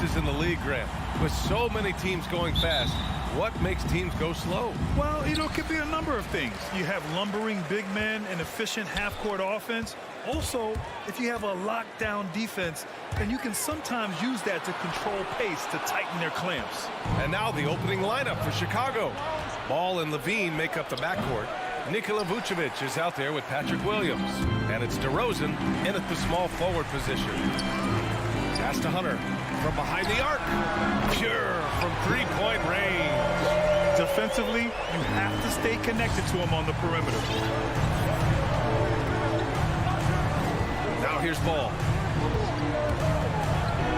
paces in the league, Grant. With so many teams going fast, what makes teams go slow? Well, it could be a number of things. You have lumbering big men and efficient half-court offense. Also, if you have a lockdown defense, then you can sometimes use that to control pace to tighten their clamps. And now the opening lineup for Chicago. Ball and Levine make up the backcourt. Nikola Vucevic is out there with Patrick Williams. And it's DeRozan in at the small forward position. Pass to Hunter from behind the arc. Pure from three-point range. Defensively, you have to stay connected to him on the perimeter. Now here's Ball.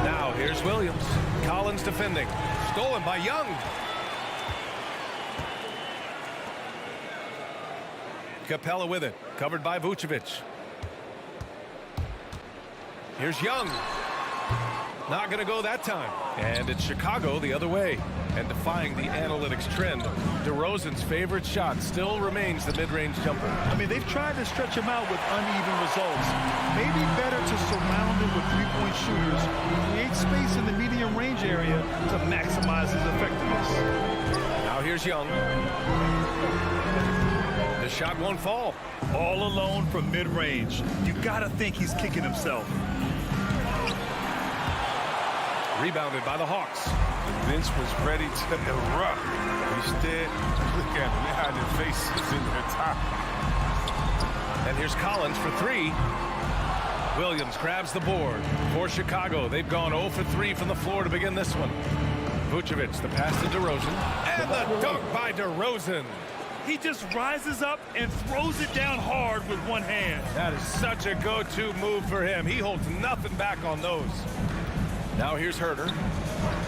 Now here's Williams. Collins defending. Stolen by Young. Capella with it. Covered by Vucevic. Here's Young. Not going to go that time. And it's Chicago the other way. And defying the analytics trend, DeRozan's favorite shot still remains the mid-range jumper. I mean, they've tried to stretch him out with uneven results. Maybe better to surround him with three-point shooters, create space in the medium range area to maximize his effectiveness. Now here's Young. The shot won't fall. All alone from mid-range. You gotta think he's kicking himself. Rebounded by the Hawks. The bench was ready to erupt. Instead, look at them. They had their faces in their top. And here's Collins for three. Williams grabs the board for Chicago. They've gone 0 for 3 from the floor to begin this one. Vucevic, the pass to DeRozan. And the dunk by DeRozan. He just rises up and throws it down hard with one hand. That is such a go-to move for him. He holds nothing back on those. Now here's Herter.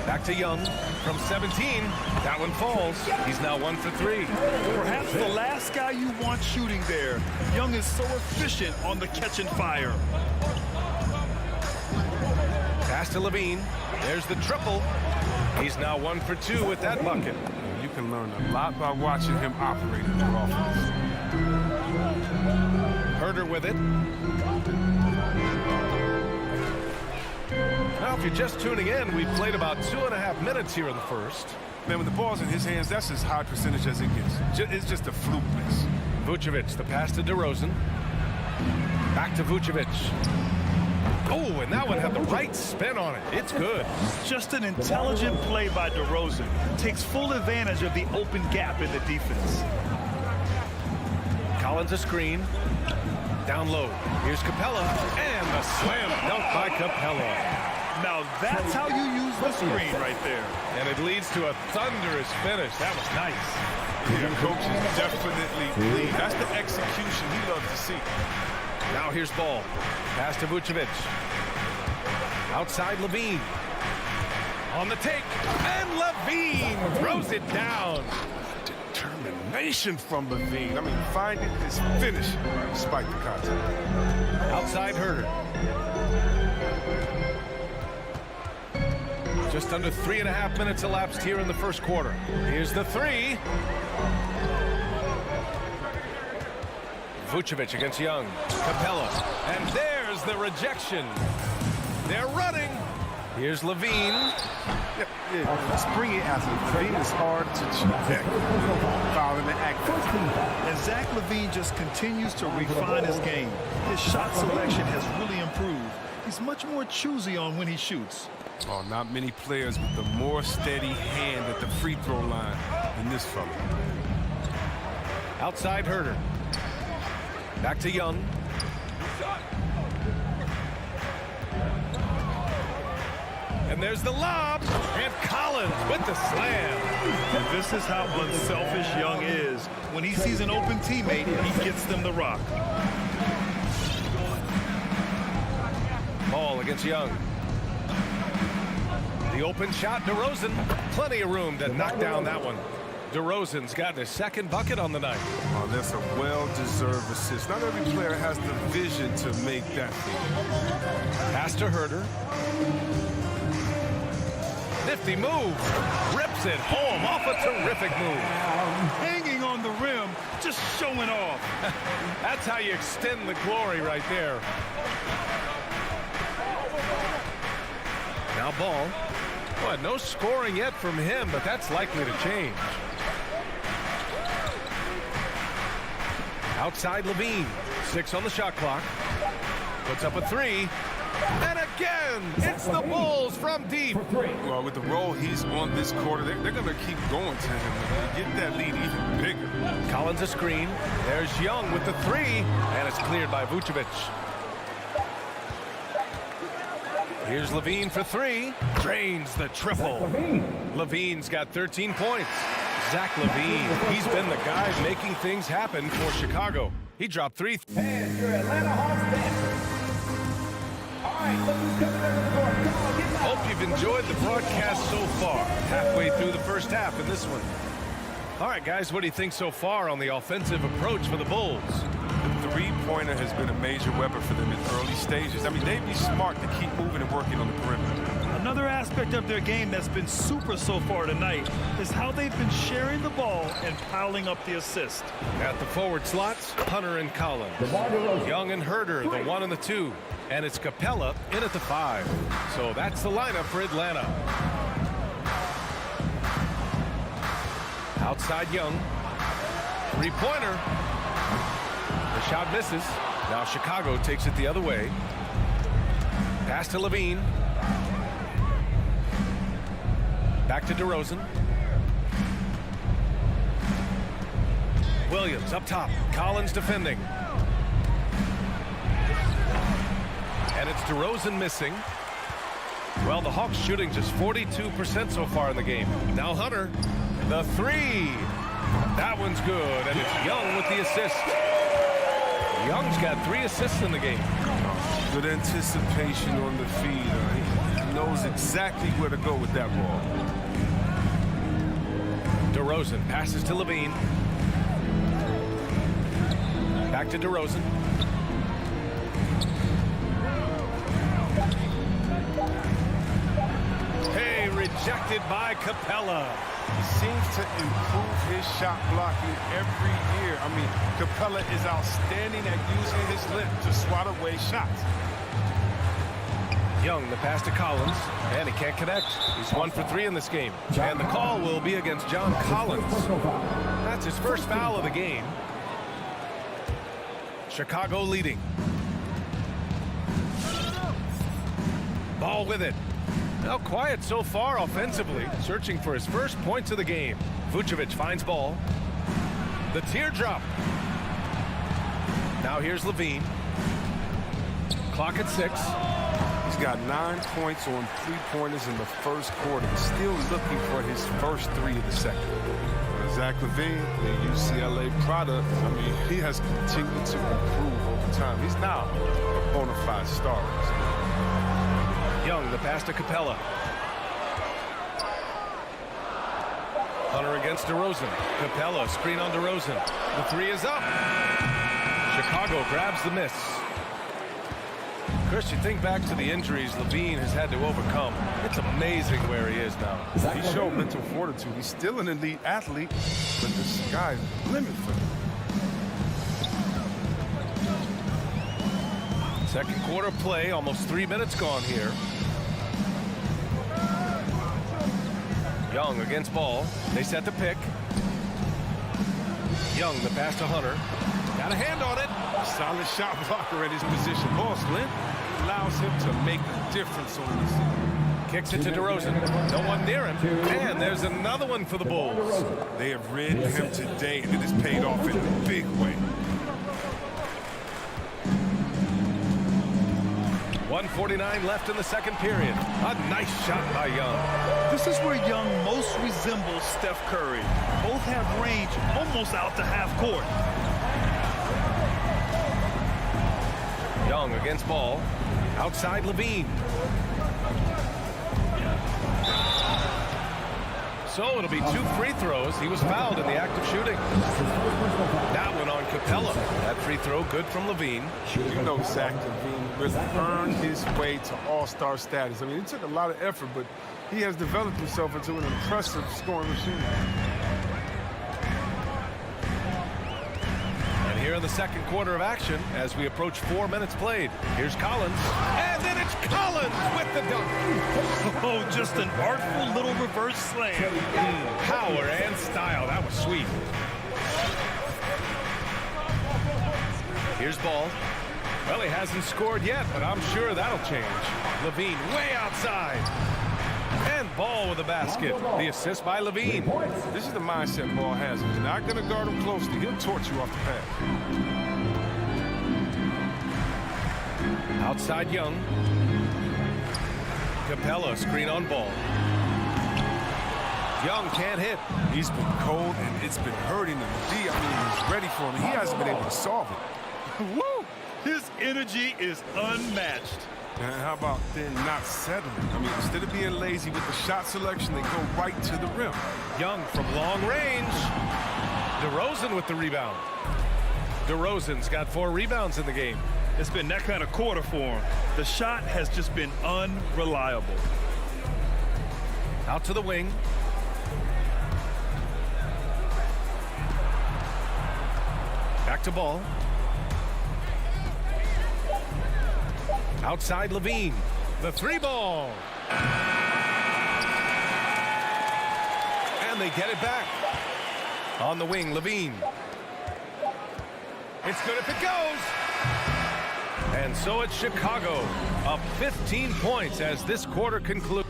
Back to Young from 17. That one falls. He's now 1 for 3. Perhaps the last guy you want shooting there. Young is so efficient on the catch and fire. Pass to Levine. There's the triple. He's now 1 for 2 with that bucket. You can learn a lot by watching him operate in the offense. Herter with it. Now, if you're just tuning in, we've played about 2.5 minutes here in the first. Man, when the ball's in his hands, that's as high percentage as it gets. It's just a fluke miss. Vucevic, the pass to DeRozan. Back to Vucevic. Oh, and that one had the right spin on it. It's good. Just an intelligent play by DeRozan. Takes full advantage of the open gap in the defense. Collins a screen. Down low. Here's Capella. And the slam dunk by Capella. Now that's how you use the screen right there. And it leads to a thunderous finish. That was nice. Yeah, coach is definitely lead. That's the execution he loves to see. Now here's Ball. Pass to Vucevic. Outside Levine. On the take. And Levine throws it down. Determination from Levine. I mean, finding his finish despite the contact. Outside Herter. Just under 3.5 minutes elapsed here in the first quarter. Here's the three. Vucevic against Young. Capella. And there's the rejection. They're running. Here's Levine. Springy athlete. Levine is hard to check. Fouling the act. And Zach LaVine just continues to refine his game. His shot selection has really improved. He's much more choosy on when he shoots. Oh, not many players with a more steady hand at the free throw line than this fella. Outside Herter. Back to Young. And there's the lob. And Collins with the slam. This is how unselfish Young is. When he sees an open teammate, he gets them the rock. Ball against Young. The open shot, DeRozan. Plenty of room to knock down that one. DeRozan's got his second bucket on the night. Oh, that's a well-deserved assist. Not every player has the vision to make that thing. Pass to Herter. Nifty move. Rips it home off a terrific move. Hanging on the rim, just showing off. That's how you extend the glory right there. Now Ball. Well, no scoring yet from him, but that's likely to change. Outside Levine, 6 on the shot clock. Puts up a 3. And again, it's the Bulls from deep. Well, with the role he's on this quarter, they're going to keep going to him and get that lead even bigger. Collins a screen. There's Young with the 3, and it's cleared by Vucevic. Here's Levine for 3. Drains the triple. Levine's got 13 points. Zach Levine, he's been the guy making things happen for Chicago. He dropped 3. And your Atlanta Hawks dancers. All right, look who's coming over the court. Come on, get down. Hope you've enjoyed the broadcast so far. Halfway through the first half in this one. All right, guys, what do you think so far on the offensive approach for the Bulls? The three-pointer has been a major weapon for them in early stages. I mean, they'd be smart to keep moving and working on the perimeter. Another aspect of their game that's been super so far tonight is how they've been sharing the ball and piling up the assist. At the forward slots, Hunter and Collins. Young and Herter, the 1 and the 2. And it's Capella in at the 5. So that's the lineup for Atlanta. Outside Young. 3-pointer. The shot misses. Now Chicago takes it the other way. Pass to Levine. Back to DeRozan. Williams up top. Collins defending. And it's DeRozan missing. Well, the Hawks shooting just 42% so far in the game. Now Hunter, the 3. That one's good, and it's Young with the assist. Young's got 3 assists in the game. Good anticipation on the feed. He knows exactly where to go with that ball. DeRozan passes to Levine. Back to DeRozan. Hey, rejected by Capella. He seems to improve his shot blocking every year. I mean, Capella is outstanding at using his length to swat away shots. Young, the pass to Collins, and he can't connect. He's 1 for 3 in this game. And the call will be against John Collins. That's his first foul of the game. Chicago leading. Ball with it. Now quiet so far offensively, searching for his first points of the game. Vucevic finds ball. The teardrop. Now here's Levine. Clock at 6. He's got 9 points on 3-pointers in the first quarter. He's still looking for his first 3 of the second. Zach Levine, the UCLA product, I mean, he has continued to improve over time. He's now a bona fide star. Young, the pass to Capella. Hunter against DeRozan. Capella, screen on DeRozan. The 3 is up. Chicago grabs the miss. Chris, you think back to the injuries Levine has had to overcome. It's amazing where he is now. He showed mental fortitude. He's still an elite athlete, but the sky's the limit for him. Second quarter play, almost 3 minutes gone here. Young against ball. They set the pick. Young, the pass to Hunter. Got a hand on it. Solid shot blocker at his position. Ball's length allows him to make a difference on this. Kicks it to DeRozan. No one near him. And there's another one for the Bulls. They have ridden him today, and it has paid off in a big way. 1:49 left in the second period. A nice shot by Young. This is where Young most resembles Steph Curry. Both have range almost out to half court. Young against ball. Outside Levine. So it'll be 2 free throws. He was fouled in the act of shooting. That one on Capella. That free throw good from Levine. You know Zach Levine really earned his way to all-star status. I mean, it took a lot of effort, but he has developed himself into an impressive scoring machine. And here in the second quarter of action, as we approach 4 minutes played, here's Collins. And then it's Vucevic. Collins with the dunk. Oh, just an artful little reverse slam. Power and style. That was sweet. Here's Ball. Well, he hasn't scored yet, but I'm sure that'll change. Levine way outside. And Ball with a basket. The assist by Levine. This is the mindset Ball has. If you're not going to guard him closely, he'll torch you off the pass. Outside Young. Capella screen on Ball. Young can't hit. He's been cold, and it's been hurting him. He's ready for him, and he hasn't been able to solve it. Woo! His energy is unmatched. And how about then not settling? Instead of being lazy with the shot selection, they go right to the rim. Young from long range. DeRozan with the rebound. DeRozan's got 4 rebounds in the game. It's been that kind of quarter for him. The shot has just been unreliable. Out to the wing. Back to Ball. Outside Levine. The 3-ball. And they get it back. On the wing, Levine. It's good if it goes. And so it's Chicago, up 15 points as this quarter concludes.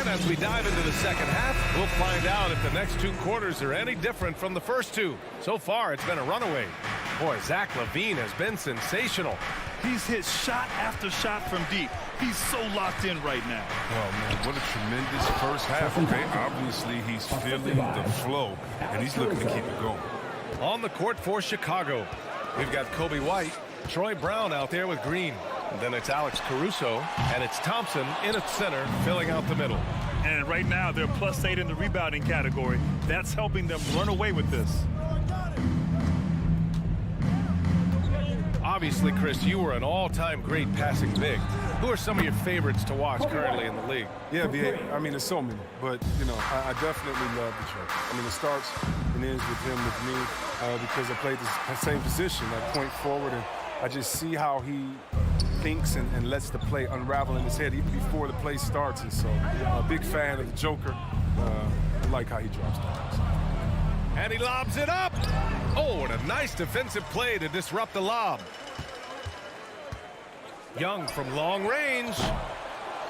As we dive into the second half, we'll find out if the next 2 quarters are any different from the first 2. So far, it's been a runaway. Boy, Zach LaVine has been sensational. He's hit shot after shot from deep. He's so locked in right now. Oh, man, what a tremendous first half. Okay, obviously he's feeling the flow, and he's looking to keep it going. On the court for Chicago, we've got Kobe White, Troy Brown out there with Green. Then it's Alex Caruso, and it's Thompson in at center, filling out the middle. And right now, they're +8 in the rebounding category. That's helping them run away with this. Obviously, Chris, you were an all-time great passing big. Who are some of your favorites to watch currently in the league? Yeah, there's so many. But, I definitely love the Joker. It starts and ends with him, with me, because I played the same position, like point forward, and I just see how he thinks and lets the play unravel in his head even before the play starts. And so, a big fan of the Joker. I like how he drops dimes. And he lobs it up. Oh, and a nice defensive play to disrupt the lob. Young from long range.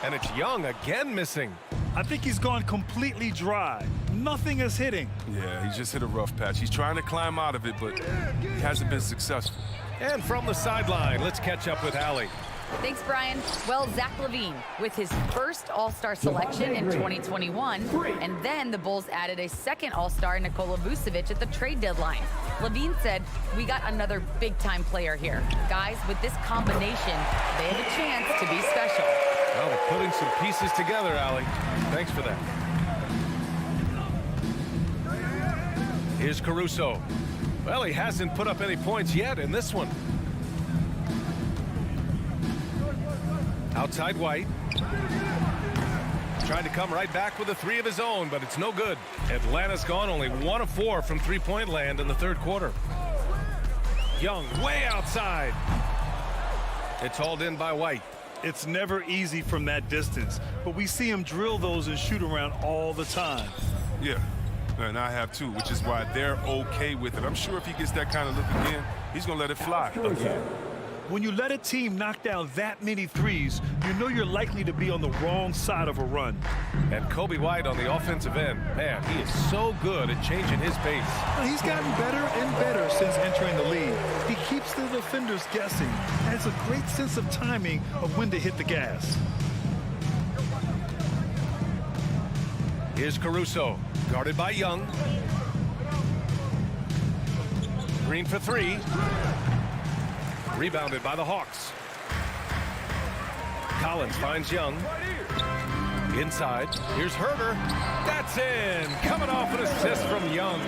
And it's Young again missing. I think he's gone completely dry. Nothing is hitting. Yeah, he's just hit a rough patch. He's trying to climb out of it, but he hasn't been successful. And from the sideline, let's catch up with Allie. Thanks, Brian. Well, Zach LaVine with his first All-Star selection in 2021, and then the Bulls added a second All-Star, Nikola Vucevic, at the trade deadline. LaVine said, "We got another big-time player here. Guys, with this combination, they have a chance to be special." Well, they're putting some pieces together, Allie. Thanks for that. Here's Caruso. Well, he hasn't put up any points yet in this one. Outside White. Trying to come right back with a 3 of his own, but it's no good. Atlanta's gone only 1 of 4 from three-point land in the third quarter. Young way outside. It's hauled in by White. It's never easy from that distance, but we see him drill those and shoot around all the time. Yeah, and I have too, which is why they're okay with it. I'm sure if he gets that kind of look again, he's going to let it fly again. When you let a team knock down that many threes, you know you're likely to be on the wrong side of a run. And Kobe White on the offensive end. Man, he is so good at changing his pace. He's gotten better and better since entering the league. He keeps the defenders guessing, and has a great sense of timing of when to hit the gas. Here's Caruso, guarded by Young. Green for 3. Rebounded by the Hawks. Collins finds Young. Inside, here's Herter. That's in. Coming off an assist from Young.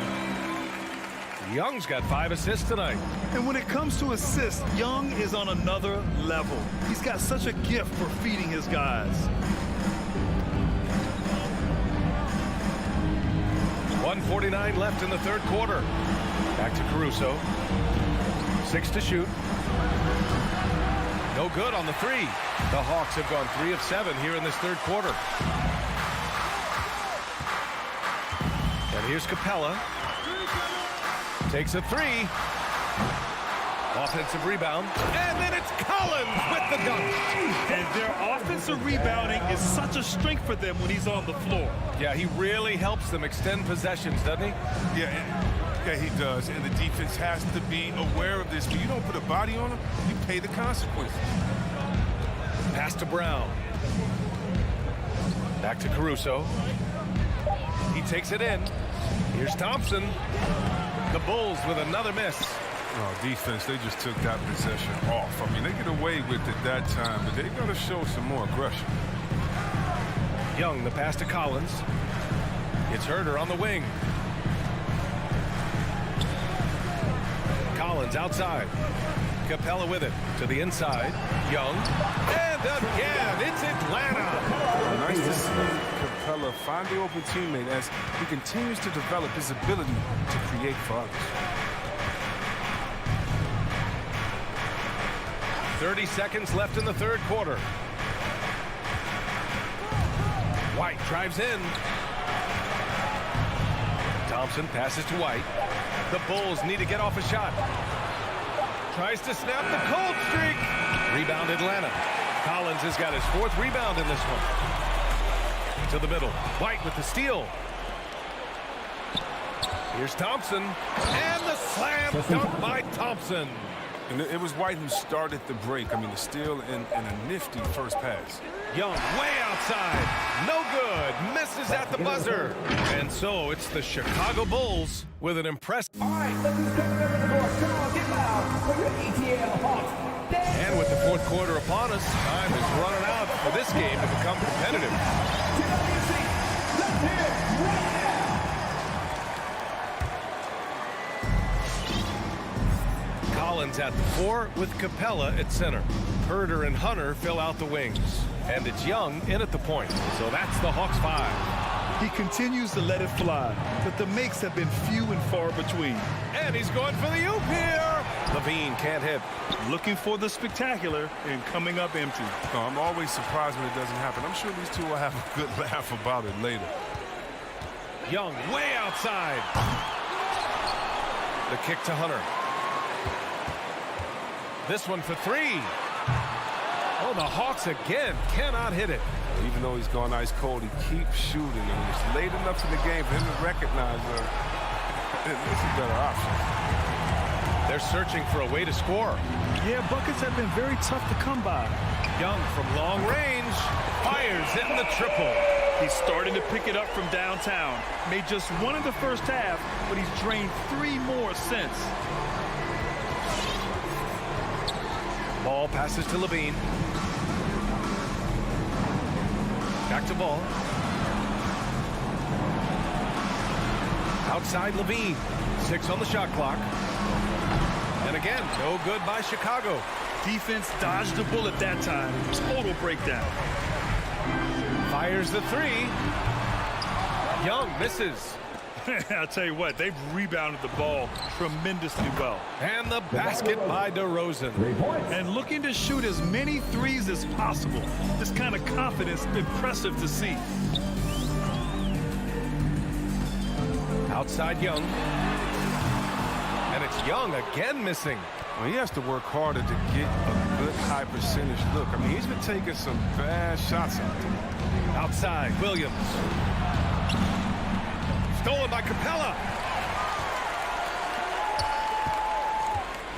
Young's got 5 assists tonight. And when it comes to assists, Young is on another level. He's got such a gift for feeding his guys. 1:49 left in the third quarter. Back to Caruso. 6 to shoot. No good on the three. The Hawks have gone 3 of 7 here in this third quarter. And here's Capella. Takes a three. Offensive rebound. And then it's Collins with the dunk. And their offensive rebounding is such a strength for them when he's on the floor. Yeah, he really helps them extend possessions, doesn't he? Yeah, he does. And the defense has to be aware of this. When you don't put a body on him, you pay the consequences. Pass to Brown. Back to Caruso. He takes it in. Here's Thompson. The Bulls with another miss. Oh, defense, they just took that possession off. I mean, they get away with it that time, but they got to show some more aggression. Young, the pass to Collins. It's Herder on the wing. Collins outside. Capella with it to the inside. Young. And again, it's Atlanta. Nice to see Capella find the open teammate as he continues to develop his ability to create for others. 30 seconds left in the third quarter. White drives in. Thompson passes to White. The Bulls need to get off a shot. Tries to snap the cold streak. Rebound Atlanta. Collins has got his 4th rebound in this one. To the middle. White with the steal. Here's Thompson. And the slam dunk by Thompson. And it was White who started the break. I mean, the steal and a nifty first pass. Young way outside. No good. Misses at the buzzer. And so it's the Chicago Bulls with an impressive. All right, look who's coming over the court. Come on, get loud for your ATL Hawks. And with the fourth quarter upon us, time is running out for this game to become competitive. Let's hear it right now. Collins at the 4 with Capella at center. Herder and Hunter fill out the wings. And it's Young in at the point. So that's the Hawks 5. He continues to let it fly, but the makes have been few and far between. And he's going for the oop here. Levine can't hit. Looking for the spectacular and coming up empty. No, I'm always surprised when it doesn't happen. I'm sure these two will have a good laugh about it later. Young way outside. The kick to Hunter. This one for 3. Oh, the Hawks again cannot hit it. Even though he's gone ice cold, he keeps shooting. And it's late enough in the game for him to recognize it's a better option. They're searching for a way to score. Yeah, buckets have been very tough to come by. Young from long range fires in the triple. He's starting to pick it up from downtown. Made just 1 in the first half, but he's drained 3 more since. Ball passes to Levine. Back to Ball. Outside Levine. 6 on the shot clock. And again, no good by Chicago. Defense dodged a bullet that time. Total breakdown. Fires the 3. Young misses. I'll tell you what, they've rebounded the ball tremendously well. And the basket by DeRozan. And looking to shoot as many threes as possible. This kind of confidence is impressive to see. Outside Young. And it's Young again missing. Well, he has to work harder to get a good high percentage look. I mean, he's been taking some bad shots out there. Outside Williams. Stolen by Capella.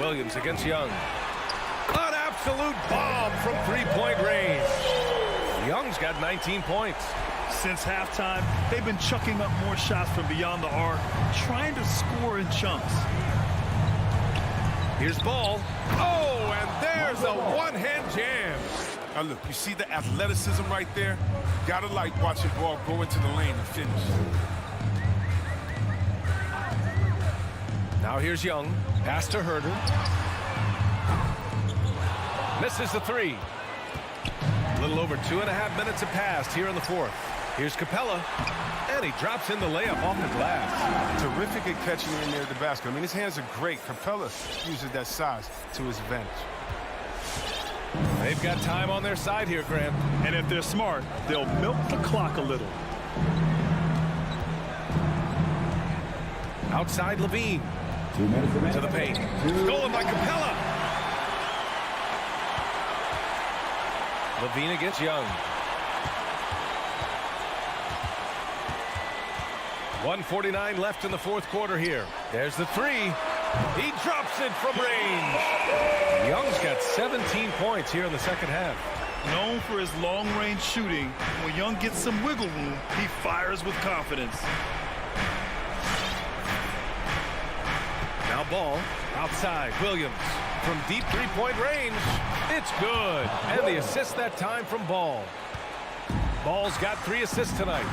Williams against Young. An absolute bomb from 3-point range. Young's got 19 points. Since halftime, they've been chucking up more shots from beyond the arc, trying to score in chunks. Here's Ball. Oh, and there's a one-hand jam. Now look, you see the athleticism right there? Gotta like watching Ball go into the lane and finish. Now here's Young. Pass to Herder. Misses the 3. A little over 2.5 minutes have passed here in the fourth. Here's Capella. And he drops in the layup off the glass. Terrific at catching in there at the basket. I mean, his hands are great. Capella uses that size to his advantage. They've got time on their side here, Grant. And if they're smart, they'll milk the clock a little. Outside Levine. 2 minutes remaining. To the paint. Stolen by Capella. Levine against Young. 1:49 left in the fourth quarter here. There's the three. He drops it from range. Young's got 17 points here in the second half. Known for his long-range shooting, when Young gets some wiggle room, he fires with confidence. Now ball outside. Williams from deep three-point range. It's good. And the assist that time from Ball. Ball's got 3 assists tonight.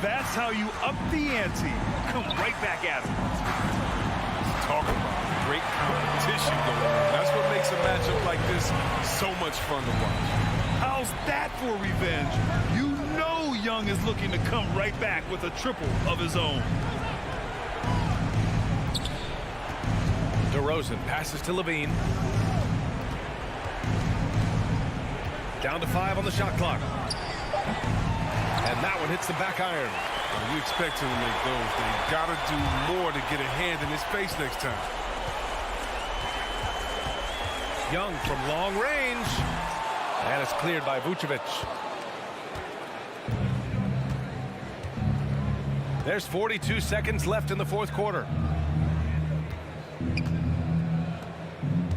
That's how you up the ante. Come right back at him. Talk about great competition going on. That's what makes a matchup like this so much fun to watch. How's that for revenge? You know Young is looking to come right back with a triple of his own. DeRozan passes to Levine. Down to 5 on the shot clock. And that one hits the back iron. Well, you expect him to make those. They got to do more to get a hand in his face next time. Young from long range. And it's cleared by Vucevic. There's 42 seconds left in the fourth quarter.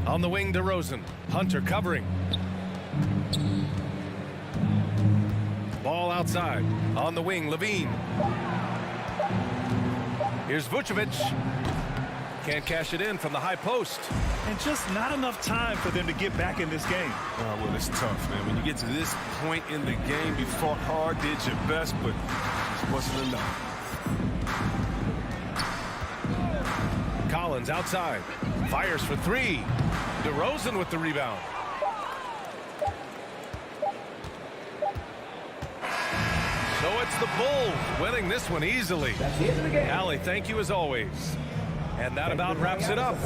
On the wing, DeRozan. Hunter covering. Ball outside. On the wing, Levine. Here's Vucevic. Can't cash it in from the high post. And just not enough time for them to get back in this game. Well, it's tough, man. When you get to this point in the game, you fought hard, did your best, but it wasn't enough. Collins outside. Fires for 3. DeRozan with the rebound. So it's the Bulls winning this one easily. That's the end of the game. Allie, thank you as always. And that about wraps it up.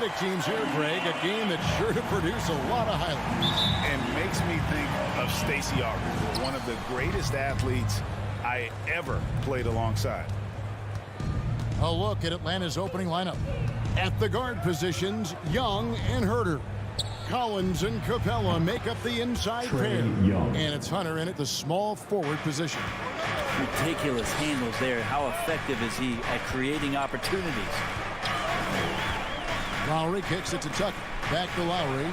athletic teams here, Greg. A game that's sure to produce a lot of highlights. And makes me think of Stacey Augmon, one of the greatest athletes I ever played alongside. A look at Atlanta's opening lineup. At the guard positions, Young and Herter. Collins and Capella make up the inside pair. And it's Hunter in at the small forward position. Ridiculous handles there. How effective is he at creating opportunities? Lowry kicks it to Tucker. Back to Lowry.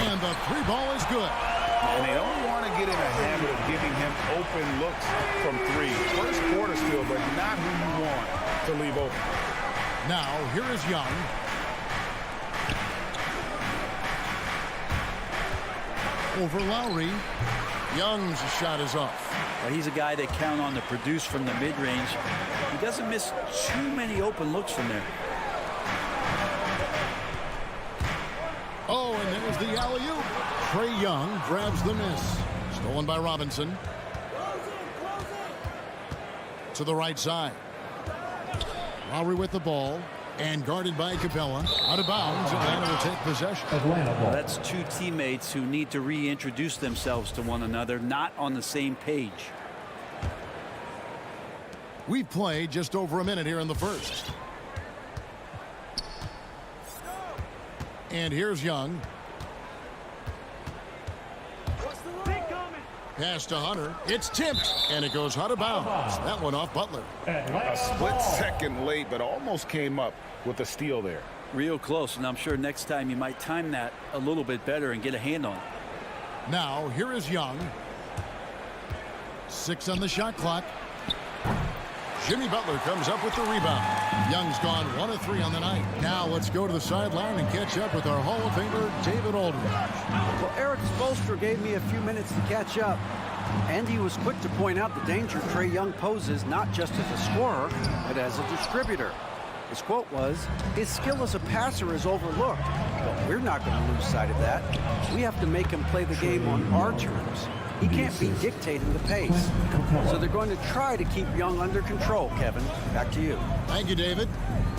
And the three ball is good. And they don't want to get in a habit of giving him open looks from three. First quarter still, but not who you want to leave open. Now, here is Young. Over Lowry. Young's shot is off. Well, he's a guy they count on to produce from the mid-range. He doesn't miss too many open looks from there. Oh, and there's the alley-oop. Trae Young grabs the miss. Stolen by Robinson. To the right side. Lowry with the ball. And guarded by Capella. Out of bounds. Atlanta will take possession. Well, that's two teammates who need to reintroduce themselves to one another, not on the same page. We've played just over a minute here in the first. And here's Young. Pass to Hunter. It's tipped. And it goes out of bounds. That one off Butler. A split second late, but almost came up with a steal there. Real close, and I'm sure next time you might time that a little bit better and get a hand on it. Now, here is Young. 6 on the shot clock. Jimmy Butler comes up with the rebound. Young's gone 1 of 3 on the night. Now let's go to the sideline and catch up with our Hall of Famer, David Aldridge. Well, Eric Spoelstra gave me a few minutes to catch up. And he was quick to point out the danger Trae Young poses not just as a scorer, but as a distributor. His quote was, "His skill as a passer is overlooked, but we're not going to lose sight of that. We have to make him play the game on our terms. He can't be dictating the pace." So they're going to try to keep Young under control, Kevin. Back to you. Thank you, David.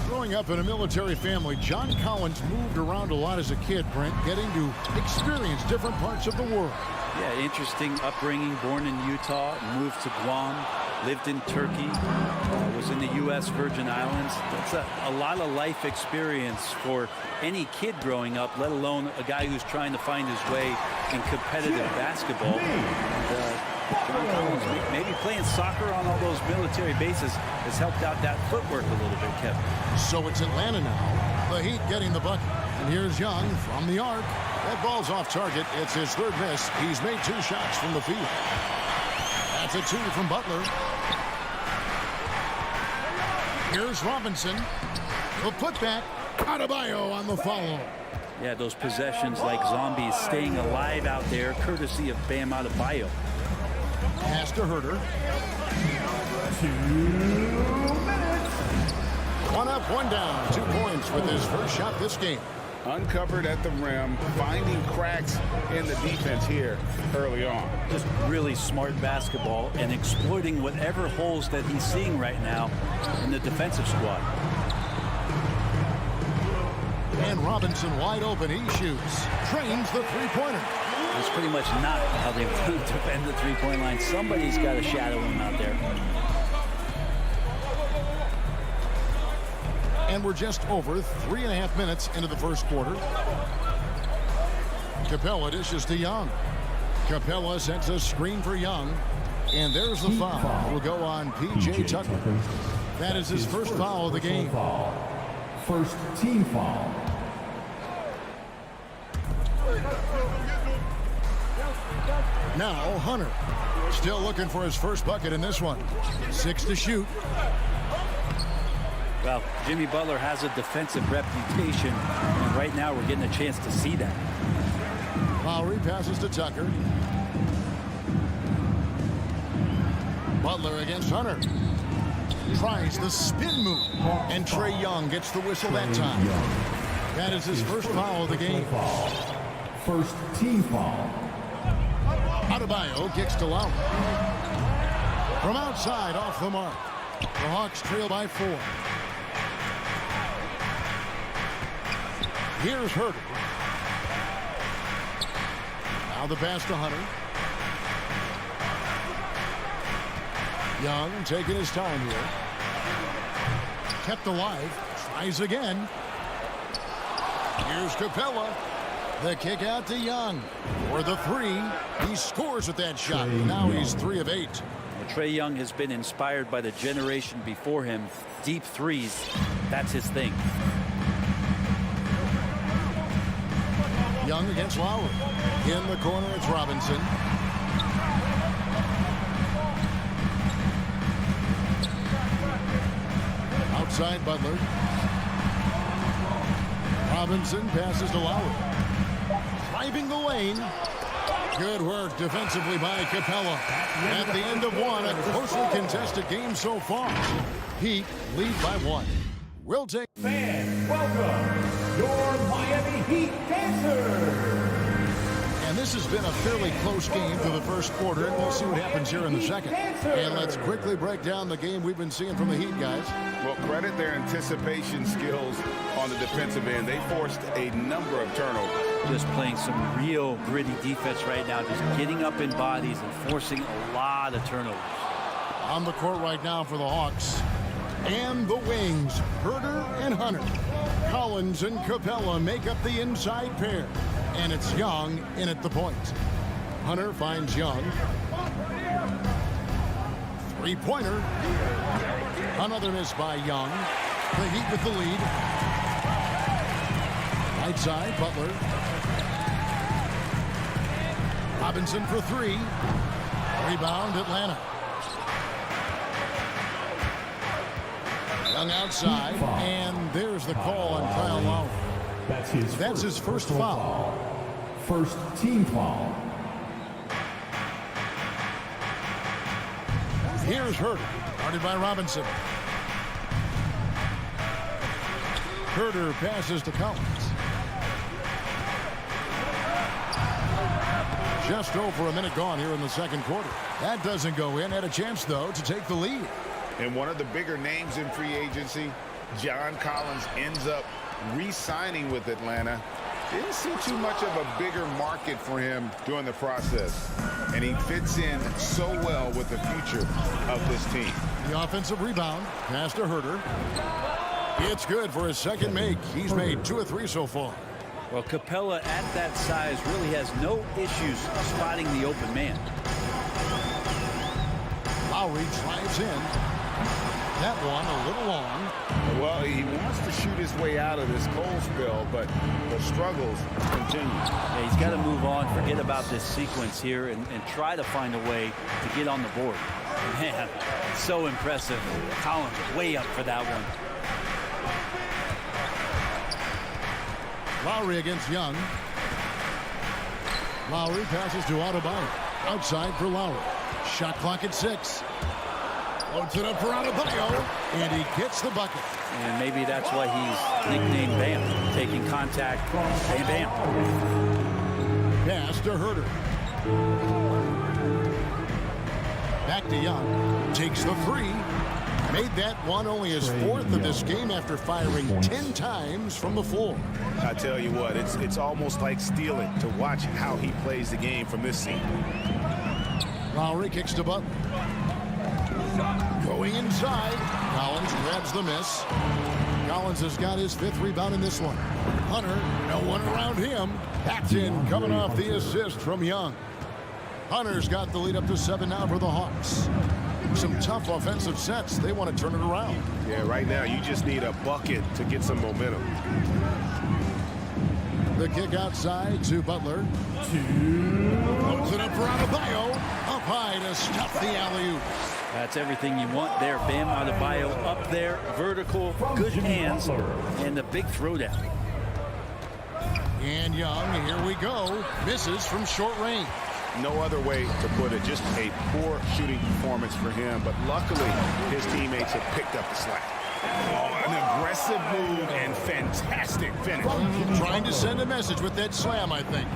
Growing up in a military family, John Collins moved around a lot as a kid, Brent, getting to experience different parts of the world. Yeah, interesting upbringing. Born in Utah, moved to Guam, lived in Turkey, was in the U.S. Virgin Islands. That's a lot of life experience for any kid growing up, let alone a guy who's trying to find his way in competitive basketball. John Collins, maybe playing soccer on all those military bases has helped out that footwork a little bit, Kevin. So it's Atlanta now. The Heat getting the bucket. And here's Young from the arc. That ball's off target. It's his third miss. He's made 2 shots from the field. That's a 2 from Butler. Here's Robinson. The putback. Adebayo on the follow. Yeah, those possessions like zombies staying alive out there, courtesy of Bam Adebayo. Pass to Herter. 2 minutes. 1 up, 1 down. 2 points with his first shot this game. Uncovered at the rim, finding cracks in the defense here early on. Just really smart basketball and exploiting whatever holes that he's seeing right now in the defensive squad. And Robinson wide open. He shoots. Trains the three-pointer. That's pretty much not how they would defend the three-point line. Somebody's got to shadow him out there. And we're just over 3.5 minutes into the first quarter. Capella dishes to Young. Capella sets a screen for Young. And there's the foul. It will go on P.J. Tucker. That is his first foul of the game. First team foul. Now Hunter. Still looking for his first bucket in this one. 6 to shoot. Well, Jimmy Butler has a defensive reputation, and right now we're getting a chance to see that. Lowry passes to Tucker. Butler against Hunter. Tries the spin move, and Trae Young gets the whistle that time. That is his first foul of the game. First team foul. Adebayo kicks to Lowry. From outside, off the mark. The Hawks trail by 4. Here's Herder. Now the pass to Hunter. Young taking his time here. Kept alive. Tries again. Here's Capella. The kick out to Young. For the three. He scores with that shot. Now he's 3 of 8. Well, Trae Young has been inspired by the generation before him. Deep threes. That's his thing. Young against Lowry. In the corner, it's Robinson. Outside Butler. Robinson passes to Lowry. Driving the lane. Good work defensively by Capella. At the end of one, a closely contested game so far. Heat lead by 1. We'll take... Fans, welcome your Miami Heat dancers. And this has been a fairly close game for the first quarter, and we'll see what happens here in the second. And let's quickly break down the game we've been seeing from the Heat, guys. Well, credit their anticipation skills on the defensive end. They forced a number of turnovers. Just playing some real gritty defense right now. Just getting up in bodies and forcing a lot of turnovers. On the court right now for the Hawks. And the wings, Herder and Hunter. Collins and Capella make up the inside pair. And it's Young in at the point. Hunter finds Young. Three-pointer. Another miss by Young. The Heat with the lead. Right side, Butler. Robinson for 3. Rebound, Atlanta. Young outside, and there's the call on Kyle Lowry. That's his first foul. First team foul. Here's Herder, guarded by Robinson. Herder passes to Collins. Just over a minute gone here in the second quarter. That doesn't go in. Had a chance, though, to take the lead. And one of the bigger names in free agency, John Collins, ends up re-signing with Atlanta. Didn't see too much of a bigger market for him during the process. And he fits in so well with the future of this team. The offensive rebound. Pass to Herder. It's good for his second make. He's made 2 of 3 so far. Well, Capella at that size really has no issues spotting the open man. Lowry drives in. That one a little long. Well, he wants to shoot his way out of this cold spell, but the struggles continue. Yeah, he's got to move on, forget about this sequence here, and try to find a way to get on the board. Man, so impressive. Collins way up for that one. Lowry against Young. Lowry passes to Adebayo. Outside for Lowry. Shot clock at 6. Loads it up for Adebayo, and he gets the bucket. And maybe that's why he's nicknamed Bam. Taking contact, and bam. Pass to Herder. Back to Young. Takes the 3. Made that one only his 4th of this game after firing 10 times from the floor. I tell you what, it's almost like stealing to watch how he plays the game from this seat. Lowry kicks to Butler. Going inside. Collins grabs the miss. Collins has got his 5th rebound in this one. Hunter, no one around him. Acton coming off the assist from Young. Hunter's got the lead up to 7 now for the Hawks. Some tough offensive sets. They want to turn it around. Yeah, right now you just need a bucket to get some momentum. The kick outside to Butler. Loads it up for Adebayo. Up high to stop the alley-oop. That's everything you want there. Bam Adebayo up there, vertical, good hands, and the big throwdown. And Young, here we go. Misses from short range. No other way to put it. Just a poor shooting performance for him. But luckily, his teammates have picked up the slack. Oh, an aggressive move and fantastic finish. Trying to send a message with that slam, I think.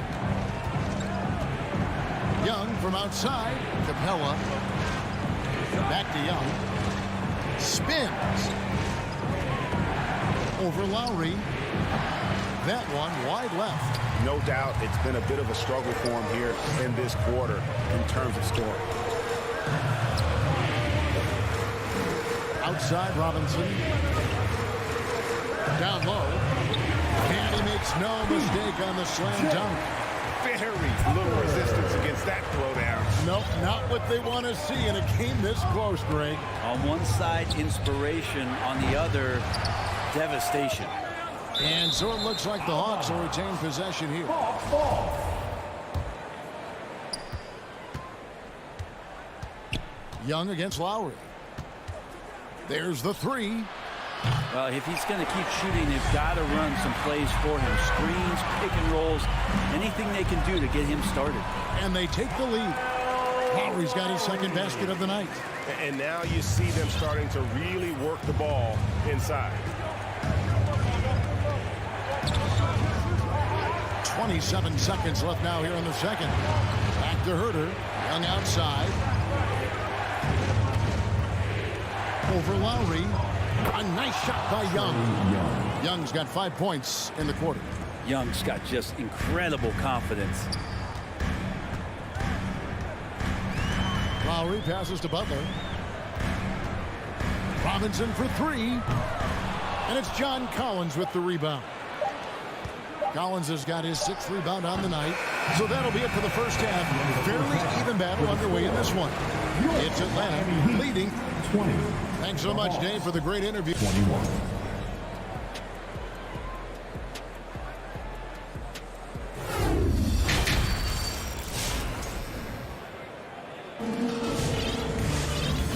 Young from outside. Capella. Back to Young. Spins. Over Lowry. that one wide left. No doubt it's been a bit of a struggle for him here in this quarter in terms of scoring. Outside Robinson. Down low. And he makes no mistake on the slam dunk. Very little resistance against that throwdown. Nope, not what they want to see in a game this close, Greg. On one side, inspiration. On the other, devastation. And so it looks like the Hawks will retain possession here. Young against Lowry. There's the three. Well, if he's going to keep shooting, they've got to run some plays for him. Screens, pick and rolls, anything they can do to get him started. And they take the lead. Lowry's got his second basket of the night. And now you see them starting to really work the ball inside. 27 seconds left now here in the second. Back to Herter. Young outside. Over Lowry. A nice shot by Young. Young's got 5 points in the quarter. Young's got just incredible confidence. Lowry passes to Butler. Robinson for three. And it's John Collins with the rebound. Collins has got his 6th rebound on the night. So that'll be it for the first half. Fairly even battle underway in this one. It's Atlanta leading 20. Thanks so much, Dave, for the great interview. 21.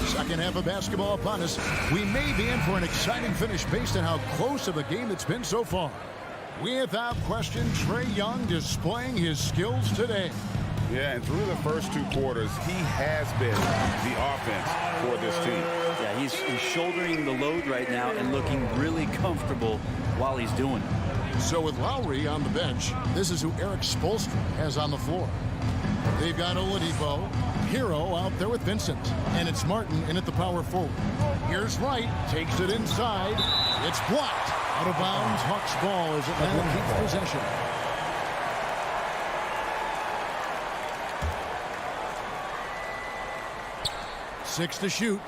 Second half of basketball upon us. We may be in for an exciting finish based on how close of a game it's been so far. Without question, Trae Young displaying his skills today. Yeah, and through the first 2 quarters, he has been the offense for this team. Yeah, he's shouldering the load right now and looking really comfortable while he's doing it. So with Lowry on the bench, this is who Eric Spoelstra has on the floor. They've got Oladipo, Hero out there with Vincent, and it's Martin in at the power forward. Here's Wright, takes it inside. It's blocked. Out of bounds, Hawks ball as Atlanta keeps possession. Six to shoot.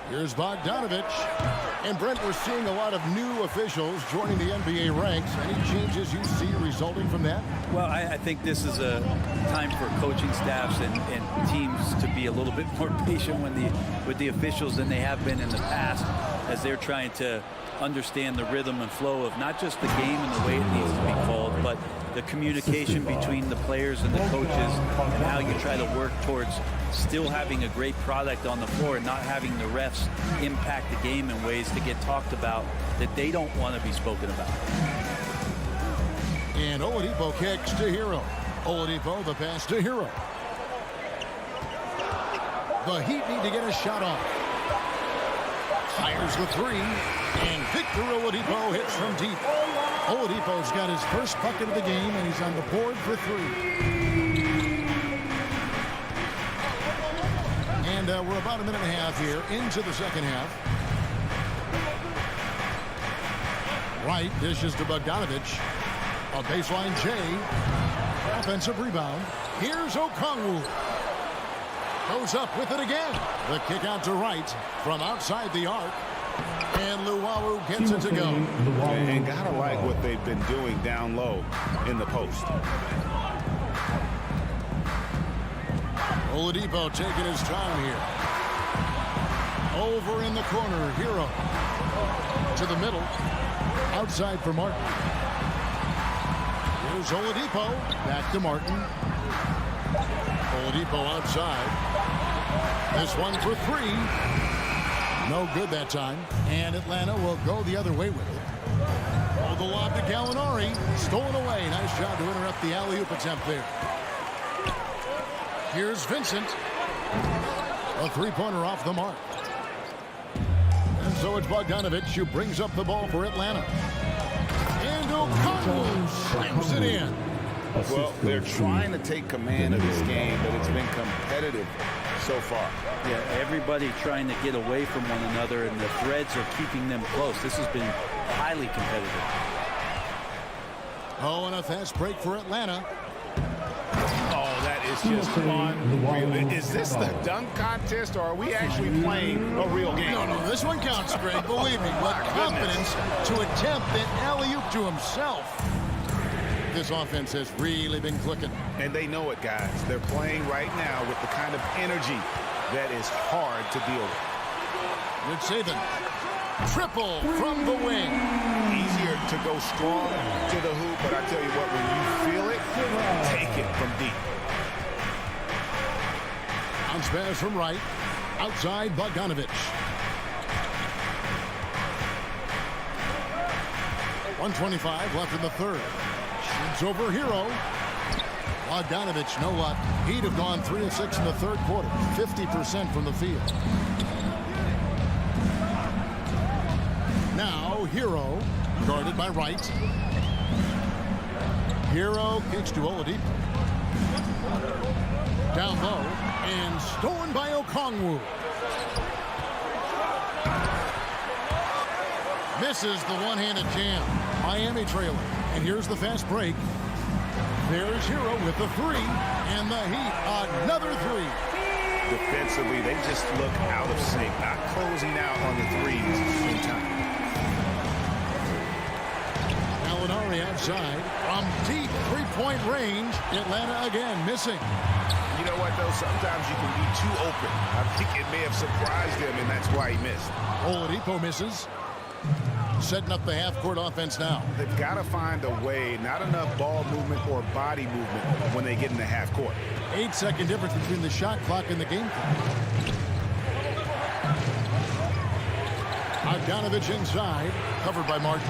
Here's Bogdanovich. And Brent, we're seeing a lot of new officials joining the NBA ranks. Any changes you see resulting from that? Well, I think this is a time for coaching staffs and teams to be a little bit more patient with the officials than they have been in the past, as they're trying to understand the rhythm and flow of not just the game and the way it needs to be called, but the communication between the players and the coaches, and how you try to work towards still having a great product on the floor and not having the refs impact the game in ways to get talked about that they don't want to be spoken about. And Oladipo kicks to Hero. Oladipo, the pass to Hero. The Heat need to get a shot off. Fires the three, and Victor Oladipo hits from deep. Oladipo's got his first bucket of the game, and he's on the board for 3. And we're about a minute and a half here into the second half. Wright dishes to Bogdanovich. A baseline J. Offensive rebound. Here's Okongwu. Goes up with it again. The kick out to Wright from outside the arc. And Luwawu gets it to go. And gotta like what they've been doing down low in the post. Oladipo taking his time here. Over in the corner, Hero. To the middle. Outside for Martin. Here's Oladipo. Back to Martin. Oladipo outside. This one for 3. No good that time. And Atlanta will go the other way with it. Oh, the lob to Gallinari. Stolen away. Nice job to interrupt the alley-oop attempt there. Here's Vincent. A three-pointer off the mark. And so it's Bogdanovich who brings up the ball for Atlanta. And Okongwu slams it in. Well, they're trying to take command of this game, but it's been competitive so far. Yeah, everybody trying to get away from one another, and the threads are keeping them close. This has been highly competitive. Oh, and a fast break for Atlanta. Oh, that is just unreal. Is this the dunk contest, or are we actually playing a real game? No, this one counts, Greg. Believe me. With confidence to attempt an alley-oop to himself. This offense has really been clicking. And they know it, guys. They're playing right now with the kind of energy that is hard to deal with. Good saving. Triple from the wing. Easier to go strong to the hoop, but I tell you what, when you feel it, take it from deep. Bounce pass from right. Outside Bogdanovich. 1:25 left in the third. Shoots over Hero. Bogdanovich, no luck. He'd have gone 3 of 6 in the third quarter. 50% from the field. Now Hero, guarded by Wright. Hero kicks to Oladipo. Down low, and stolen by Okongwu. Misses the one-handed jam. Miami trailing. And here's the fast break. There's Hero with the three, and the Heat another three. Defensively, they just look out of sync, not closing out on the threes in time. Lowry outside from deep three-point range. Atlanta again missing. You know what, though? Sometimes you can be too open. I think it may have surprised him, and that's why he missed. Oladipo misses. Setting up the half-court offense now. They've got to find a way, not enough ball movement or body movement when they get in the half-court. 8-second difference between the shot clock and the game clock. Bogdanovich inside, covered by Martin.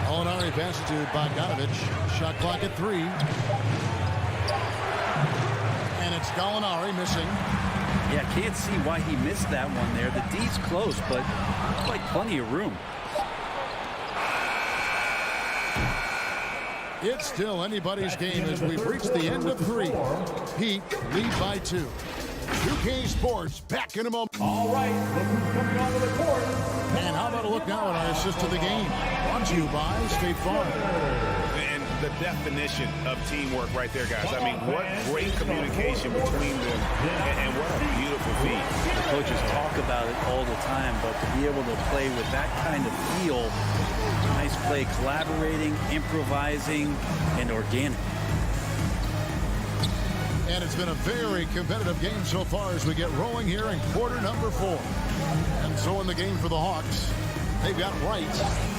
Molinari passes to Bogdanovich. Shot clock at 3. And it's Gallinari missing. Yeah, can't see why he missed that one there. The D's close, but like plenty of room. It's still anybody's game as we've reached the end of 3. Heat lead by 2. 2K Sports back in a moment. All right, look who's coming onto the court. And how about a look now at our assist to the game? Brought to you by State Farm. And the definition of teamwork right there, guys. I mean, what great communication between them, and what a beautiful feat. The coaches talk about it all the time, but to be able to play with that kind of feel, nice play, collaborating, improvising, and organic. And it's been a very competitive game so far as we get rolling here in quarter number 4. And so in the game for the Hawks, they've got Wright.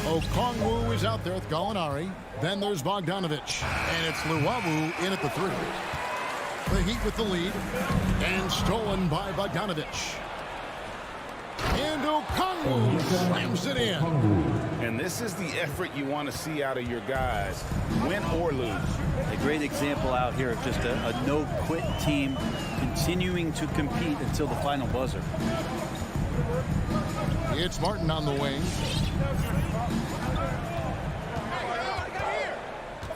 Okongwu is out there with Gallinari. Then there's Bogdanovich. And it's Luwawu in at the 3. The Heat with the lead. And stolen by Bogdanovich. And Okongwu slams it in. And this is the effort you want to see out of your guys, win or lose. A great example out here of just a no-quit team continuing to compete until the final buzzer. It's Martin on the wing.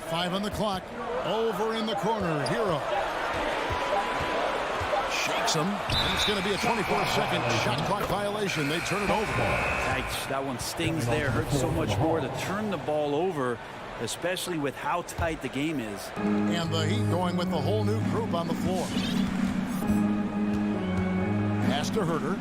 5 on the clock. Over in the corner, Hero. Shakes him. And it's going to be a 24-second shot clock violation. They turn it over. Yikes, that one stings there. Hurts so much more to turn the ball over, especially with how tight the game is. And the Heat going with the whole new group on the floor. Pass to Herter.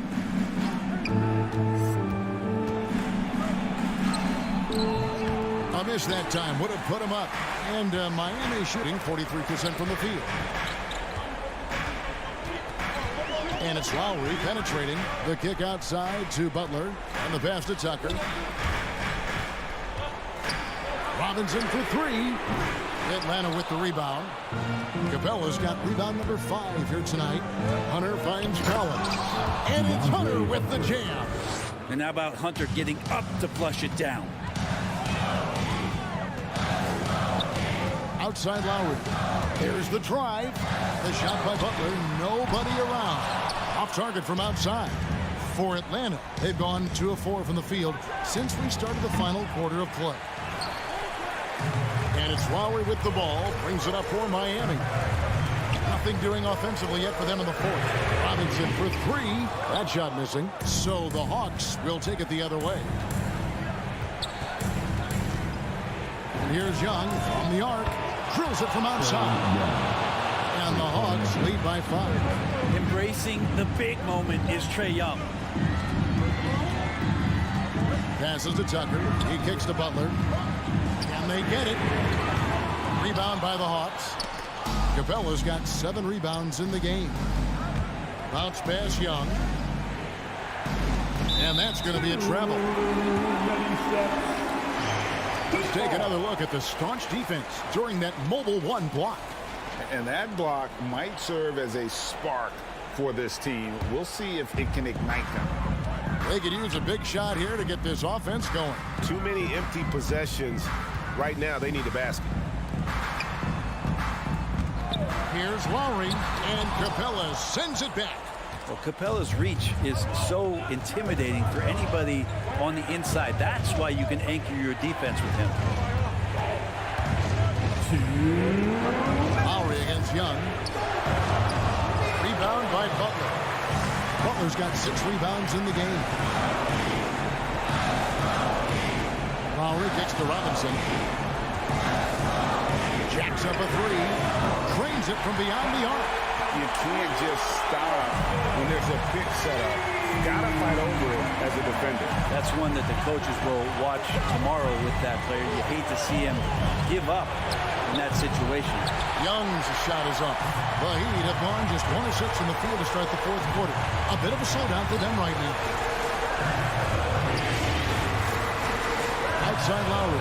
A miss that time would have put him up. And Miami shooting 43% from the field. And it's Lowry penetrating. The kick outside to Butler. And the pass to Tucker. Robinson for 3. Atlanta with the rebound. Capella's got rebound number 5 here tonight. Hunter finds Collins. And it's Hunter with the jam. And how about Hunter getting up to flush it down? Outside Lowry. Here's the drive. The shot by Butler. Nobody around. Off target from outside. For Atlanta, they've gone 2 of 4 from the field since we started the final quarter of play. And it's Lowry with the ball. Brings it up for Miami. Nothing doing offensively yet for them in the fourth. Robinson for three. That shot missing. So the Hawks will take it the other way. And here's Young from the arc. Drills it from outside. And the Hawks lead by 5. Embracing the big moment is Trae Young. Passes to Tucker. He kicks to Butler. And they get it. Rebound by the Hawks. Capella's got 7 rebounds in the game. Bounce pass Young. And that's going to be a travel. Let's take another look at the staunch defense during that mobile 1 block. And that block might serve as a spark for this team. We'll see if it can ignite them. They could use a big shot here to get this offense going. Too many empty possessions. Right now, they need a basket. Here's Lowry, and Capella sends it back. Well, Capella's reach is so intimidating for anybody on the inside. That's why you can anchor your defense with him. Lowry against Young. Rebound by Butler. Butler's got 6 rebounds in the game. Lowry kicks to Robinson. Jacks up a 3. Drains it from beyond the arc. You can't just stop when there's a pick set up. You got to fight over it as a defender. That's one that the coaches will watch tomorrow with that player. You hate to see him give up in that situation. Young's shot is up. The Heat have gone just 1 of 6 in the field to start the fourth quarter. A bit of a slowdown for them right now. Outside Lowry.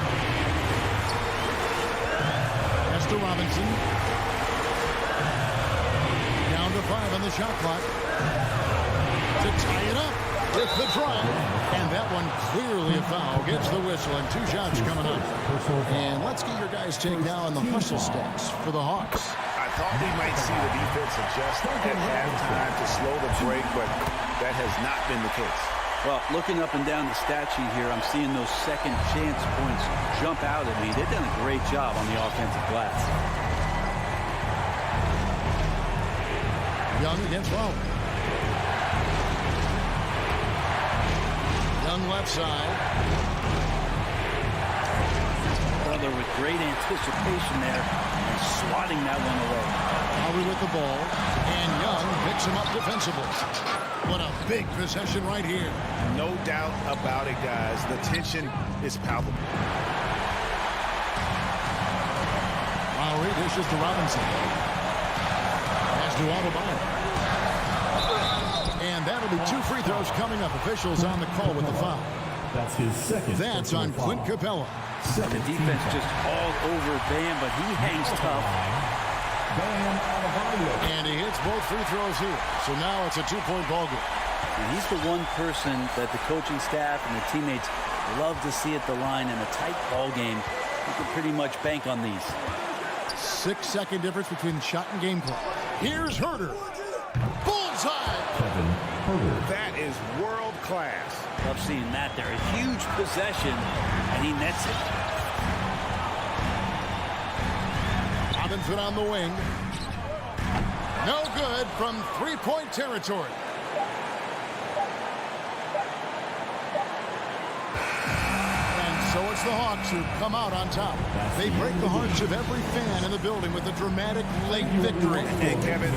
Pass to Robinson. Down to 5 on the shot clock. To tie it up with the drive. And that one clearly a foul. Gets the whistle and 2 shots coming up. And let's get your guys' take now on the hustle stats for the Hawks. I thought we might see the defense adjust at halftime to slow the break, but that has not been the case. Well, looking up and down the stat sheet here, I'm seeing those second chance points jump out at me. They've done a great job on the offensive glass. Young against Lowry. Young left side. Butler with great anticipation there and swatting that one away. Lowry with the ball. And Young picks him up defensively. What a big possession right here. No doubt about it, guys. The tension is palpable. Lowry dishes to Robinson. Pass to Adebayo. And that'll be 2 free throws coming up. Officials on the call with the foul. That's his second. That's on Clint Capella. The defense just all over Bam, but he hangs tough. And he hits both free throws here. So now it's a 2-point ball game. And he's the one person that the coaching staff and the teammates love to see at the line in a tight ball game. You can pretty much bank on these. 6-second difference between shot and game clock. Here's Herter. Bullseye! That is world class. Love seeing that there. A huge possession, and he nets it. Robinson on the wing. No good from 3-point territory. And so it's the Hawks who come out on top. They break the hearts of every fan in the building with a dramatic late victory. And Kevin,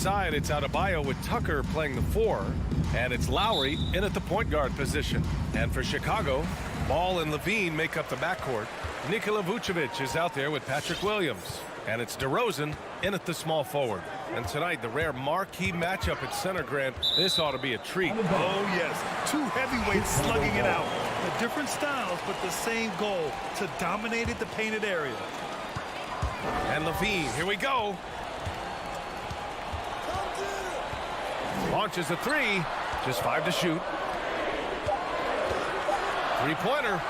side, it's Adebayo with Tucker playing the 4. And it's Lowry in at the point guard position. And for Chicago, Ball and Levine make up the backcourt. Nikola Vucevic is out there with Patrick Williams. And it's DeRozan in at the small forward. And tonight, the rare marquee matchup at center, Grant. This ought to be a treat. Oh, yes. Two heavyweights slugging it out. The different styles, but the same goal, to dominate at the painted area. And Levine, here we go. Launches a 3. Just 5 to shoot. Three-pointer.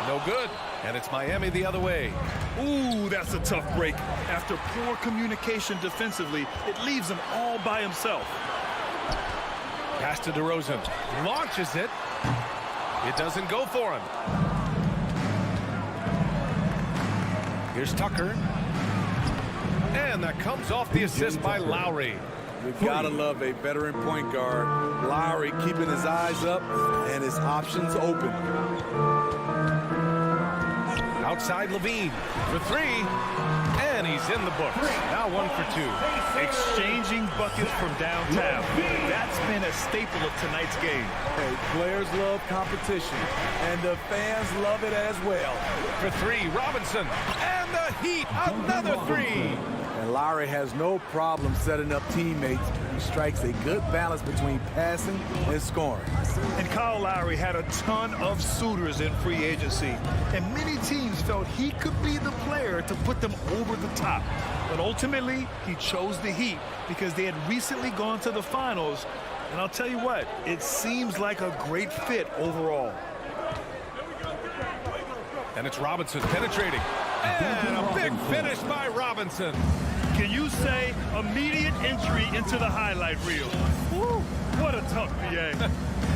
No good. And it's Miami the other way. Ooh, that's a tough break. After poor communication defensively, it leaves him all by himself. Pass to DeRozan. Launches it. It doesn't go for him. Here's Tucker. And that comes off the assist by Lowry. We've got to love a veteran point guard. Lowry keeping his eyes up and his options open. Outside Levine for 3. And he's in the books. Now 1 for 2. Exchanging buckets from downtown. That's been a staple of tonight's game. Hey, players love competition, and the fans love it as well. For 3, Robinson. And the Heat, another 3. And Lowry has no problem setting up teammates. He strikes a good balance between passing and scoring. And Kyle Lowry had a ton of suitors in free agency, and many teams felt he could be the player to put them over the top. But ultimately, he chose the Heat because they had recently gone to the finals. And I'll tell you what, it seems like a great fit overall. And it's Robinson penetrating. And a big finish by Robinson. Can you say immediate entry into the highlight reel? Woo, what a tough PA.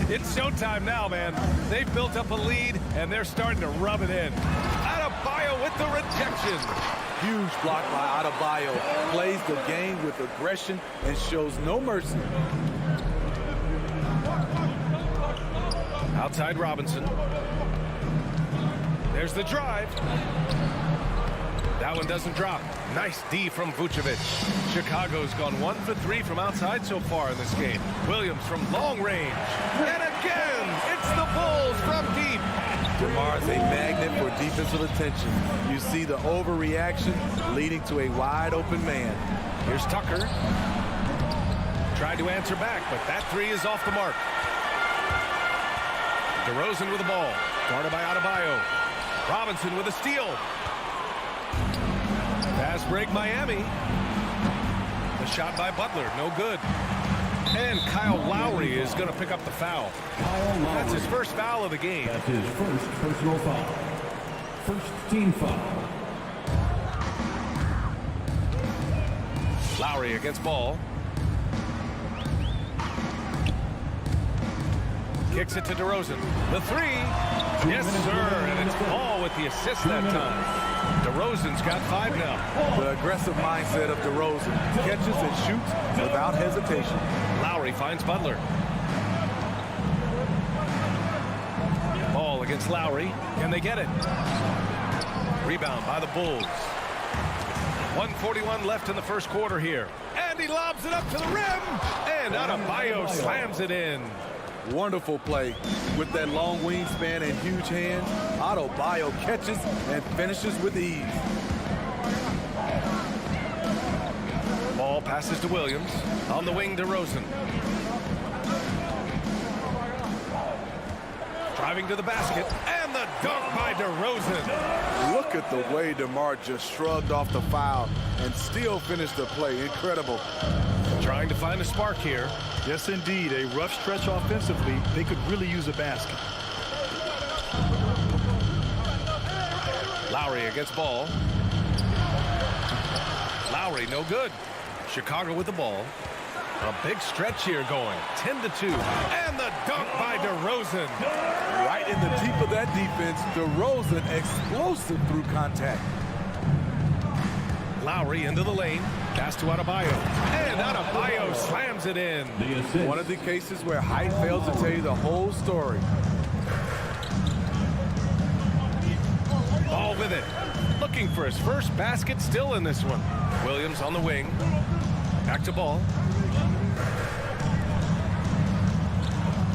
It's showtime now, man. They've built up a lead, and they're starting to rub it in. Adebayo with the rejection. Huge block by Adebayo. Plays the game with aggression and shows no mercy. Outside Robinson. There's the drive. That one doesn't drop. Nice D from Vucevic. Chicago's gone 1 for 3 from outside so far in this game. Williams from long range. And again, it's the Bulls from deep. DeMar is a magnet for defensive attention. You see the overreaction leading to a wide open man. Here's Tucker. Tried to answer back, but that 3 is off the mark. DeRozan with the ball. Guarded by Adebayo. Robinson with a steal. Fast break Miami. The shot by Butler, no good. And Kyle Lowry is going to pick up the foul. That's his first foul of the game. That's his first personal foul. First team foul. Lowry against Ball. Kicks it to DeRozan. The 3. Yes, sir. And it's Ball with the assist that time. DeRozan's got 5 now. The aggressive mindset of DeRozan. Catches and shoots without hesitation. Lowry finds Butler. Ball against Lowry. Can they get it? Rebound by the Bulls. 1:41 left in the first quarter here. And he lobs it up to the rim. And Adebayo slams it in. Wonderful play. With that long wingspan and huge hands, Adebayo catches and finishes with ease. Ball passes to Williams. On the wing, DeRozan. Driving to the basket. And the dunk by DeRozan. Look at the way DeMar just shrugged off the foul and still finished the play. Incredible. Trying to find a spark here. Yes, indeed. A rough stretch offensively. They could really use a basket. Lowry against Ball. Lowry, no good. Chicago with the ball. A big stretch here going. 10-2. And the dunk by DeRozan. Right in the teeth of that defense, DeRozan explosive through contact. Lowry into the lane. Pass to Adebayo. And Adebayo slams it in. One of the cases where height fails to tell you the whole story. Ball with it. Looking for his first basket still in this one. Williams on the wing. Back to ball.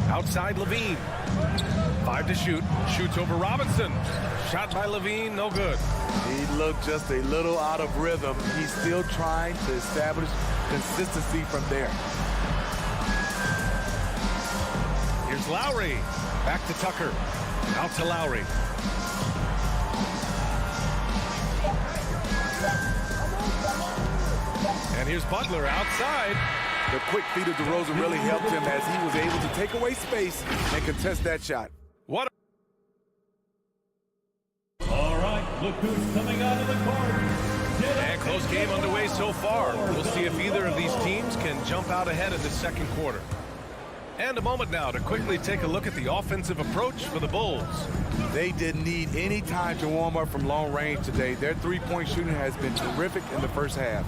Outside Levine. 5 to shoot. Shoots over Robinson. Shot by Levine, no good. He looked just a little out of rhythm. He's still trying to establish consistency from there. Here's Lowry. Back to Tucker. Out to Lowry. And here's Butler outside. The quick feet of DeRozan really helped him as he was able to take away space and contest that shot. What? All right, look who's coming out of the court. And close game underway so far. We'll see if either of these teams can jump out ahead in the second quarter. And a moment now to quickly take a look at the offensive approach for the Bulls. They didn't need any time to warm up from long range today. Their three-point shooting has been terrific in the first half.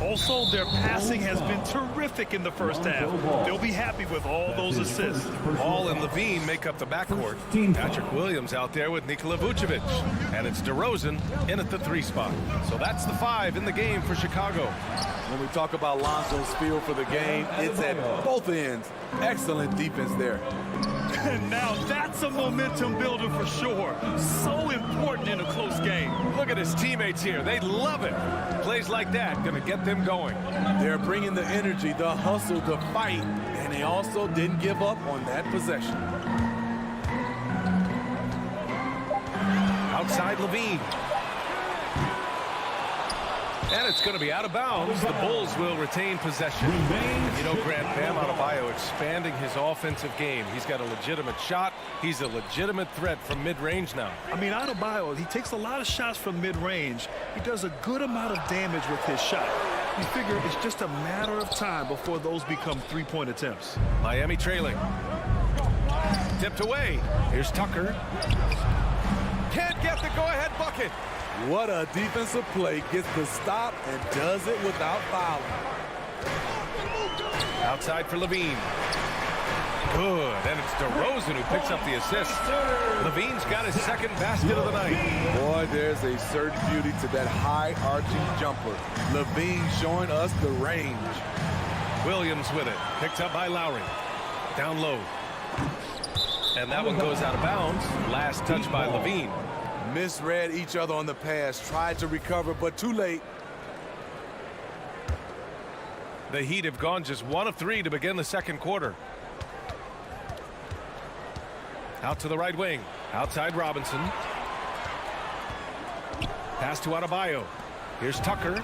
Also, their passing has been terrific in the first half. They'll be happy with all those assists. Ball and Levine make up the backcourt. Patrick Williams out there with Nikola Vucevic. And it's DeRozan in at the 3 spot. So that's the 5 in the game for Chicago. When we talk about Lonzo's feel for the game, it's at both ends. Excellent defense there. And now that's a momentum builder for sure. So important in a close game. Look at his teammates here. They love it. Plays like that going to get them going. They're bringing the energy, the hustle, the fight, and they also didn't give up on that possession. Outside Levine. And it's going to be out of bounds. The Bulls will retain possession. You know, Grant, Bam Adebayo expanding his offensive game. He's got a legitimate shot. He's a legitimate threat from mid-range now. I mean, Adebayo, he takes a lot of shots from mid-range. He does a good amount of damage with his shot. You figure it's just a matter of time before those become three-point attempts. Miami trailing. Tipped away. Here's Tucker. Can't get the go-ahead bucket. What a defensive play. Gets the stop and does it without fouling. Outside for Levine. Good. And it's DeRozan who picks up the assist. Levine's got his second basket of the night. Boy, there's a certain beauty to that high-arching jumper. Levine showing us the range. Williams with it. Picked up by Lowry. Down low. And that one goes out of bounds. Last touch by Levine. Misread each other on the pass. Tried to recover, but too late. The Heat have gone just 1 of 3 to begin the second quarter. Out to the right wing. Outside Robinson. Pass to Adebayo. Here's Tucker.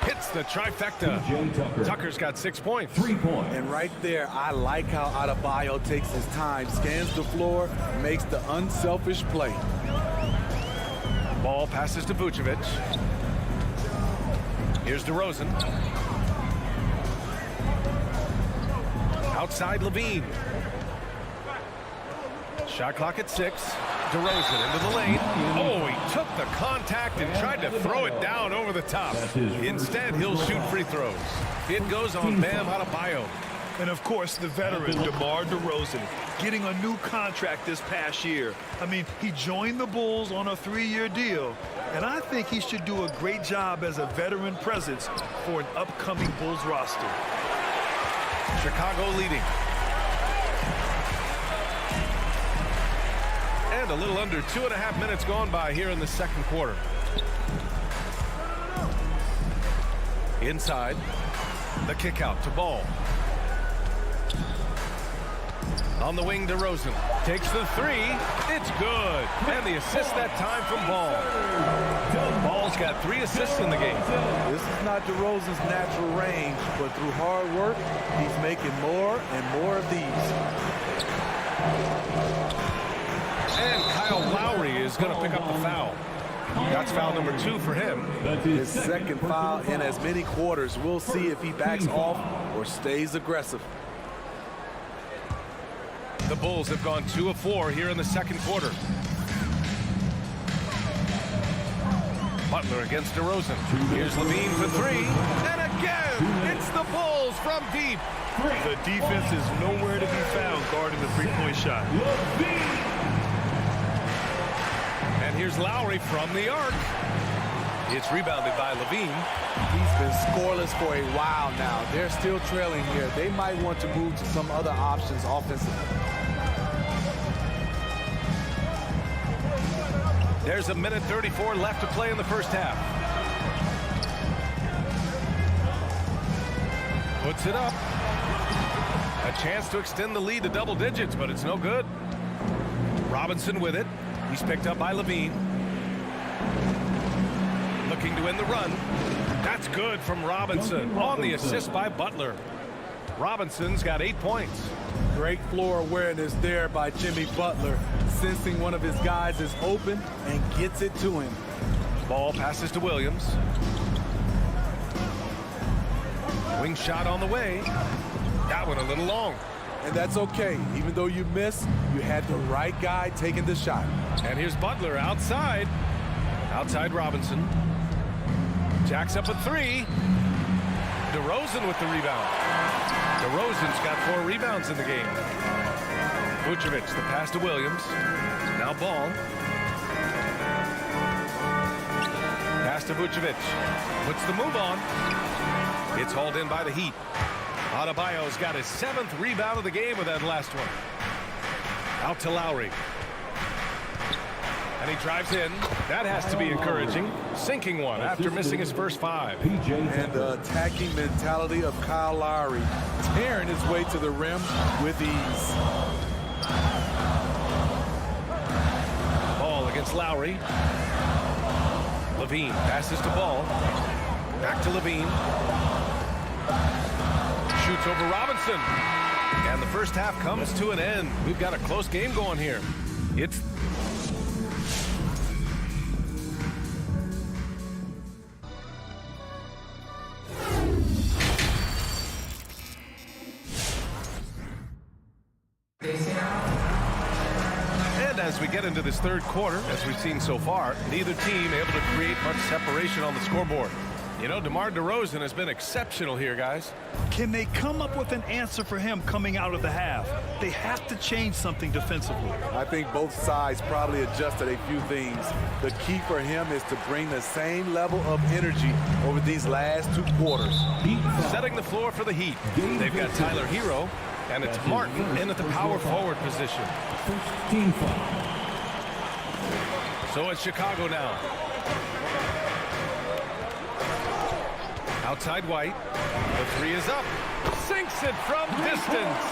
Hits the trifecta. Tucker's got 6 points. 3 points. And right there, I like how Adebayo takes his time, scans the floor, makes the unselfish play. Ball passes to Vucevic. Here's DeRozan. Outside Levine. Shot clock at 6. DeRozan into the lane. Oh, he took the contact and tried to throw it down over the top. Instead, he'll shoot free throws. It goes on Bam Adebayo. And of course, the veteran, DeMar DeRozan, getting a new contract this past year. I mean, he joined the Bulls on a 3-year deal, and I think he should do a great job as a veteran presence for an upcoming Bulls roster. Chicago leading. And a little under 2.5 minutes gone by here in the second quarter. Inside, the kick out to Ball. On the wing, DeRozan takes the 3. It's good. And the assist that time from Ball. Ball's got 3 assists in the game. This is not DeRozan's natural range, but through hard work, he's making more and more of these. And Kyle Lowry is going to pick up the foul. That's foul number 2 for him. His second foul in as many quarters. We'll see if he backs off or stays aggressive. The Bulls have gone 2 of 4 here in the second quarter. Butler against DeRozan. Here's Levine for 3. And again, it's the Bulls from deep. The defense is nowhere to be found guarding the three-point shot. And here's Lowry from the arc. It's rebounded by Levine. He's been scoreless for a while now. They're still trailing here. They might want to move to some other options offensively. There's 1:34 left to play in the first half. Puts it up. A chance to extend the lead to double digits, but it's no good. Robinson with it. He's picked up by Levine. Looking to win the run. That's good from Robinson on the assist by Butler. Robinson's got 8 points. Great floor awareness there by Jimmy Butler, sensing one of his guys is open and gets it to him. Ball passes to Williams. Wing shot on the way. That one a little long. And that's okay. Even though you miss, you had the right guy taking the shot. And here's Butler outside. Outside Robinson. Jacks up a three. DeRozan with the rebound. DeRozan's got 4 rebounds in the game. Vucevic, the pass to Williams. Now Ball. Pass to Vucevic. Puts the move on. It's hauled in by the Heat. Adebayo's got his 7th rebound of the game with that last one. Out to Lowry. And he drives in. That has to be encouraging. Sinking one after missing his first 5. And the attacking mentality of Kyle Lowry, tearing his way to the rim with ease. Ball against Lowry. Levine passes to Ball. Back to Levine. Shoots over Robinson. And the first half comes to an end. We've got a close game going here. It's as we get into this third quarter, as we've seen so far, neither team able to create much separation on the scoreboard. You know, DeMar DeRozan has been exceptional here, guys. Can they come up with an answer for him coming out of the half? They have to change something defensively. I think both sides probably adjusted a few things. The key for him is to bring the same level of energy over these last 2 quarters. Setting the floor for the Heat. They've got Tyler Hero, and it's Martin in at the power forward position. First team foul. So it's Chicago now. Outside White. The 3 is up. Sinks it from distance.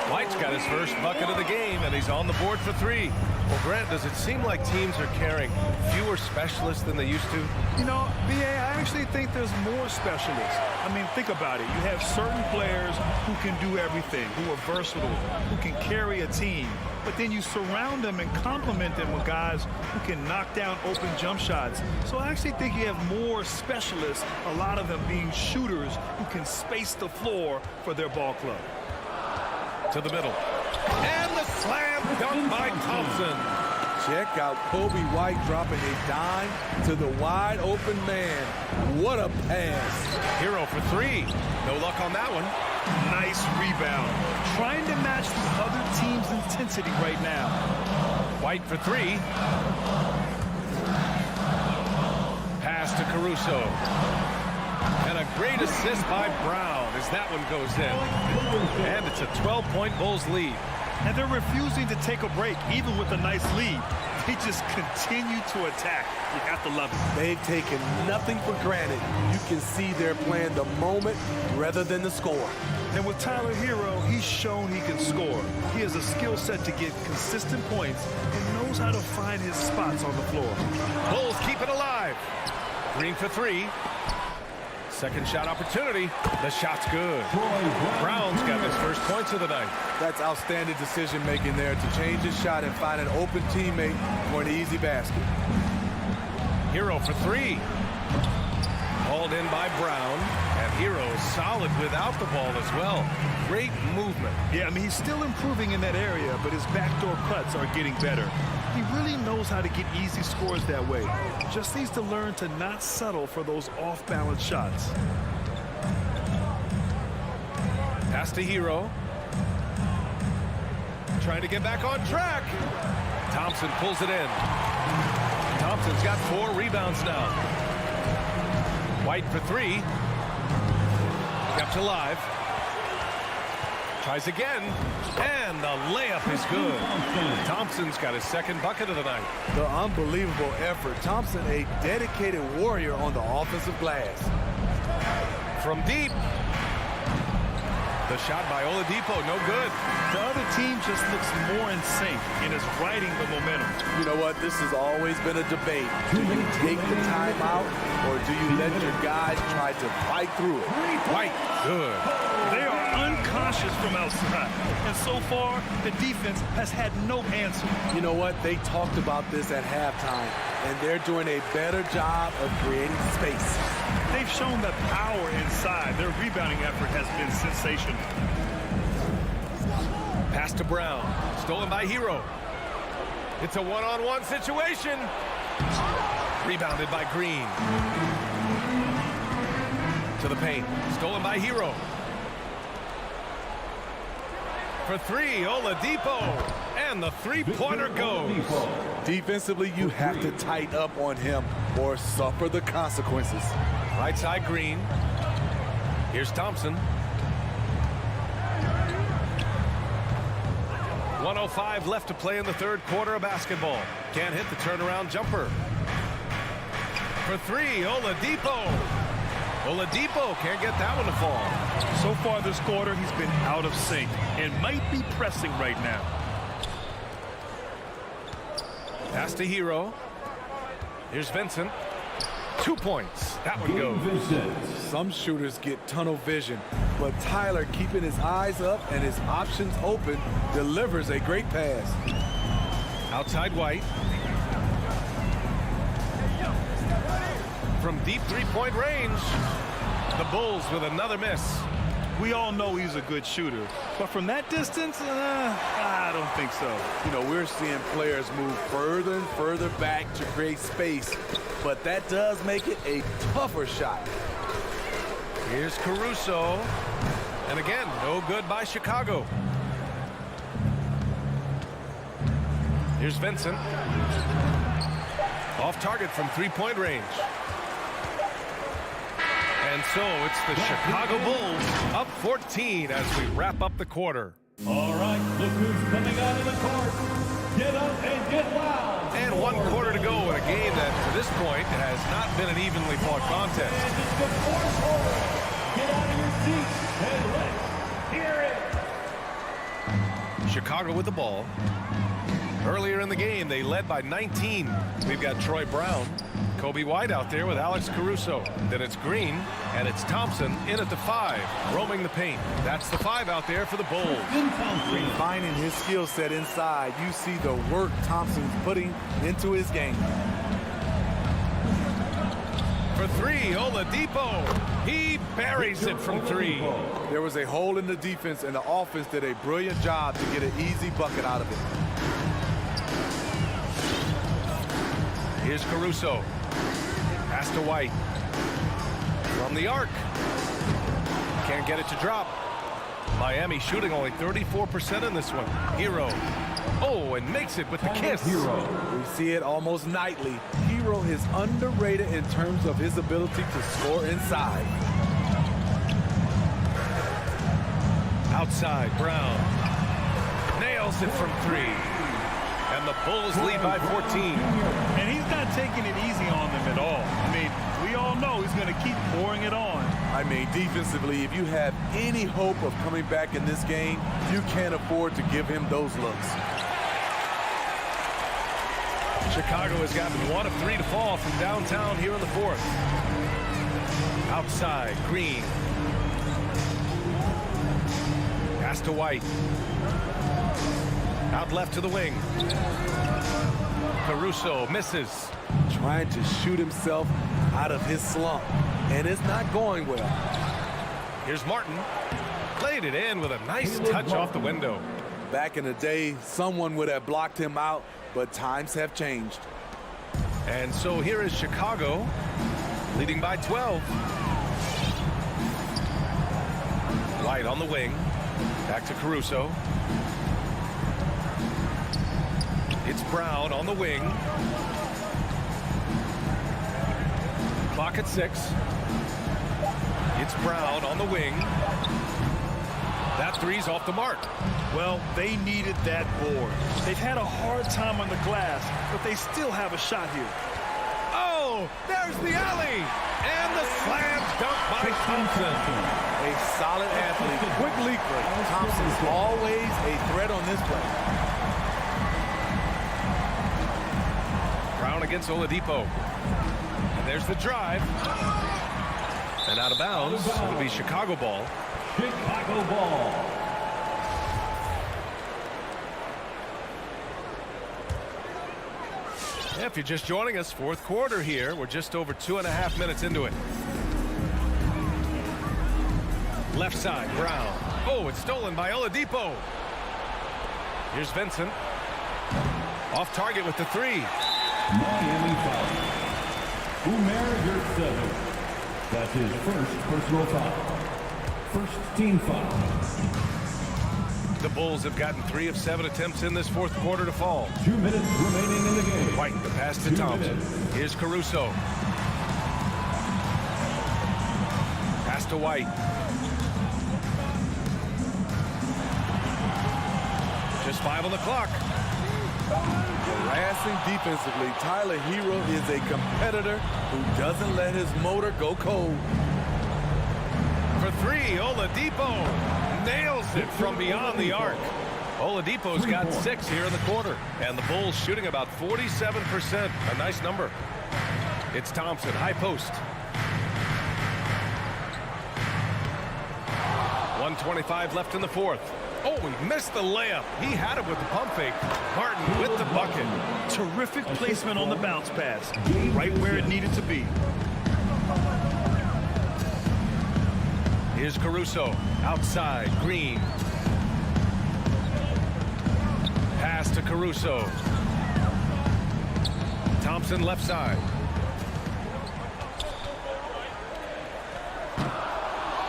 White's got his first bucket of the game, and he's on the board for 3. Well, Grant, does it seem like teams are carrying fewer specialists than they used to? You know, B.A., I actually think there's more specialists. I mean, think about it. You have certain players who can do everything, who are versatile, who can carry a team. But then you surround them and complement them with guys who can knock down open jump shots. So I actually think you have more specialists, a lot of them being shooters who can space the floor for their ball club. To the middle. And the slam dunk by Thompson. Check out Kobe White dropping a dime to the wide open man. What a pass. Hero for 3. No luck on that one. Nice rebound. Trying to match the other team's intensity right now. White for 3. Pass to Caruso. And a great assist by Brown as that one goes in. And it's a 12-point Bulls lead. And they're refusing to take a break, even with a nice lead. They just continue to attack. You have to love it. They've taken nothing for granted. You can see they're playing the moment rather than the score. And with Tyler Hero, he's shown he can score. He has a skill set to get consistent points and knows how to find his spots on the floor. Bulls keep it alive. Green for 3. Second shot opportunity. The shot's good. Brown's got his first points of the night. That's outstanding decision-making there to change his shot and find an open teammate for an easy basket. Hero for 3. Hauled in by Brown. And Hero solid without the ball as well. Great movement. Yeah, I mean, he's still improving in that area, but his backdoor cuts are getting better. He really knows how to get easy scores that way. Just needs to learn to not settle for those off-balance shots. Pass to Hero. Trying to get back on track. Thompson pulls it in. Thompson's got 4 rebounds now. White for three. Kept alive. Tries again. And the layup is good. Thompson's got his second bucket of the night. The unbelievable effort. Thompson, a dedicated warrior on the offensive glass. From deep. The shot by Oladipo, no good. The other team just looks more in sync and is riding the momentum. You know what? This has always been a debate. Do you take the timeout or do you let your guys try to fight through it? White, good. They are unconscious from outside. And so far, the defense has had no answer. You know what? They talked about this at halftime, and they're doing a better job of creating space. They've shown that power inside. Their rebounding effort has been sensational. Pass to Brown. Stolen by Hero. It's a one-on-one situation. Rebounded by Green. To the paint. Stolen by Hero. For three, Oladipo. And the three-pointer goes. Defensively, you have to tighten up on him or suffer the consequences. Right side, Green. Here's Thompson. 1:05 left to play in the third quarter of basketball. Can't hit the turnaround jumper. For three, Oladipo. Oladipo can't get that one to fall. So far this quarter, he's been out of sync and might be pressing right now. Pass to Hero. Here's Vincent. 2 points. That one goes. Some shooters get tunnel vision, but Tyler, keeping his eyes up and his options open, delivers a great pass. Outside White. From deep three-point range. The Bulls with another miss. We all know he's a good shooter, but from that distance, I don't think so. You know, we're seeing players move further and further back to create space, but that does make it a tougher shot. Here's Caruso. And again, no good by Chicago. Here's Vincent. Off target from three-point range. And so it's the Chicago Bulls up 14 as we wrap up the quarter. All right, look who's coming out of the court. Get up and get loud. And 1 quarter to go in a game that, to this point, has not been an evenly fought contest. And it's the fourth quarter. Get out of your seats and let's hear it. Chicago with the ball. Earlier in the game, they led by 19. We've got Troy Brown. Kobe White out there with Alex Caruso. Then it's Green, and it's Thompson in at the 5, roaming the paint. That's the 5 out there for the Bulls. Refining his skill set inside, you see the work Thompson's putting into his game. For three, Oladipo. He buries it from 3. There was a hole in the defense, and the offense did a brilliant job to get an easy bucket out of it. Here's Caruso. Pass to White. From the arc. Can't get it to drop. Miami shooting only 34% in this one. Hero. Oh, and makes it with the kiss. Hero. We see it almost nightly. Hero is underrated in terms of his ability to score inside. Outside, Brown. Nails it from 3. And the Bulls lead by 14. And he's not taking it easy on them at all. I mean, we all know he's going to keep pouring it on. I mean, defensively, if you have any hope of coming back in this game, you can't afford to give him those looks. Chicago has gotten 1 of 3 to fall from downtown here in the 4th. Outside, Green. Pass to White. Out left to the wing. Caruso misses. Trying to shoot himself out of his slump, and it's not going well. Here's Martin. Played it in with a nice touch off the window. Back in the day, someone would have blocked him out, but times have changed. And so here is Chicago, leading by 12. White on the wing. Back to Caruso. It's Brown on the wing. Clock at 6. It's Brown on the wing. That three's off the mark. Well, they needed that board. They've had a hard time on the glass, but they still have a shot here. Oh, there's the alley. And the slam dunk by Thompson. A solid athlete, quick leaper. Thompson's always a threat on this play. Brown against Oladipo. And there's the drive. And out of bounds. It'll be Chicago ball. Chicago ball. Yeah, if you're just joining us, fourth quarter here. We're just over 2.5 minutes into it. Left side, Brown. Oh, it's stolen by Oladipo. Here's Vincent. Off target with the three. Miami foul. Umair Yurtseven. That's his first personal foul. First team foul. The Bulls have gotten 3 of 7 attempts in this fourth quarter to fall. 2 minutes remaining in the game. White, the pass to Thompson. Here's Caruso. Pass to White. Just 5 on the clock. Harassing defensively, Tyler Hero is a competitor who doesn't let his motor go cold. For 3, Oladipo nails it from beyond the arc. Oladipo's got 6 here in the quarter. And the Bulls shooting about 47%. A nice number. It's Thompson, high post. 1:25 left in the fourth. Oh, he missed the layup. He had it with the pump fake. Martin with the bucket. Terrific placement on the bounce pass. Right where it needed to be. Here's Caruso. Outside, Green. Pass to Caruso. Thompson left side.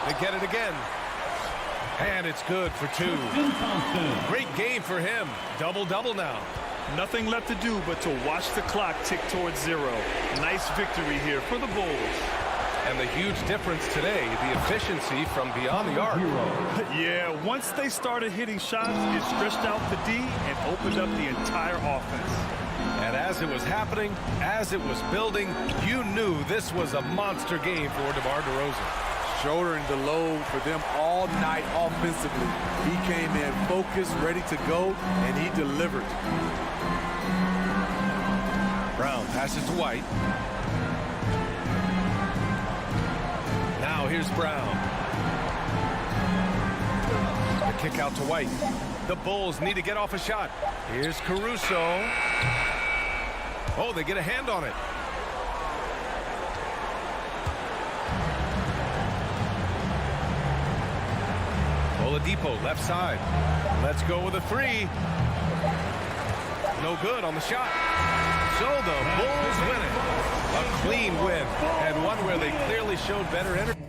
They get it again. And it's good for 2. Great game for him. Double-double now. Nothing left to do but to watch the clock tick towards 0. Nice victory here for the Bulls. And the huge difference today, the efficiency from beyond the arc. Yeah, once they started hitting shots, it stretched out the D and opened up the entire offense. And as it was happening, as it was building, you knew this was a monster game for DeMar DeRozan. Shouldering the load for them all night offensively. He came in focused, ready to go, and he delivered. Brown passes to White. Now here's Brown. The kick out to White. The Bulls need to get off a shot. Here's Caruso. Oh, they get a hand on it. Oladipo, left side. Let's go with a 3. No good on the shot. So the Bulls win it. A clean win, and one where they clearly showed better energy.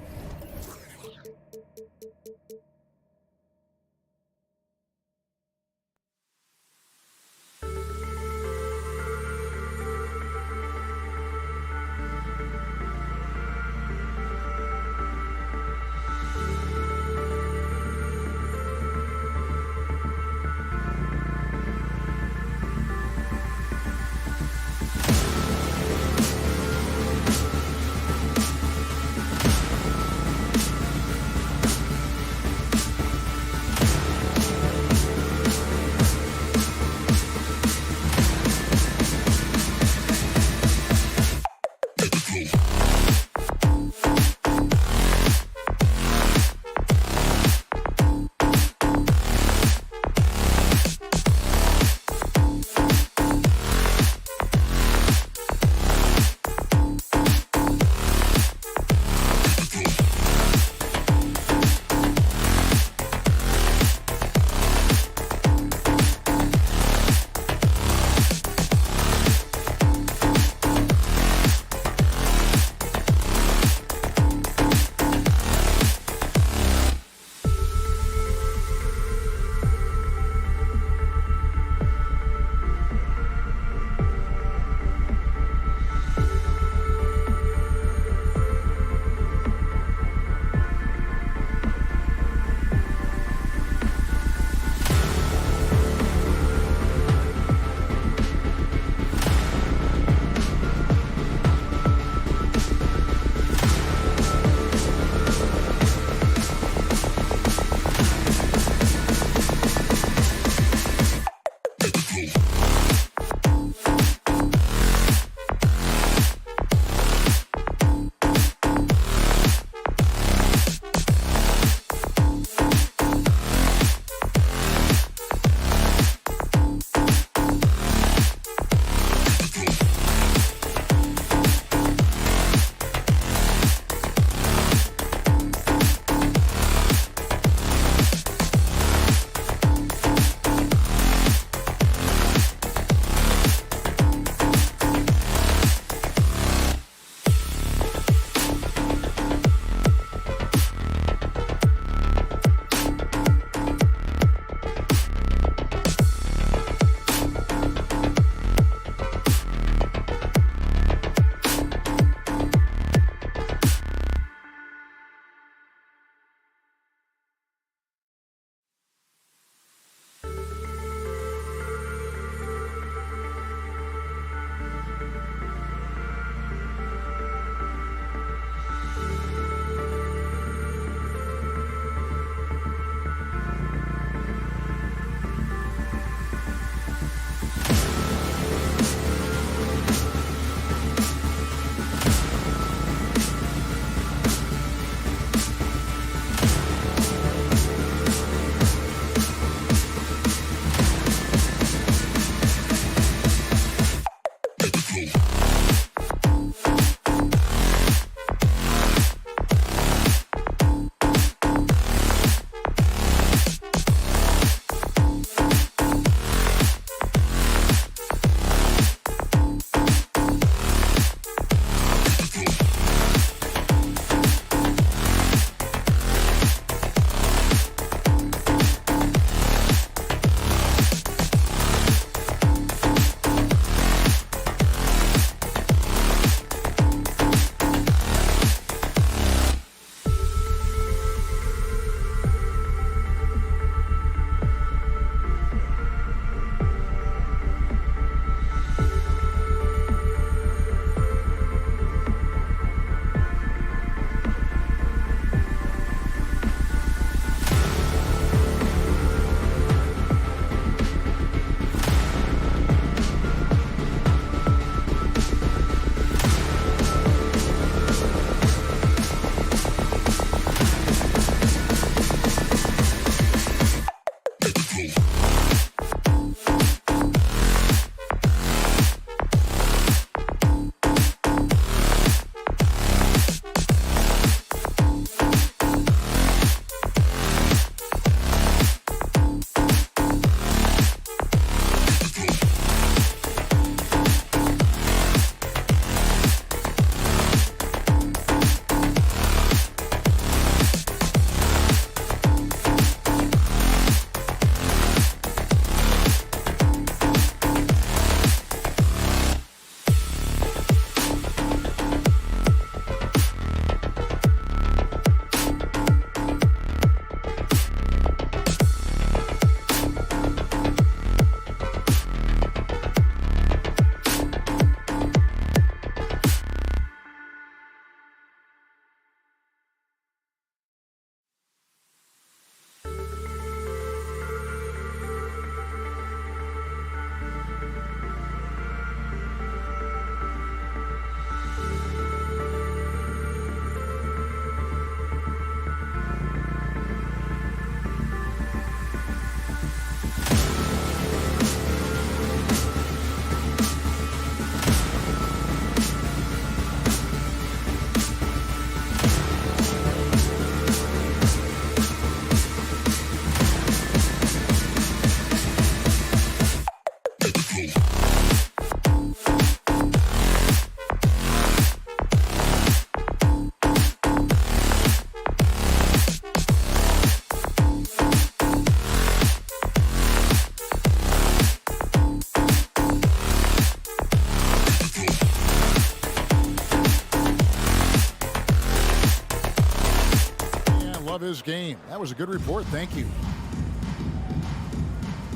game. That was a good report. Thank you.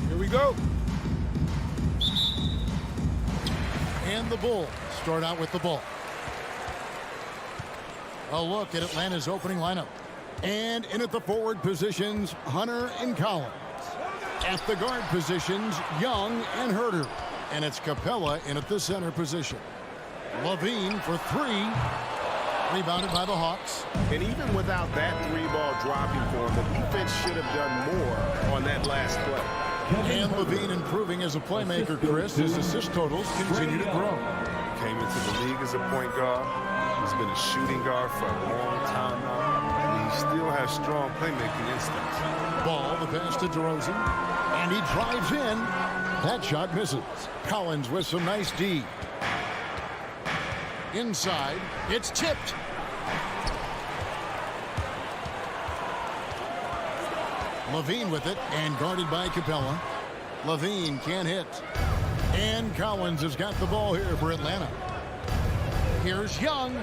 Here we go. And the Bulls start out with the ball. A look at Atlanta's opening lineup. And in at the forward positions, Hunter and Collins. At the guard positions, Young and Herter. And it's Capella in at the center position. Levine for three. Rebounded by the Hawks. And even without that three ball dropping for him, the defense should have done more on that last play. And Levine improving as a playmaker, Chris. His assist totals continue to grow. Came into the league as a point guard. He's been a shooting guard for a long time now. And he still has strong playmaking instincts. Ball, the pass to DeRozan. And he drives in. That shot misses. Collins with some nice D. Inside, it's tipped. Levine with it and guarded by Capella. Levine can't hit. And Collins has got the ball here for Atlanta. Here's Young.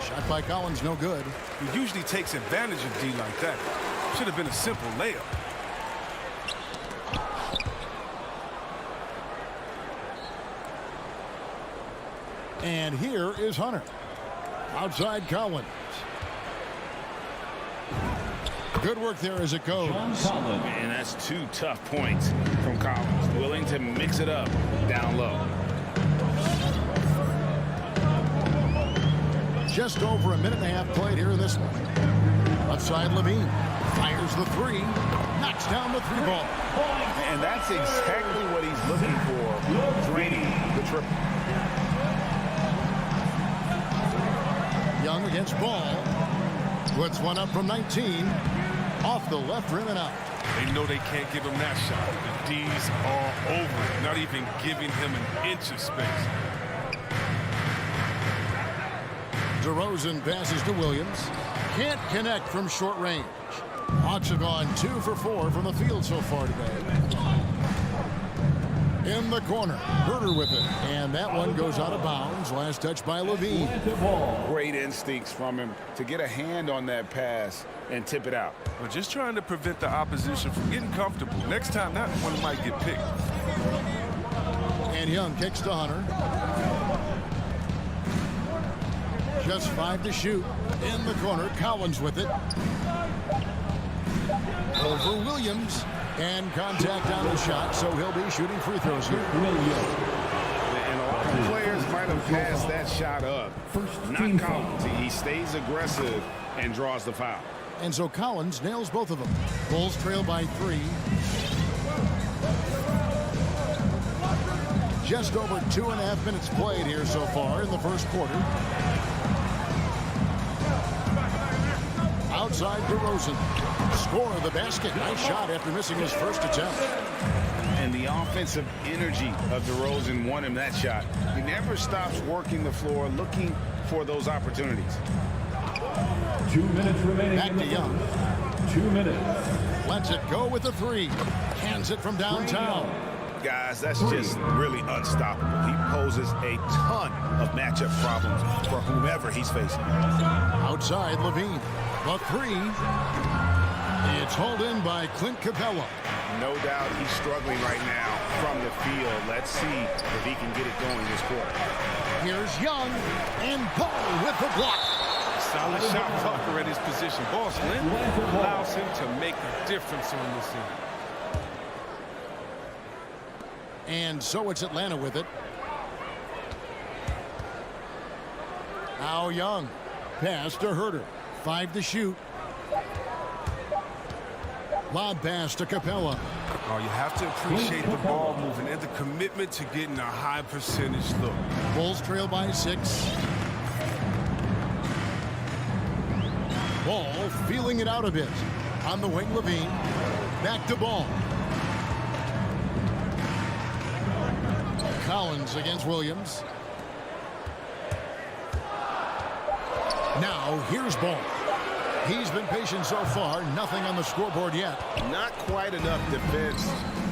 Shot by Collins, no good. He usually takes advantage of D like that. Should have been a simple layup. And here is Hunter. Outside Collins. Good work there as it goes. And that's two tough points from Collins. Willing to mix it up down low. Just over a minute and a half played here in this one. Outside Levine. Fires the three. Knocks down the three ball. And that's exactly what he's looking for. Draining the triple. Young against Ball. Puts one up from 19. Off the left rim and out. They know they can't give him that shot. The D's all over it, not even giving him an inch of space. DeRozan passes to Williams. Can't connect from short range. Hawks have gone 2 for 4 from the field so far today. In the corner, Herter with it. And that one goes out of bounds. Last touch by Levine. Great instincts from him to get a hand on that pass and tip it out. We're just trying to prevent the opposition from getting comfortable. Next time, that one might get picked. And Young kicks to Hunter. Just 5 to shoot. In the corner, Collins with it. Over Williams. And contact on the shot, so he'll be shooting free throws here. And a lot of players might have passed that shot up. Not Collins. He stays aggressive and draws the foul. And so Collins nails both of them. Bulls trail by 3. Just over 2.5 minutes played here so far in the first quarter. Outside DeRozan. Score of the basket. Nice shot after missing his first attempt. And the offensive energy of DeRozan won him that shot. He never stops working the floor, looking for those opportunities. 2 minutes remaining. Back to Young. 2 minutes. Lets it go with a 3. Hands it from downtown. Guys, that's just really unstoppable. He poses a ton of matchup problems for whomever he's facing. Outside Levine. The 3. It's hauled in by Clint Capella. No doubt he's struggling right now from the field. Let's see if he can get it going this quarter. Here's Young and Ball with the block. Solid shot blocker at his position. Boss Lynn allows him to make a difference on this end. And so it's Atlanta with it. Now Young. Pass to Herter. 5 to shoot. Lob pass to Capella. Oh, you have to appreciate the ball moving and the commitment to getting a high percentage look. Bulls trail by 6. Ball feeling it out a bit. On the wing, Levine. Back to Ball. Collins against Williams. Now here's Ball. He's been patient so far. Nothing on the scoreboard yet. Not quite enough defense.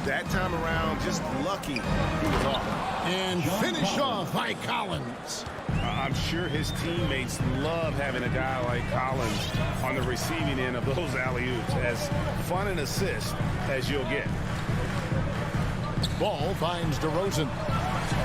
That time around, just lucky he was off. And finished off by Collins. I'm sure his teammates love having a guy like Collins on the receiving end of those alley-oops. As fun an assist as you'll get. Ball finds DeRozan.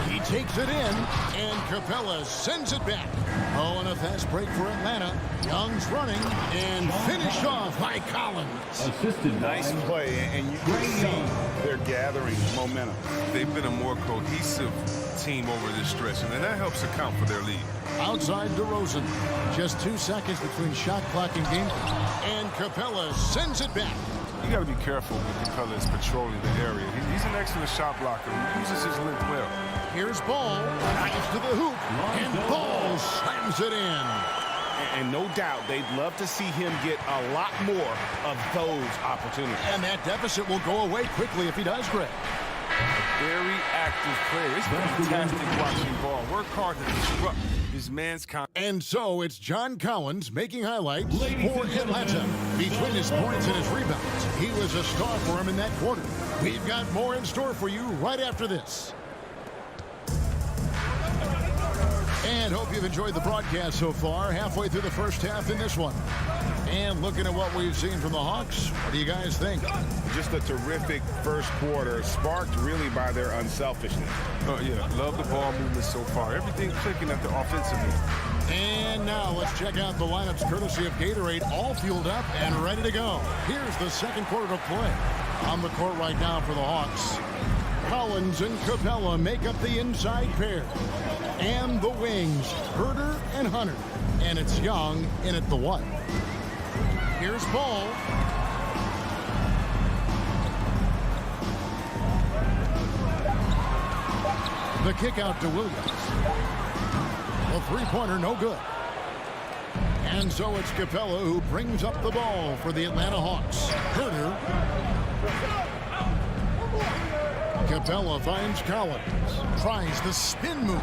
He takes it in, and Capella sends it back. Oh, and a fast break for Atlanta. Young's running, and finished off by Collins. Assisted by Nice play, and you can see they're gathering momentum. They've been a more cohesive team over this stretch, and that helps account for their lead. Outside DeRozan. Just 2 seconds between shot clock and game clock. And Capella sends it back. You got to be careful when Capella is patrolling the area. He's an excellent shot blocker. He uses his length well. Here's Ball. Drives to the hoop. And Ball slams it in. And no doubt they'd love to see him get a lot more of those opportunities. And that deficit will go away quickly if he does, Greg. Very active player. It's fantastic watching Ball. Work hard to disrupt his man's And so it's John Collins making highlights for Atlanta. Between his points and his rebounds, he was a star for him in that quarter. We've got more in store for you right after this. And hope you've enjoyed the broadcast so far. Halfway through the first half in this one. And looking at what we've seen from the Hawks, what do you guys think? Just a terrific first quarter, sparked really by their unselfishness. Oh, yeah. Love the ball movement so far. Everything clicking at the offensive end. And now let's check out the lineups courtesy of Gatorade, all fueled up and ready to go. Here's the second quarter to play. On the court right now for the Hawks. Collins and Capella make up the inside pair. And the wings, Herder and Hunter. And it's Young in at the one. Here's Ball. The kick out to Williams. A three-pointer, no good. And so it's Capella who brings up the ball for the Atlanta Hawks. Herder. Capella finds Collins. Tries the spin move.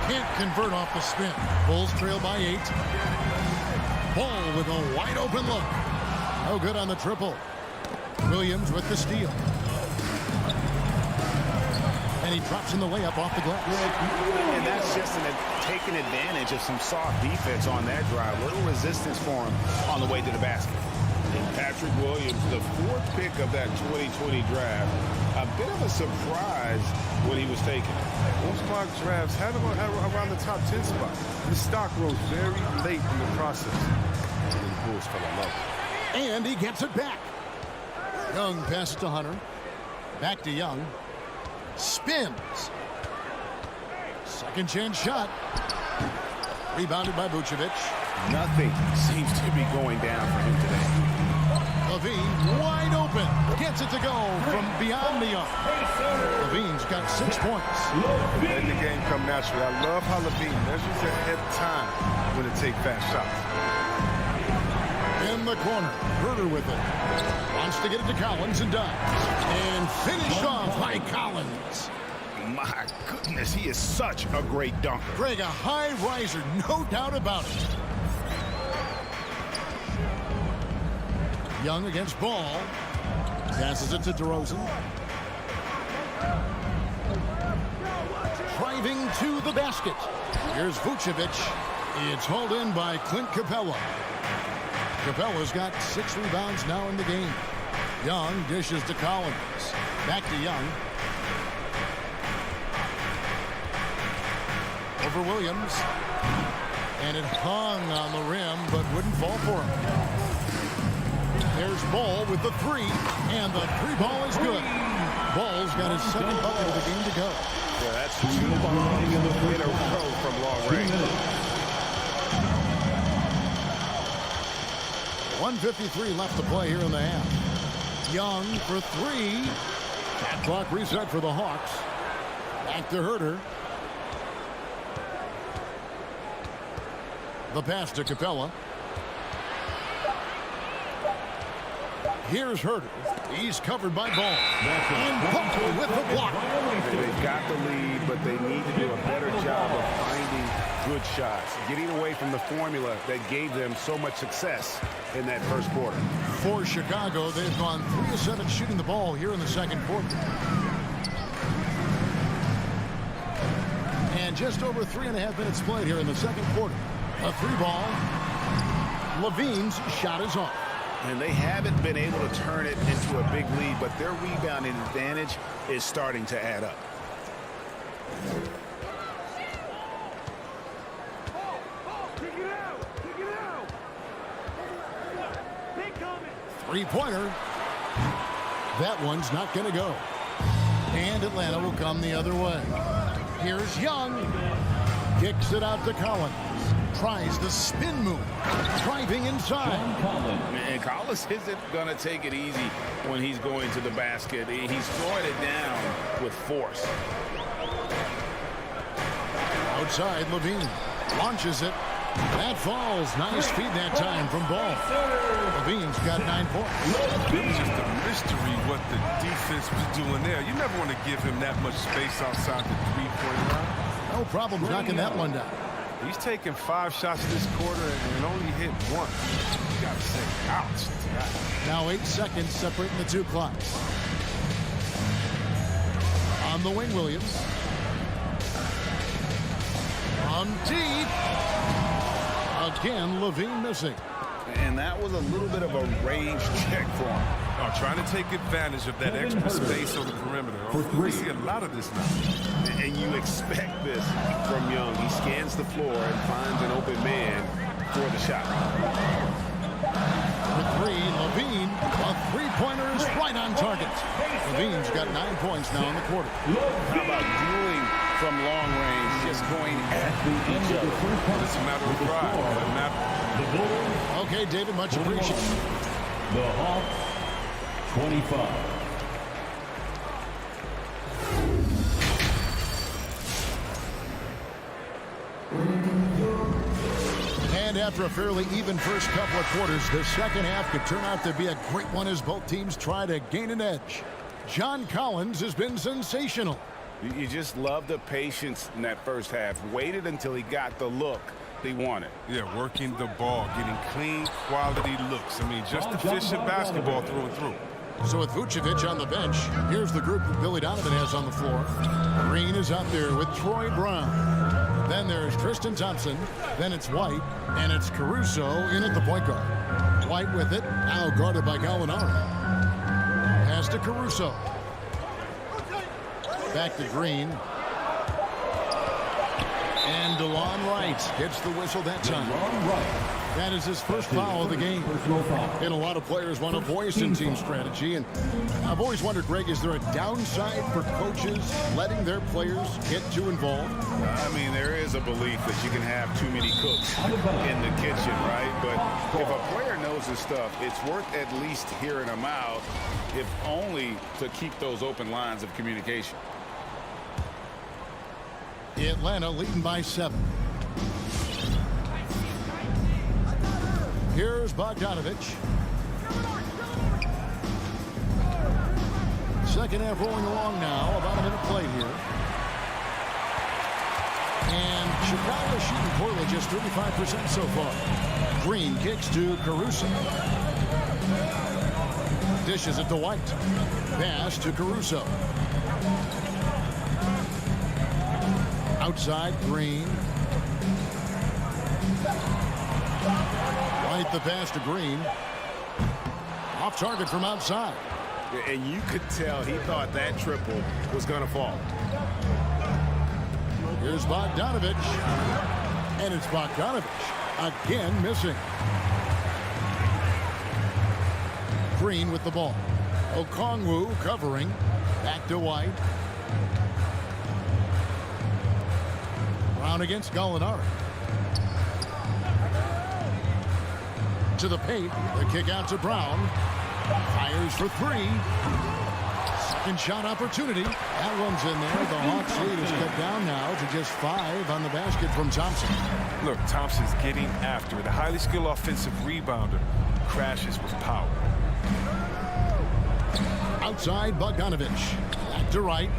Can't convert off the spin. Bulls trail by 8. Ball with a wide open look. No good on the triple. Williams with the steal. And he drops in the layup off the glass. And that's just taking advantage of some soft defense on that drive. Little resistance for him on the way to the basket. And Patrick Williams, the 4th pick of that 2020 draft. A bit of a surprise when he was taken. Most mock drafts had him around the top 10 spot. His stock rose very late in the process. And the Bulls fell in love. And he gets it back. Young passes to Hunter. Back to Young. Spins. Second chance shot. Rebounded by Vucevic. Nothing seems to be going down for him today. Levine wide open. Gets it to go from beyond the arc. Levine's got 6 points. Let the game come naturally. I love how Levine measures ahead of time when to take fast shots. In the corner, Herder with it. Wants to get it to Collins and does. And finished off by Collins. My goodness, he is such a great dunker. Greg, a high riser, no doubt about it. Young against Ball. Passes it to DeRozan. Driving to the basket. Here's Vucevic. It's hauled in by Clint Capella. Capella's got 6 rebounds now in the game. Young dishes to Collins. Back to Young. Over Williams. And it hung on the rim, but wouldn't fall for him. There's Ball with the 3, and the 3 ball is good. Ball's got his 2nd bucket of the game to go. Yeah, that's 2 bombs in a row from long range. 1:53 left to play here in the half. Young for 3. Shot clock reset for the Hawks. Back to Herder. The pass to Capella. Here's Herder. He's covered by Ball. And Buckle with the block. They've got the lead, but they need to do a better job of finding good shots, getting away from the formula that gave them so much success in that first quarter. For Chicago, they've gone 3 of 7 shooting the ball here in the second quarter. And just over 3.5 minutes played here in the second quarter. A 3-ball. Levine's shot is off. And they haven't been able to turn it into a big lead, but their rebounding advantage is starting to add up. Three-pointer. That one's not going to go. And Atlanta will come the other way. Here's Young. Kicks it out to Collins. Tries the spin move. Driving inside. And Collins isn't going to take it easy when he's going to the basket. He's throwing it down with force. Outside, Levine. Launches it. That falls. Nice feed that time from Ball. Levine's got 9 points. It was just a mystery what the defense was doing there. You never want to give him that much space outside the three-point line. No problem knocking that one down. He's taken 5 shots this quarter and only hit 1. You got to say, ouch. Now 8 seconds separating the two clocks. On the wing, Williams. On deep. Again, Levine missing. And that was a little bit of a range check for him. Trying to take advantage of that extra space on the perimeter. We see a lot of this now. And you expect this from Young. He scans the floor and finds an open man for the shot. The three, Levine. A three-pointer is right on target. Levine's got 9 points now in the quarter. How about dueling from long range, just going at each other? It's a matter of pride. Okay, David, much appreciated. The Hawks, 25. And after a fairly even first couple of quarters, the second half could turn out to be a great one as both teams try to gain an edge. John Collins has been sensational. You just love the patience in that first half. Waited until he got the look he wanted. Yeah, working the ball, getting clean, quality looks. I mean, just efficient basketball through and through. So with Vucevic on the bench, here's the group that Billy Donovan has on the floor. Green is out there with Troy Brown. Then there's Tristan Thompson. Then it's White. And it's Caruso in at the point guard. White with it, now guarded by Gallinari. Pass to Caruso. Back to Green. And DeLon Wright gets the whistle that time. That is his first foul of the game. And a lot of players want a voice in team strategy. And I've always wondered, Greg, is there a downside for coaches letting their players get too involved? I mean, there is a belief that you can have too many cooks in the kitchen, right? But if a player knows his stuff, it's worth at least hearing him out, if only to keep those open lines of communication. Atlanta leading by 7. Here's Bogdanovich. Second half rolling along now. About a minute played here. And Chicago shooting poorly, just 35% so far. Green kicks to Caruso. Dishes it to White. Pass to Caruso. Outside, Green. White the pass to Green. Off target from outside. And you could tell he thought that triple was going to fall. Here's Bogdanovich. And it's Bogdanovich again missing. Green with the ball. Okongwu covering. Back to White. Brown against Gallinari. To the paint. The kick out to Brown. Fires for 3. Second shot opportunity. That one's in there. The Hawks lead is cut down now to just 5 on the basket from Thompson. Look, Thompson's getting after it. A highly skilled offensive rebounder. Crashes with power. Outside, Bogdanovich. Back to Wright.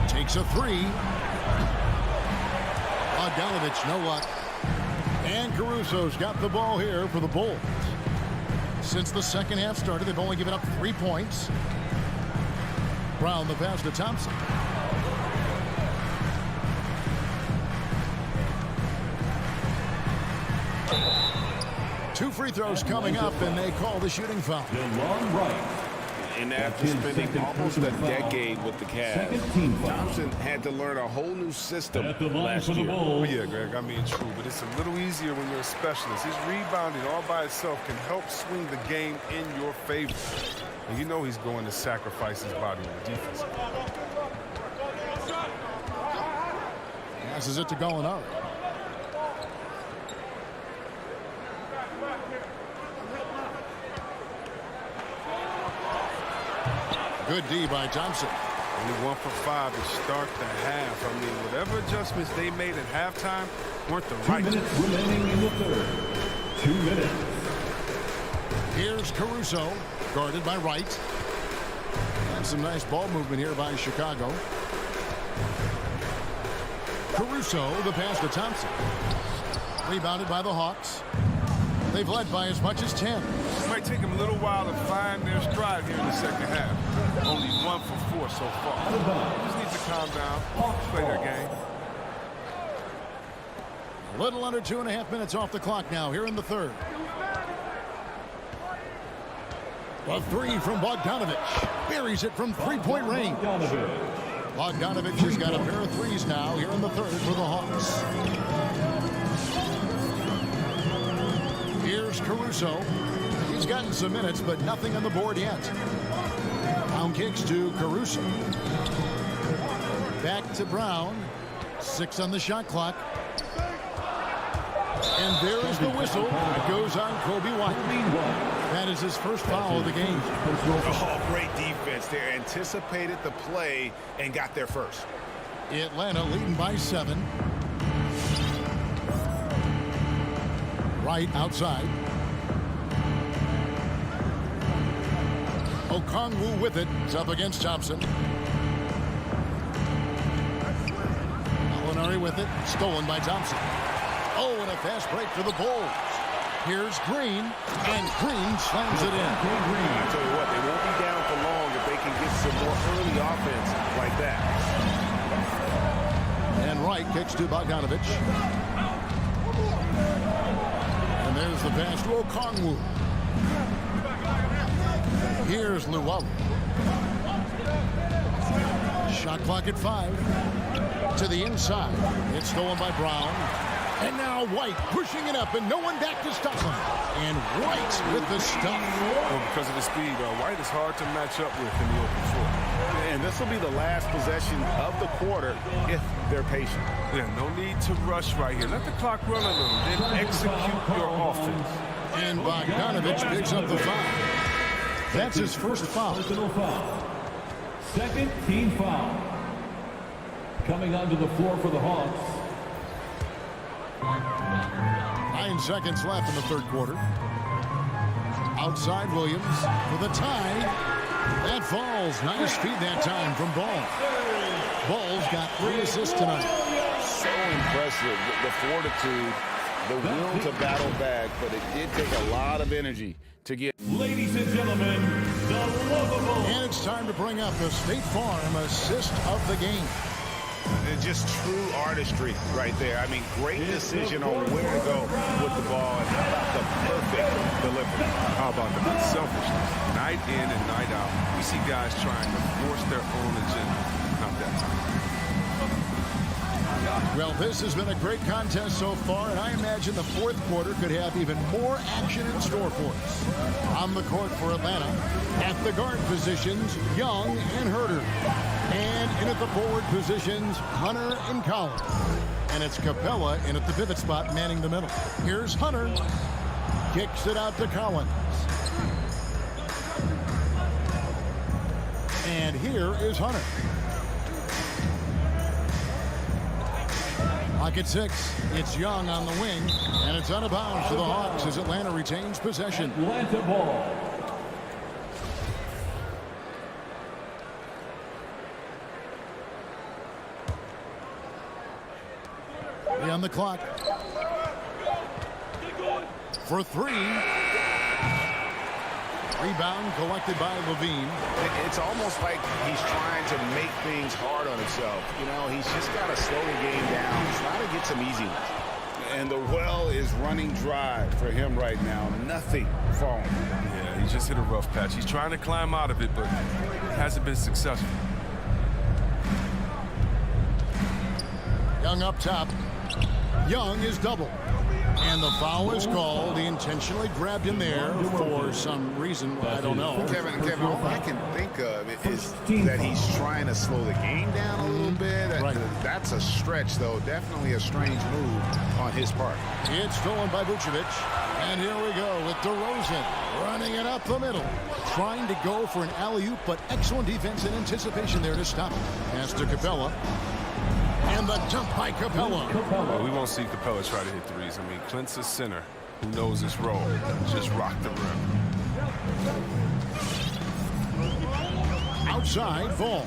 Takes a 3. Bogdanovich, no luck. And Caruso's got the ball here for the Bulls. Since the second half started, they've only given up 3 points. Brown the pass to Thompson. free throws coming up, and they call the shooting foul. DeLon Wright. And after spending almost a decade with the Cavs, Thompson had to learn a whole new system At the line last for the year. Bulls. Yeah, Greg, I mean, true, but it's a little easier when you're a specialist. His rebounding all by itself can help swing the game in your favor. And you know he's going to sacrifice his body on the defense. Passes it to Gallinari. Good D by Thompson. Only 1 for 5 to start the half. I mean, whatever adjustments they made at halftime weren't the 2 right minutes remaining in the third. 2 minutes. Here's Caruso, guarded by Wright. And some nice ball movement here by Chicago. Caruso, the pass to Thompson. Rebounded by the Hawks. They've led by as much as 10. It might take them a little while to find their stride here in the second half. Only 1 for 4 so far. Just need to calm down, play their game. A little under 2.5 minutes off the clock now here in the third. A three from Bogdanovich. Buries it from three-point range. Bogdanovich has got a pair of threes now here in the third for the Hawks. Here's Caruso. He's gotten some minutes, but nothing on the board yet. Brown kicks to Caruso. Back to Brown. 6 on the shot clock. And there's the whistle. It goes on Kobe White. That is his first foul of the game. Oh, great defense there. Anticipated the play and got there first. Atlanta leading by 7. Right outside. Okongwu with it. It's up against Thompson. Gallinari with it. Stolen by Thompson. Oh, and a fast break for the Bulls. Here's Green, and Green slams it in. I tell you what, they won't be down for long if they can get some more early offense like that. And Wright kicks to Bogdanovich. And there's the pass to Okongwu. Here's Luwawu. Shot clock at 5. To the inside. It's stolen by Brown. And now White pushing it up and no one back to stop him. And White with the stuff. Well, because of the speed, White is hard to match up with in the open floor. And this will be the last possession of the quarter if they're patient. Yeah, no need to rush right here. Let the clock run a little, then execute your offense. And Bogdanovich picks up the foul. That's his first foul. Personal foul. Second team foul. Coming onto the floor for the Hawks. 9 seconds left in the third quarter. Outside Williams for the tie. That falls. Nice feed that time from Ball. Ball's got 3 assists tonight. So impressive. The fortitude, the will to battle back, but it did take a lot of energy to get. Ladies and gentlemen, the lovable. And it's time to bring up the State Farm assist of the game. It's just true artistry right there. I mean, great decision on where to go with the ball, and how about the perfect delivery. How about the unselfishness? Night in and night out, we see guys trying to force their own agenda. Not that time. Well, this has been a great contest so far, and I imagine the fourth quarter could have even more action in store for us. On the court for Atlanta, at the guard positions, Young and Herter. And in at the forward positions, Hunter and Collins. And it's Capella in at the pivot spot, manning the middle. Here's Hunter. Kicks it out to Collins. And here is Hunter. Clock at 6. It's Young on the wing, and it's out of bounds to the Hawks as Atlanta retains possession. Atlanta ball. On the clock. For 3. Rebound collected by Levine. It's almost like he's trying to make things hard on himself. You know, he's just got to slow the game down, try to get some easy ones. And the well is running dry for him right now. Nothing falling. Yeah, he just hit a rough patch. He's trying to climb out of it, but hasn't been successful. Young up top. Young is double. And the foul is called. He intentionally grabbed him there for some reason. I don't know. Kevin, all I can think of is that he's trying to slow the game down a little bit. Right. That's a stretch, though. Definitely a strange move on his part. It's stolen by Vucevic. And here we go with DeRozan running it up the middle. Trying to go for an alley-oop, but excellent defense and anticipation there to stop it. Pass to Capella. And the jump by Capella. Well, we won't see Capella try to hit threes. I mean, Clint's a center who knows his role. Just rock the rim. Outside, Ball.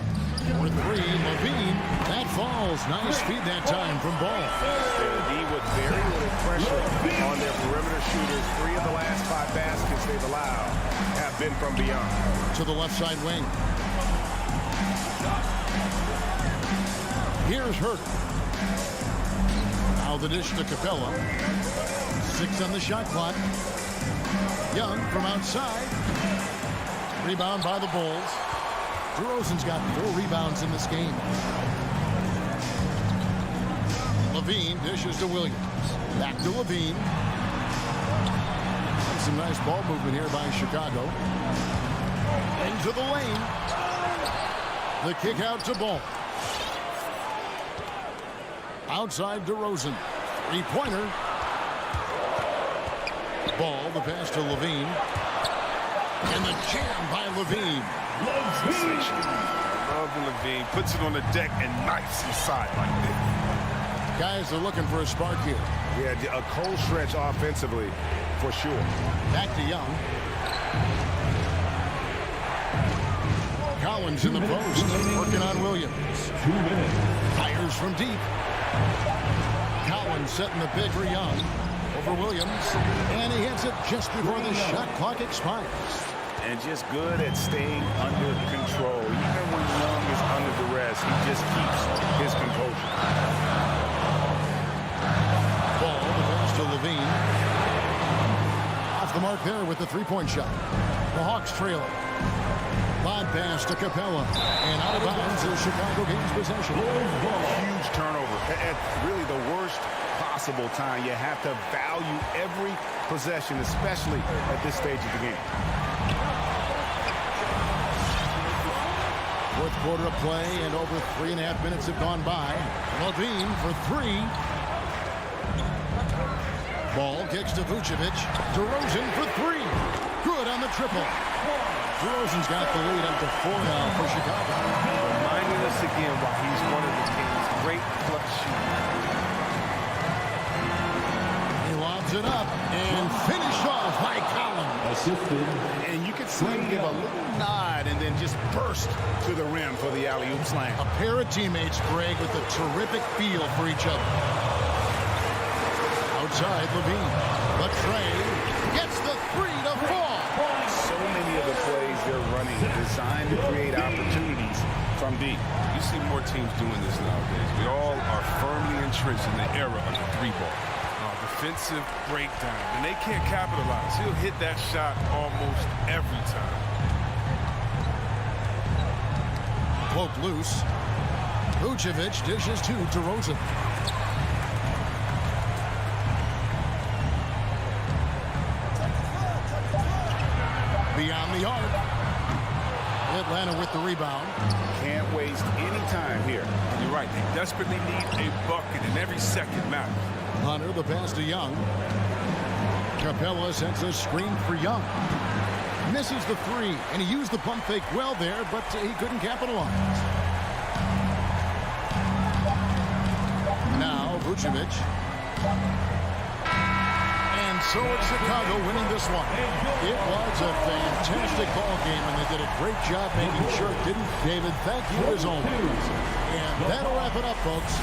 For three, Levine. That falls. Nice feed that time from Ball. Indeed, with very little pressure on their perimeter shooters. 3 of the last 5 baskets they've allowed have been from beyond. To the left side wing. Here's Hurt. Now the dish to Capella. 6 on the shot clock. Young from outside. Rebound by the Bulls. DeRozan's got 4 rebounds in this game. Levine dishes to Williams. Back to Levine. And some nice ball movement here by Chicago. Into the lane. The kick out to Ball. Outside DeRozan. 3-pointer. Ball, the pass to Levine. And the jam by Levine. Love Levine. Puts it on the deck and knifes inside like that. Guys are looking for a spark here. Yeah, a cold stretch offensively for sure. Back to Young. Collins in the post. Working on Williams. 2 minutes. Fires from deep. Collins setting the pick for Young. Over Williams. And he hits it just before the shot clock expires. And just good at staying under control. Even when Young is under duress, he just keeps his composure. Ball, the pass to Levine. Off the mark there with the 3-point shot. The Hawks trail it. Lob pass to Capella. And out of bounds is Chicago gains possession. Huge turnover. At really the worst possible time. You have to value every possession, especially at this stage of the game. Fourth quarter of play, and over 3.5 minutes have gone by. Levine for 3. Ball kicks to Vucevic. DeRozan for 3. Good on the triple. DeRozan's got the lead up to 4 now for Chicago. Reminding us again why he's one of the team's great clutch shooters. He lobs it up and finished off by Collins. Assisted. And you can see him give a little nod and then just burst to the rim for the alley-oop slam. A pair of teammates, Greg, with a terrific feel for each other. Outside, Levine. The tray gets the 3 to fall. So many of the plays they're running designed to create opportunities from deep. You see more teams doing this nowadays. We all are firmly entrenched in the era of the 3-ball. Defensive breakdown, and they can't capitalize. He'll hit that shot almost every time. Cloak loose. Vucevic dishes to DeRozan. Beyond the arc. Atlanta with the rebound. Can't waste any time here. You're right. They desperately need a bucket, and every second matters. Hunter, the pass to Young. Capella sends a screen for Young. Misses the 3, and he used the pump fake well there, but he couldn't capitalize. Now, Vucevic. And so it's Chicago winning this one. It was a fantastic ball game, and they did a great job making sure it didn't. David, thank you as always. And that'll wrap it up, folks.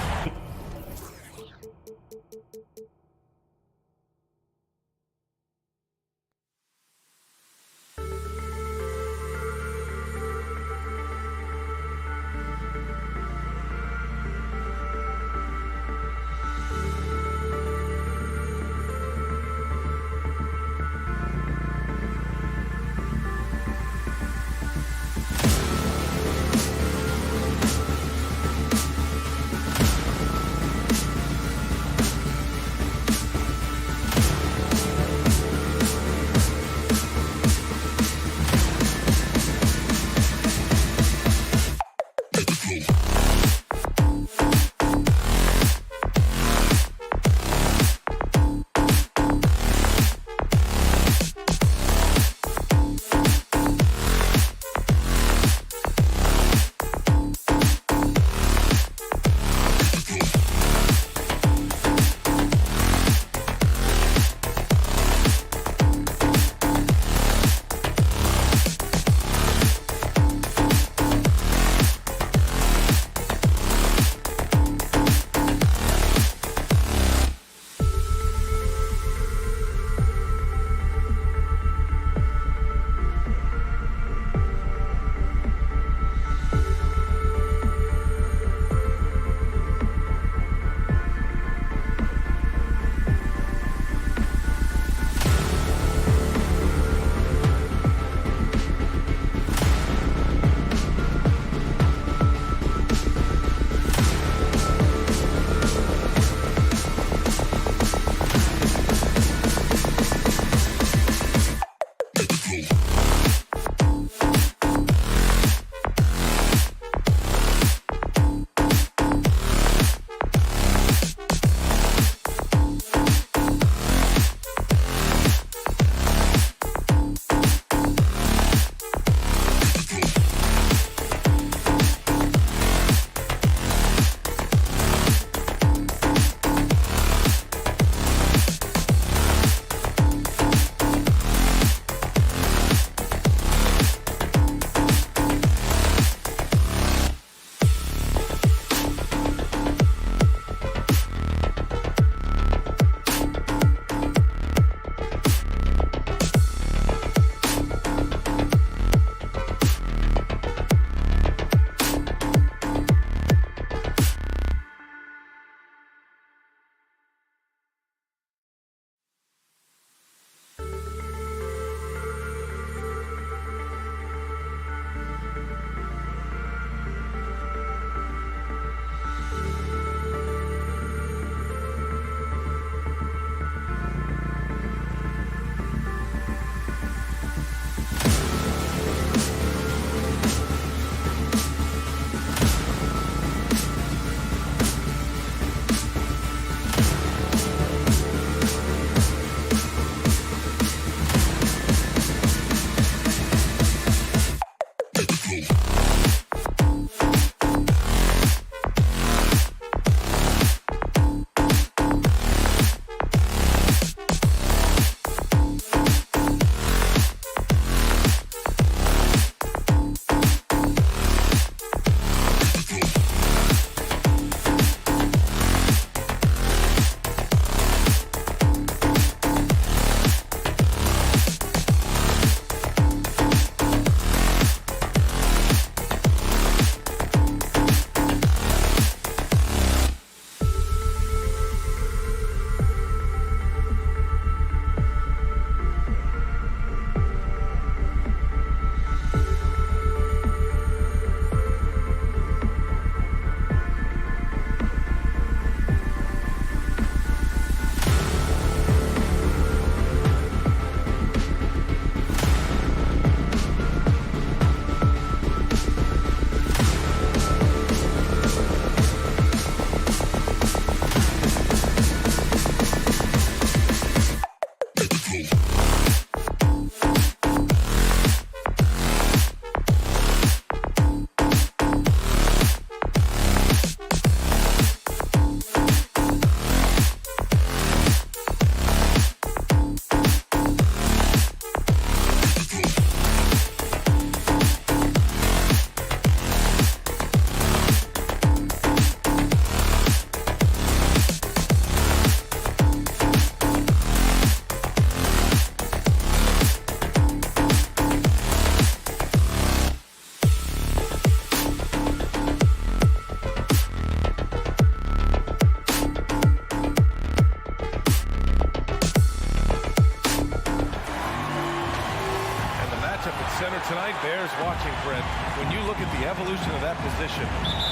matchup at center tonight bears watching, Brent. When you look at the evolution of that position,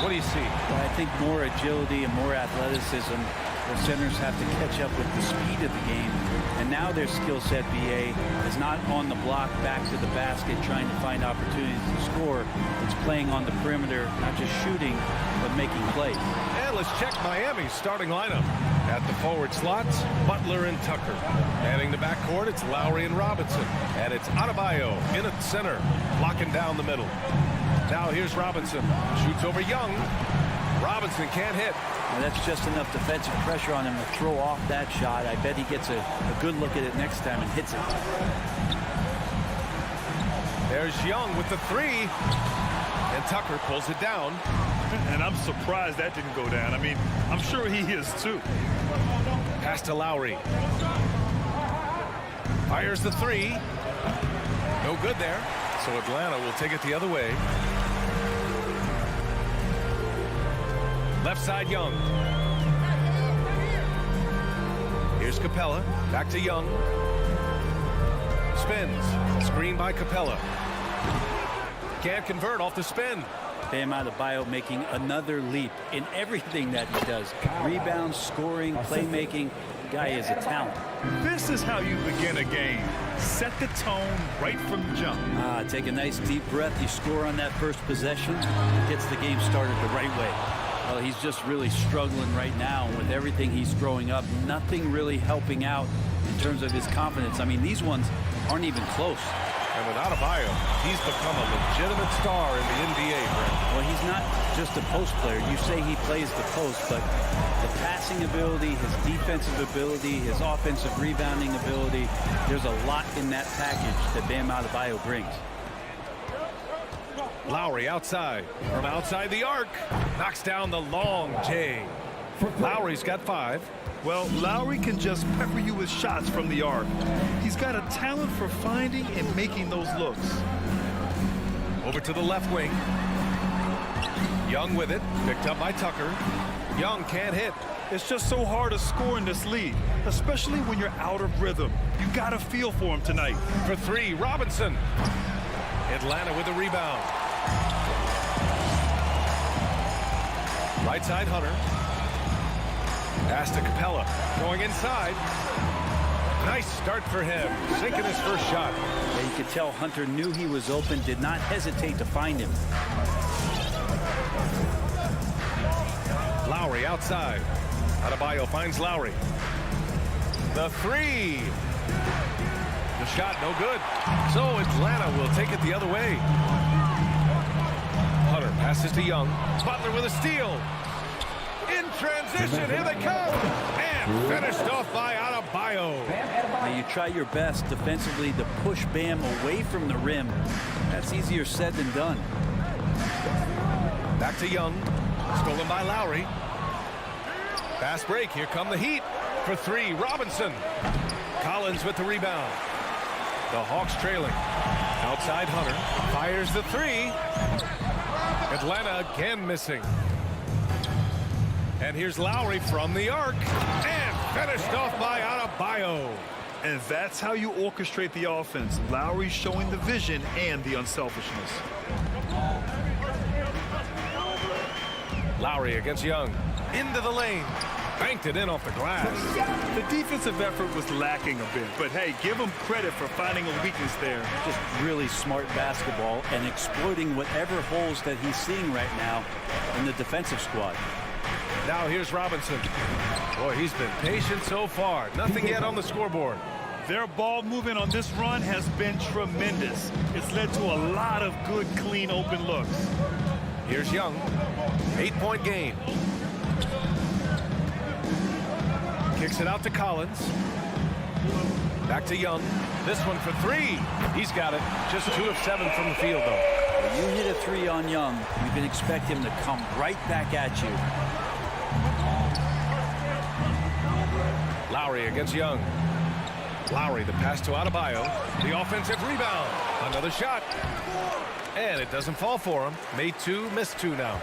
what do you see? Well, I think more agility and more athleticism. The centers have to catch up with the speed of the game. And now their skill set, BA, is not on the block back to the basket trying to find opportunities to score. It's playing on the perimeter, not just shooting, but making plays. And let's check Miami's starting lineup. At the forward slots, Butler and Tucker. Heading the backcourt, it's Lowry and Robinson. And it's Adebayo in at center, locking down the middle. Now here's Robinson. Shoots over Young. Robinson can't hit. Now that's just enough defensive pressure on him to throw off that shot. I bet he gets a good look at it next time and hits it. There's Young with the three. And Tucker pulls it down. And I'm surprised that didn't go down. I mean, I'm sure he is too. Pass to Lowry. Fires the three. No good there. So Atlanta will take it the other way. Left side, Young. Here's Capella. Back to Young. Spins. Screen by Capella. Can't convert off the spin. Bam Adebayo making another leap in everything that he does. Rebounds, scoring, playmaking. Guy is a talent. This is how you begin a game. Set the tone right from the jump. Take a nice deep breath. You score on that first possession. Gets the game started the right way. Well, he's just really struggling right now with everything he's throwing up. Nothing really helping out in terms of his confidence. I mean, these ones aren't even close. And with Adebayo, he's become a legitimate star in the NBA, Brent. Well, he's not just a post player. You say he plays the post, but the passing ability, his defensive ability, his offensive rebounding ability, there's a lot in that package that Bam Adebayo brings. Lowry outside. From outside the arc. Knocks down the long J. Lowry's got 5. Well, Lowry can just pepper you with shots from the arc. He's got a talent for finding and making those looks. Over to the left wing. Young with it. Picked up by Tucker. Young can't hit. It's just so hard to score in this league, especially when you're out of rhythm. You got to feel for him tonight. For 3, Robinson. Atlanta with the rebound. Right side, Hunter. Pass to Capella. Going inside. Nice start for him. Sinking his first shot. Yeah, you could tell Hunter knew he was open, did not hesitate to find him. Lowry outside. Adebayo finds Lowry. The 3. The shot no good. So Atlanta will take it the other way. Hunter passes to Young. Butler with a steal. In transition, here they come. And finished off by Adebayo. Now you try your best defensively to push Bam away from the rim. That's easier said than done. Back to Young. Stolen by Lowry. Fast break. Here come the Heat. For 3, Robinson. Collins with the rebound. The Hawks trailing. Outside Hunter. Fires the 3. Atlanta again missing. And here's Lowry from the arc. And finished off by Adebayo. And that's how you orchestrate the offense. Lowry showing the vision and the unselfishness. Lowry against Young. Into the lane. Banked it in off the glass. The defensive effort was lacking a bit, but hey, give him credit for finding a weakness there. Just really smart basketball and exploiting whatever holes that he's seeing right now in the defensive squad. Now here's Robinson. Boy, he's been patient so far. Nothing yet on the scoreboard. Their ball movement on this run has been tremendous. It's led to a lot of good, clean, open looks. Here's Young. 8-point game. Kicks it out to Collins. Back to Young. This one for 3. He's got it. Just 2 of 7 from the field, though. When you hit a 3 on Young, you can expect him to come right back at you. Lowry against Young. Lowry, the pass to Adebayo. The offensive rebound. Another shot. And it doesn't fall for him. Made 2, missed 2 now.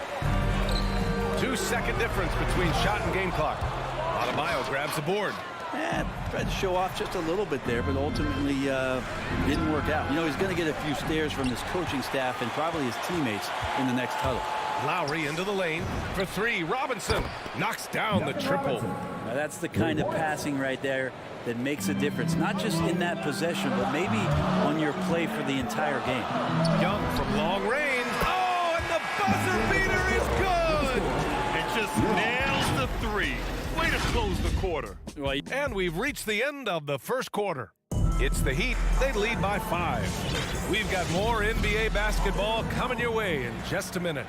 2-second difference between shot and game clock. Adebayo grabs the board. Tried to show off just a little bit there, but ultimately didn't work out. You know, he's going to get a few stares from his coaching staff and probably his teammates in the next huddle. Lowry into the lane for three. Robinson knocks down the triple. Now that's the kind of passing right there that makes a difference, not just in that possession, but maybe on your play for the entire game. Young from long range. Oh, and the buzzer beater is good. It just nails the three. Way to close the quarter. And we've reached the end of the first quarter. It's the Heat. They lead by 5. We've got more NBA basketball coming your way in just a minute.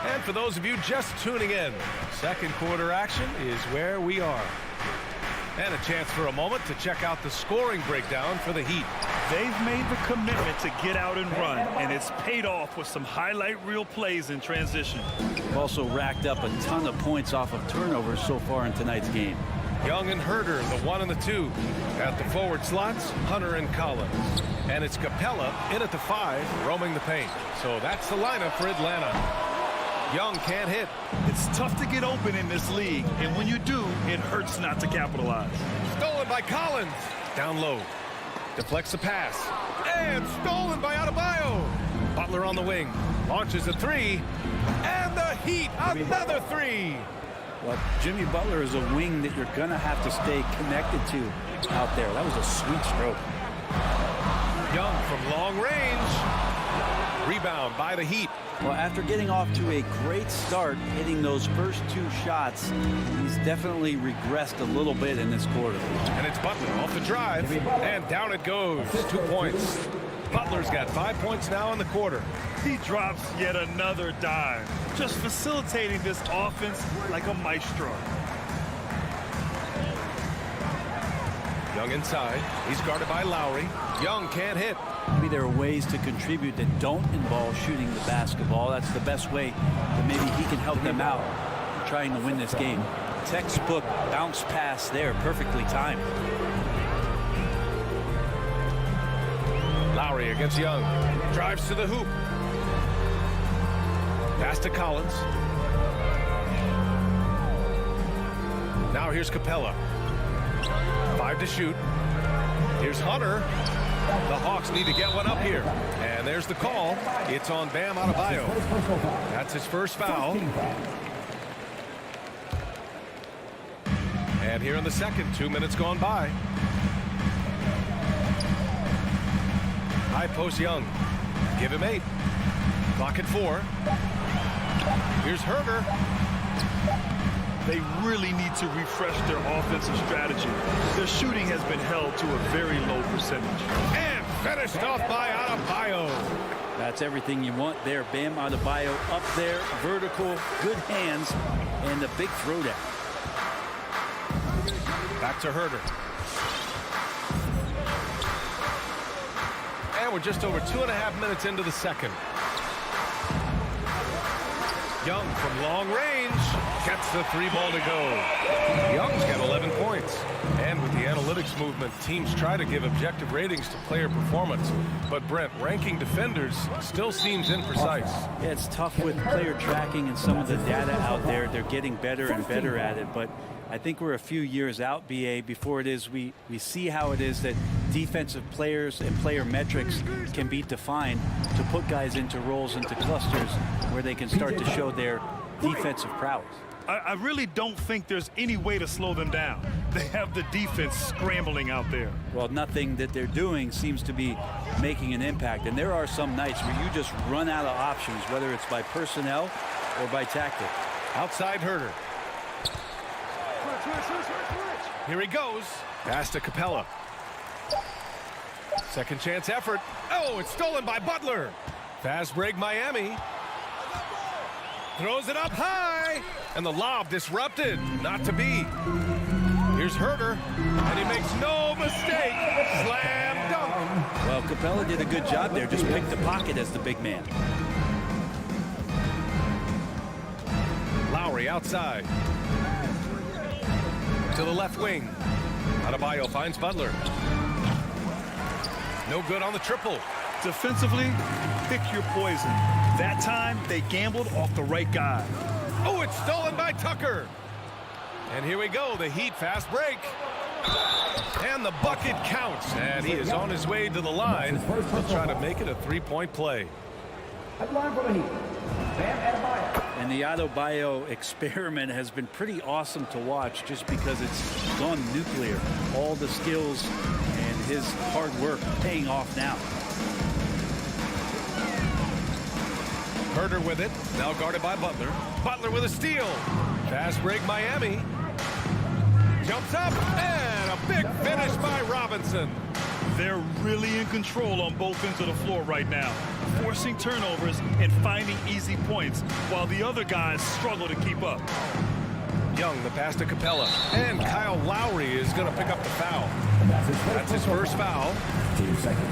And for those of you just tuning in, second quarter action is where we are. And a chance for a moment to check out the scoring breakdown for the Heat. They've made the commitment to get out and run, and it's paid off with some highlight reel plays in transition. Also racked up a ton of points off of turnovers so far in tonight's game. Young and Herder, the 1 and the 2. At the forward slots, Hunter and Collins. And it's Capella in at the 5, roaming the paint. So that's the lineup for Atlanta. Young can't hit. It's tough to get open in this league, and when you do, it hurts not to capitalize. Stolen by Collins. Down low. Deflects the pass. And stolen by Adebayo. Butler on the wing. Launches a 3. And the Heat, another 3. Well, Jimmy Butler is a wing that you're going to have to stay connected to out there. That was a sweet stroke. Young from long range. Rebound by the Heat. Well, after getting off to a great start, hitting those first 2 shots, he's definitely regressed a little bit in this quarter. And it's Butler off the drive, and down it goes. 2 points. Butler's got 5 points now in the quarter. He drops yet another dive, just facilitating this offense like a maestro. Young inside. He's guarded by Lowry. Young can't hit. Maybe there are ways to contribute that don't involve shooting the basketball. That's the best way that maybe he can help them out trying to win this game. Textbook bounce pass there, perfectly timed. Lowry against Young. Drives to the hoop. Pass to Collins. Now here's Capella. 5 to shoot. Here's Hunter. The Hawks need to get one up here. And there's the call. It's on Bam Adebayo. That's his first foul. And here in the second, 2 minutes gone by. High post Young. Give him 8. Clock at 4. Here's Herder. They really need to refresh their offensive strategy. Their shooting has been held to a very low percentage. And finished off by Adebayo. That's everything you want there. Bam Adebayo up there, vertical, good hands, and a big throwdown. Back to Herder. And we're just over 2.5 minutes into the second. Young from long range gets the 3 ball to go. Young's got 11 points. And with the analytics movement, teams try to give objective ratings to player performance. But Brent, ranking defenders still seems imprecise. Yeah, it's tough with player tracking and some of the data out there. They're getting better and better at it. But I think we're a few years out, BA, before it is we see how it is that defensive players and player metrics can be defined to put guys into roles, into clusters where they can start to show their defensive prowess. I really don't think there's any way to slow them down. They have the defense scrambling out there. Well, nothing that they're doing seems to be making an impact. And there are some nights where you just run out of options, whether it's by personnel or by tactic. Outside Herder. Here he goes. Pass to Capella. Second chance effort. Oh, it's stolen by Butler. Fast break Miami. Throws it up high. And the lob disrupted. Not to be. Here's Herder. And he makes no mistake. Slam dunk. Well, Capella did a good job there. Just picked the pocket as the big man. Lowry outside. To the left wing. Adebayo finds Butler. No good on the triple. Defensively, pick your poison. That time, they gambled off the right guy. Oh, it's stolen by Tucker. And here we go, the Heat fast break. And the bucket counts, and he is on his way to the line. He'll try to make it a three-point play. At the line for the Heat, Bam Adebayo. And the Adebayo experiment has been pretty awesome to watch just because it's gone nuclear. All the skills and his hard work paying off now. Herder with it, now guarded by Butler. Butler with a steal. Fast break Miami. Jumps up, and a big finish by Robinson. They're really in control on both ends of the floor right now, forcing turnovers and finding easy points while the other guys struggle to keep up. Young, the pass to Capella, and Kyle Lowry is going to pick up the foul. That's his first foul. Team second.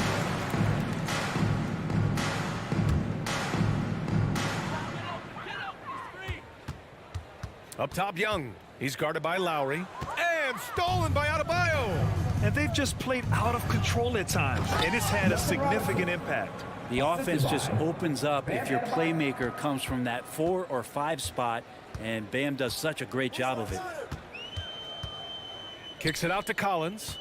Up top, Young. He's guarded by Lowry, and stolen by Adebayo. And they've just played out of control at times, and it's had a significant impact. The offense just opens up if your playmaker comes from that 4 or 5 spot, and Bam does such a great job of it. Kicks it out to Collins.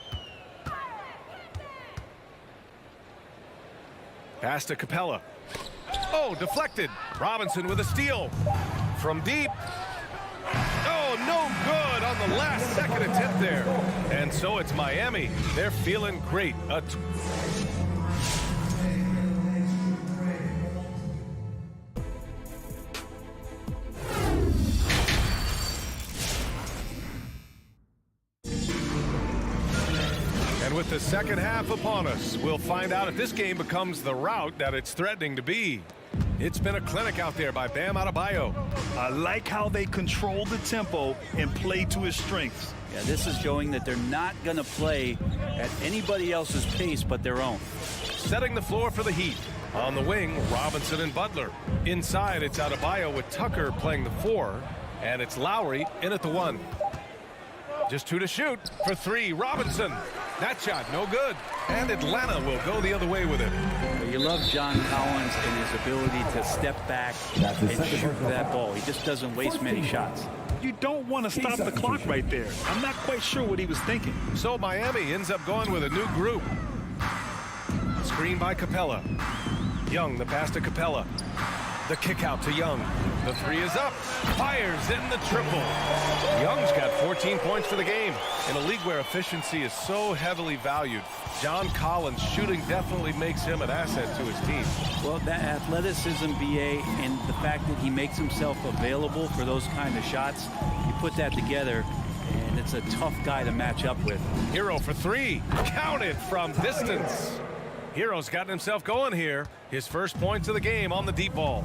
Pass to Capella. Oh, deflected. Robinson with a steal. From deep. Oh, no good on the last second attempt there. And so it's Miami. They're feeling great. And with the second half upon us, we'll find out if this game becomes the rout that it's threatening to be. It's been a clinic out there by Bam Adebayo. I like how they control the tempo and play to his strengths. Yeah, this is showing that they're not going to play at anybody else's pace but their own. Setting the floor for the Heat. On the wing, Robinson and Butler. Inside, it's Adebayo with Tucker playing the 4, and it's Lowry in at the 1. Just 2 to shoot for 3. Robinson. That shot no good. And Atlanta will go the other way with it. You love John Collins and his ability to step back and shoot that ball. He just doesn't waste many shots. You don't want to stop the clock right there. I'm not quite sure what he was thinking. So Miami ends up going with a new group. Screen by Capella. Young, the pass to Capella. The kick out to Young. The 3 is up. Fires in the triple. Young's got 14 points for the game. In a league where efficiency is so heavily valued, John Collins' shooting definitely makes him an asset to his team. Well, that athleticism, BA, and the fact that he makes himself available for those kind of shots, you put that together, and it's a tough guy to match up with. Hero for 3. Counted from distance. Hero's gotten himself going here. His first points of the game on the deep ball.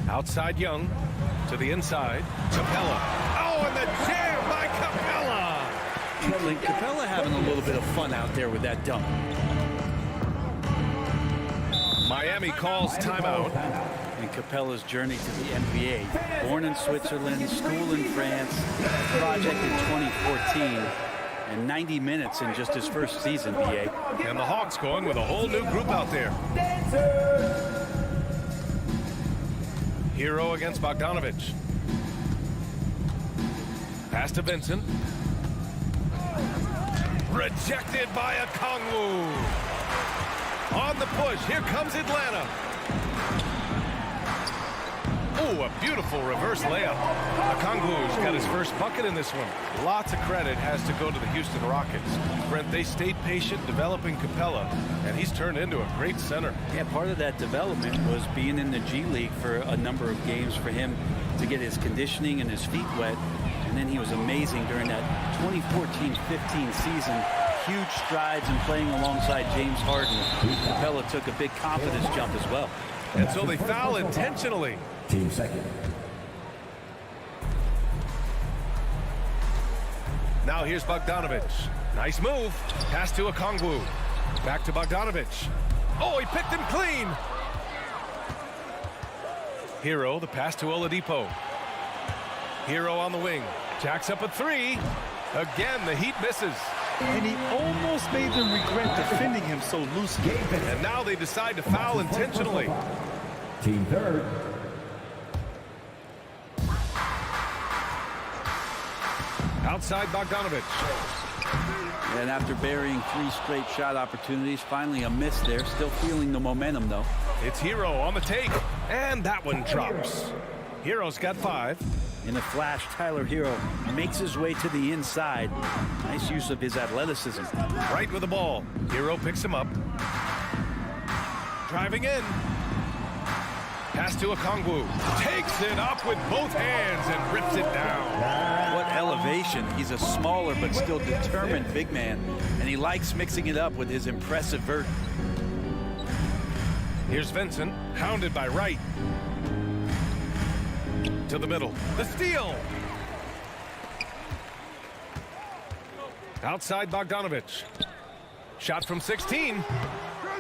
Outside Young to the inside. Capella. Oh, and the jam by Capella. Capella having a little bit of fun out there with that dunk. Miami calls timeout. And Capella's journey to the NBA. Born in Switzerland, school in France, project in 2014. And 90 minutes in just his first season, BA. And the Hawks going with a whole new group out there. Hero against Bogdanovich. Pass to Vincent. Rejected by Okongwu. On the push, here comes Atlanta. Oh, a beautiful reverse layup. Okongwu's got his first bucket in this one. Lots of credit has to go to the Houston Rockets. Brent, they stayed patient developing Capella, and he's turned into a great center. Yeah, part of that development was being in the G League for a number of games for him to get his conditioning and his feet wet. And then he was amazing during that 2014-15 season. Huge strides in playing alongside James Harden. Capella took a big confidence jump as well. And so they foul intentionally. Team second. Now here's Bogdanovich. Nice move. Pass to Okongwu. Back to Bogdanovich. Oh, he picked him clean. Hero, the pass to Oladipo. Hero on the wing. Jacks up a 3. Again, the Heat misses. And he almost made them regret defending him so loosely. And now they decide to foul intentionally. Team third. Outside Bogdanovich. And after burying 3 straight shot opportunities, finally a miss there. Still feeling the momentum, though. It's Hero on the take, and that one drops. Hero's got 5. In a flash, Tyler Hero makes his way to the inside. Nice use of his athleticism. Right with the ball. Hero picks him up. Driving in. Pass to Okongwu. Takes it up with both hands and rips it down. What elevation. He's a smaller but still determined big man. And he likes mixing it up with his impressive vert. Here's Vincent, hounded by Wright. To the middle. The steal. Outside Bogdanovich. Shot from 16.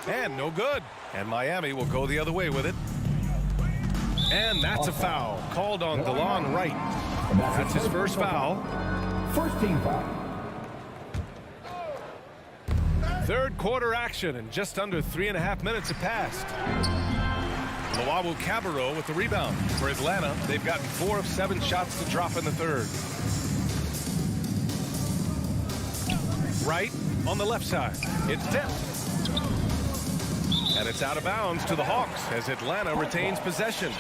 And no good. And Miami will go the other way with it. And that's a foul called on DeLon Wright. That's his first foul. First team foul. Third quarter action, and just under 3.5 minutes have passed. Luwawu Cabarrot with the rebound. For Atlanta, they've gotten 4 of 7 shots to drop in the third. Wright on the left side. It's tipped. And it's out of bounds to the Hawks as Atlanta retains possession.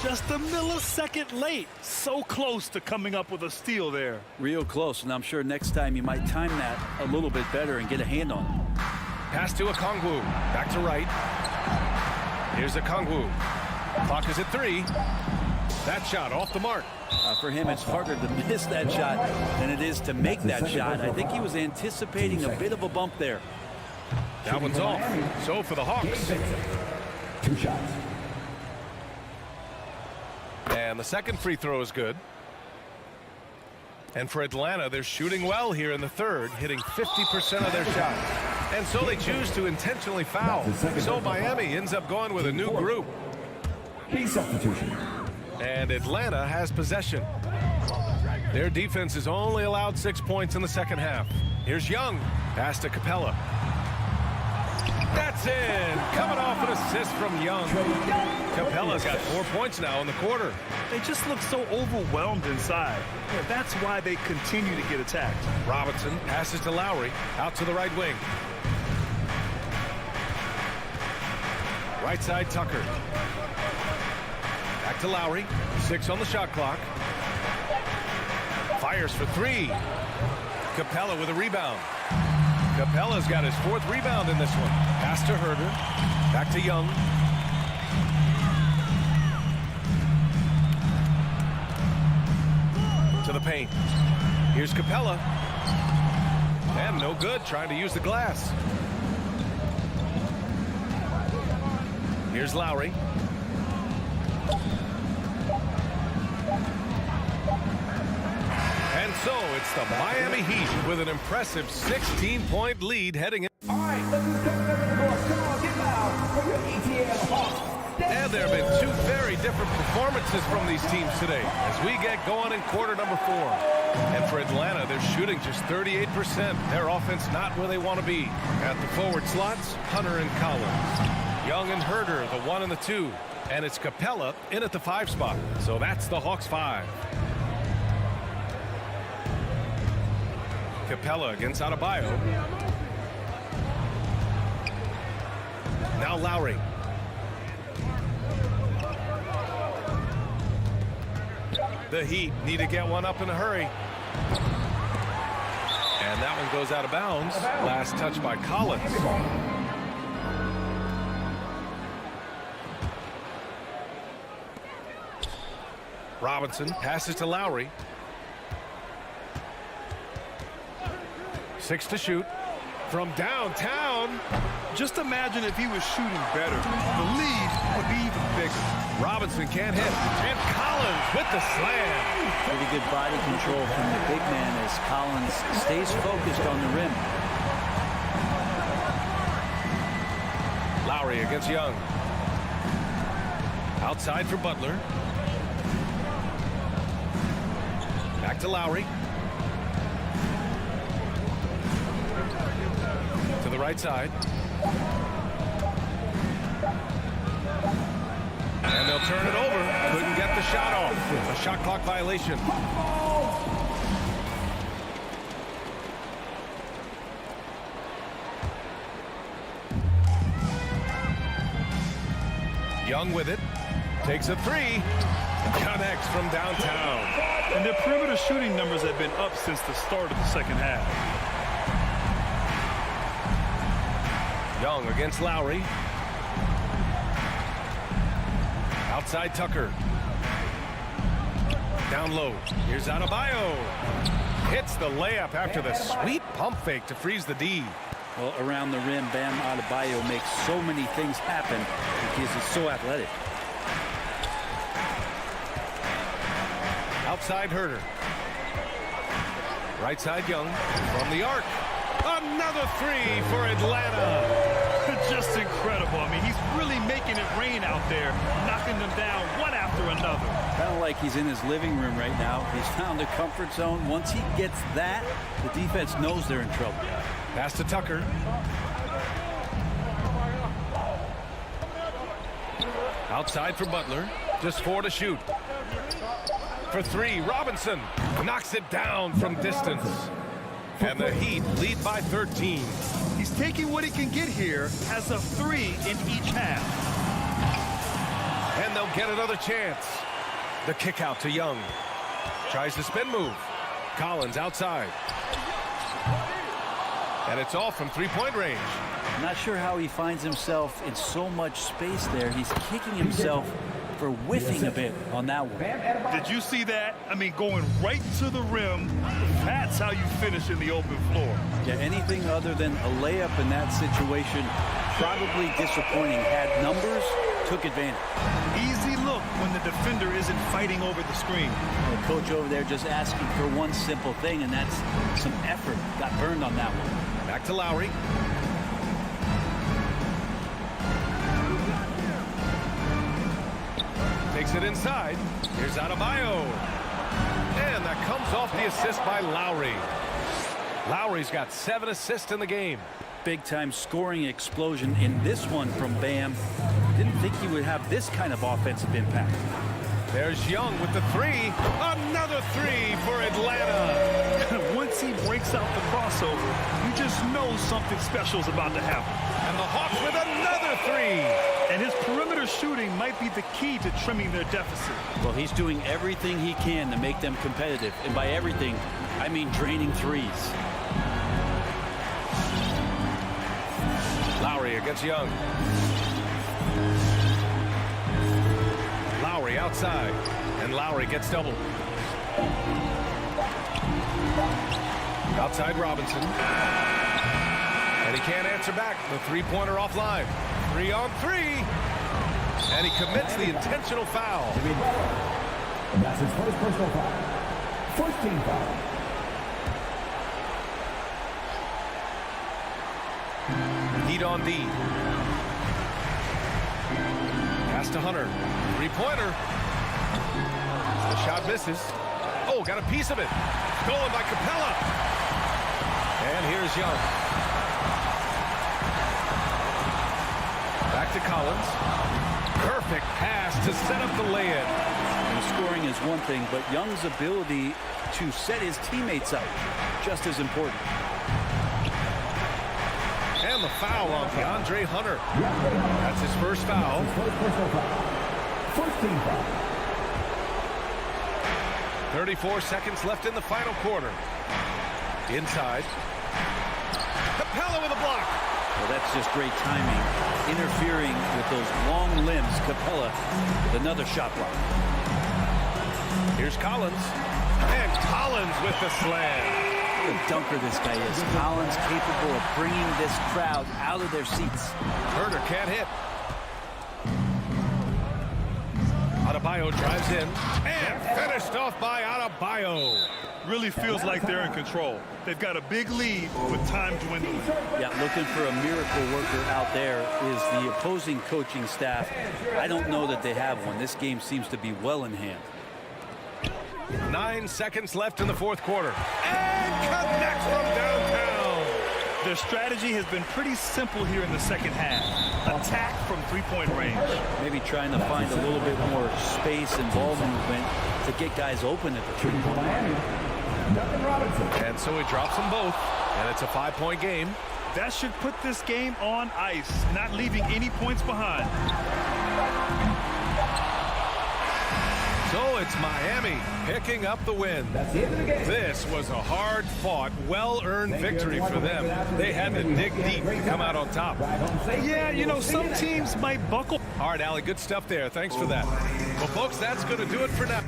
Just a millisecond late. So close to coming up with a steal there. Real close, and I'm sure next time you might time that a little bit better and get a hand on it. Pass to Okongwu. Back to Wright. Here's Okongwu. Clock is at 3. That shot off the mark. For him, it's harder to miss that shot than it is to make that shot. I think he was anticipating a bit of a bump there. That one's off. So for the Hawks. 2 shots. And the second free throw is good. And for Atlanta, they're shooting well here in the third, hitting 50% of their shots. And so they choose to intentionally foul. So Miami ends up going with a new group. Key substitution. And Atlanta has possession. Their defense has only allowed 6 points in the second half. Here's Young. Pass to Capella. That's in. Coming off an assist from Young. Capella's got 4 points now in the quarter. They just look so overwhelmed inside. Yeah, that's why they continue to get attacked. Robinson passes to Lowry. Out to the right wing. Right side Tucker. Back to Lowry. 6 on the shot clock. Fires for 3. Capella with a rebound. Capella's got his 4th rebound in this one. Pass to Herder. Back to Young. To the paint. Here's Capella. And no good, trying to use the glass. Here's Lowry. And so it's the Miami Heat with an impressive 16-point lead heading in. All right, look who's coming over the court. Come on, get loud for your ETL Hawks. And there have been 2 very different performances from these teams today as we get going in quarter number 4. And for Atlanta, they're shooting just 38%. Their offense not where they want to be. At the forward slots, Hunter and Collins. Young and Herder, the 1 and the 2. And it's Capella in at the 5 spot. So that's the Hawks 5. Capella against Adebayo. Now Lowry. The Heat need to get one up in a hurry. And that one goes out of bounds. Last touch by Collins. Robinson passes to Lowry. 6 to shoot from downtown. Just imagine if he was shooting better. The lead would be even bigger. Robinson can't hit. And Collins with the slam. Pretty good body control from the big man as Collins stays focused on the rim. Lowry against Young. Outside for Butler. Back to Lowry. To the right side. And they'll turn it over. Couldn't get the shot off. A shot clock violation. Young with it. Takes a three. Connects from downtown. And their perimeter shooting numbers have been up since the start of the second half. Young against Lowry. Outside Tucker. Down low. Here's Adebayo. Hits the layup after the sweet pump fake to freeze the D. Well, around the rim, Bam Adebayo makes so many things happen because he's so athletic. Outside Herter. Right side Young from the arc. Another three for Atlanta. Just incredible. I mean, he's really making it rain out there, knocking them down one after another. Kind of like he's in his living room right now. He's found a comfort zone. Once he gets that, the defense knows they're in trouble. Pass to Tucker. Outside for Butler. Just 4 to shoot. For 3, Robinson knocks it down from distance. And the Heat lead by 13. He's taking what he can get here as a 3 in each half. And they'll get another chance. The kick out to Young. Tries the spin move. Collins outside. And it's off from three-point range. I'm not sure how he finds himself in so much space there. He's kicking himself for whiffing a bit on that one. Did you see that? I mean, going right to the rim. That's how you finish in the open floor. Yeah, anything other than a layup in that situation, probably disappointing. Had numbers, took advantage. Easy look when the defender isn't fighting over the screen. The coach over there just asking for one simple thing, and that's some effort. Got burned on that one. Back to Lowry. Takes it inside. Here's Adebayo. And that comes off the assist by Lowry. Lowry's got 7 assists in the game. Big-time scoring explosion in this one from Bam. Didn't think he would have this kind of offensive impact. There's Young with the 3. Another 3 for Atlanta. Once he breaks out the crossover, you just know something special is about to happen. And the Hawks with another 3. And his perimeter shooting might be the key to trimming their deficit. Well, he's doing everything he can to make them competitive. And by everything, I mean draining threes. Lowry against Young. Lowry outside. And Lowry gets doubled. Outside Robinson. And he can't answer back. The three-pointer offline. 3 on 3. And he commits the intentional foul. And that's his first personal foul. First team foul. Heat on D. Pass to Hunter. Three-pointer. The shot misses. Oh, got a piece of it. Stolen by Capella. And here's Young. Back to Collins. Perfect pass to set up the lay-in. And scoring is one thing, but Young's ability to set his teammates up just as important. And the foul on DeAndre Hunter. That's his first foul. First personal foul. First team foul. 34 seconds left in the final quarter. Inside. Capella with a block. Well, that's just great timing. Interfering with those long limbs. Capella with another shot block. Here's Collins. And Collins with the slam. What a dunker this guy is. Collins capable of bringing this crowd out of their seats. Herter can't hit. Adebayo drives in. And finished off by Adebayo. Really feels like they're in control. They've got a big lead with time dwindling. Yeah, looking for a miracle worker out there is the opposing coaching staff. I don't know that they have one. This game seems to be well in hand. 9 seconds left in the fourth quarter. And connects from downtown. Their strategy has been pretty simple here in the second half. Attack from three-point range. Maybe trying to find a little bit more space and ball movement to get guys open at the three-point line. And so he drops them both. And it's a 5-point game. That should put this game on ice, not leaving any points behind. So it's Miami picking up the win. That's the end of the game. This was a hard-fought, well-earned victory for them. They had to dig deep to come out on top. Yeah, you know, some teams might buckle. All right, Allie, good stuff there. Thanks for that. Well, folks, that's going to do it for now.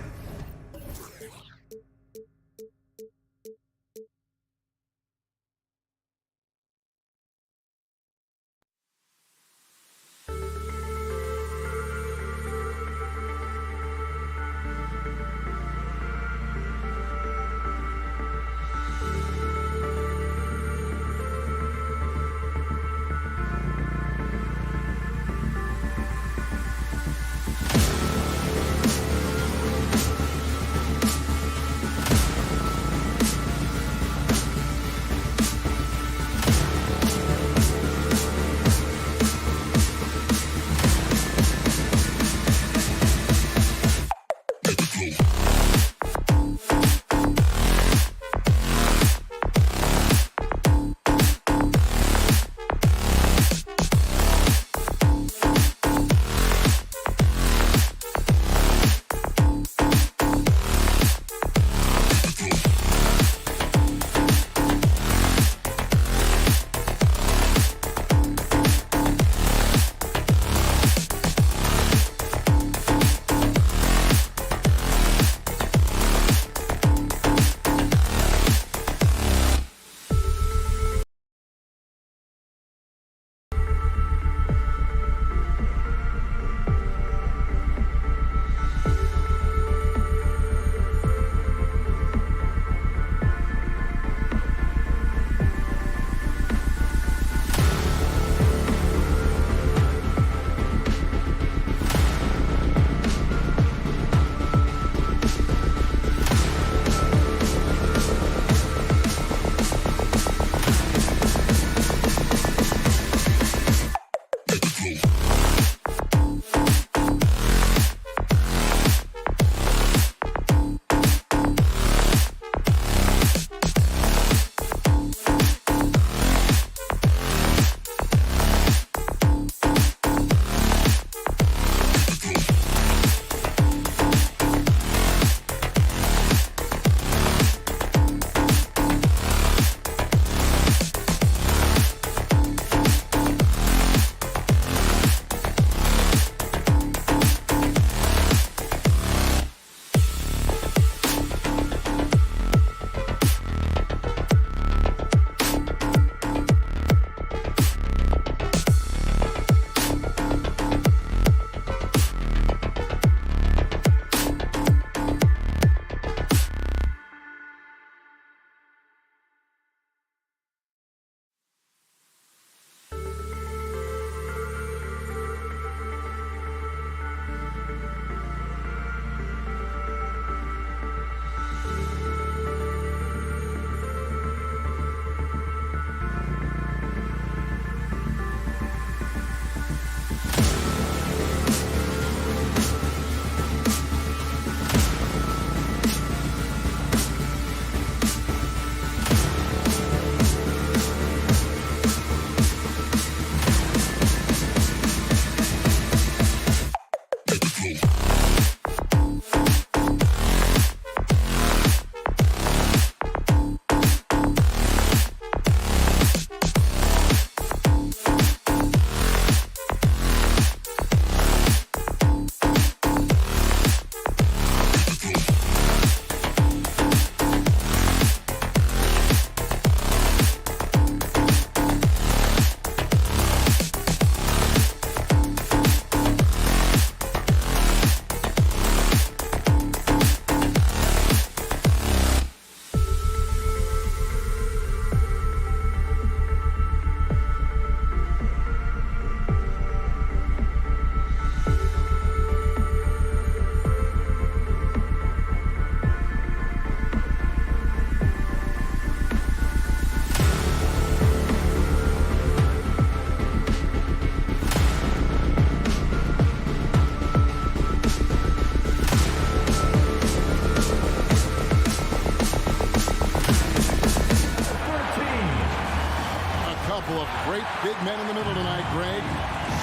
couple of great big men in the middle tonight, Greg.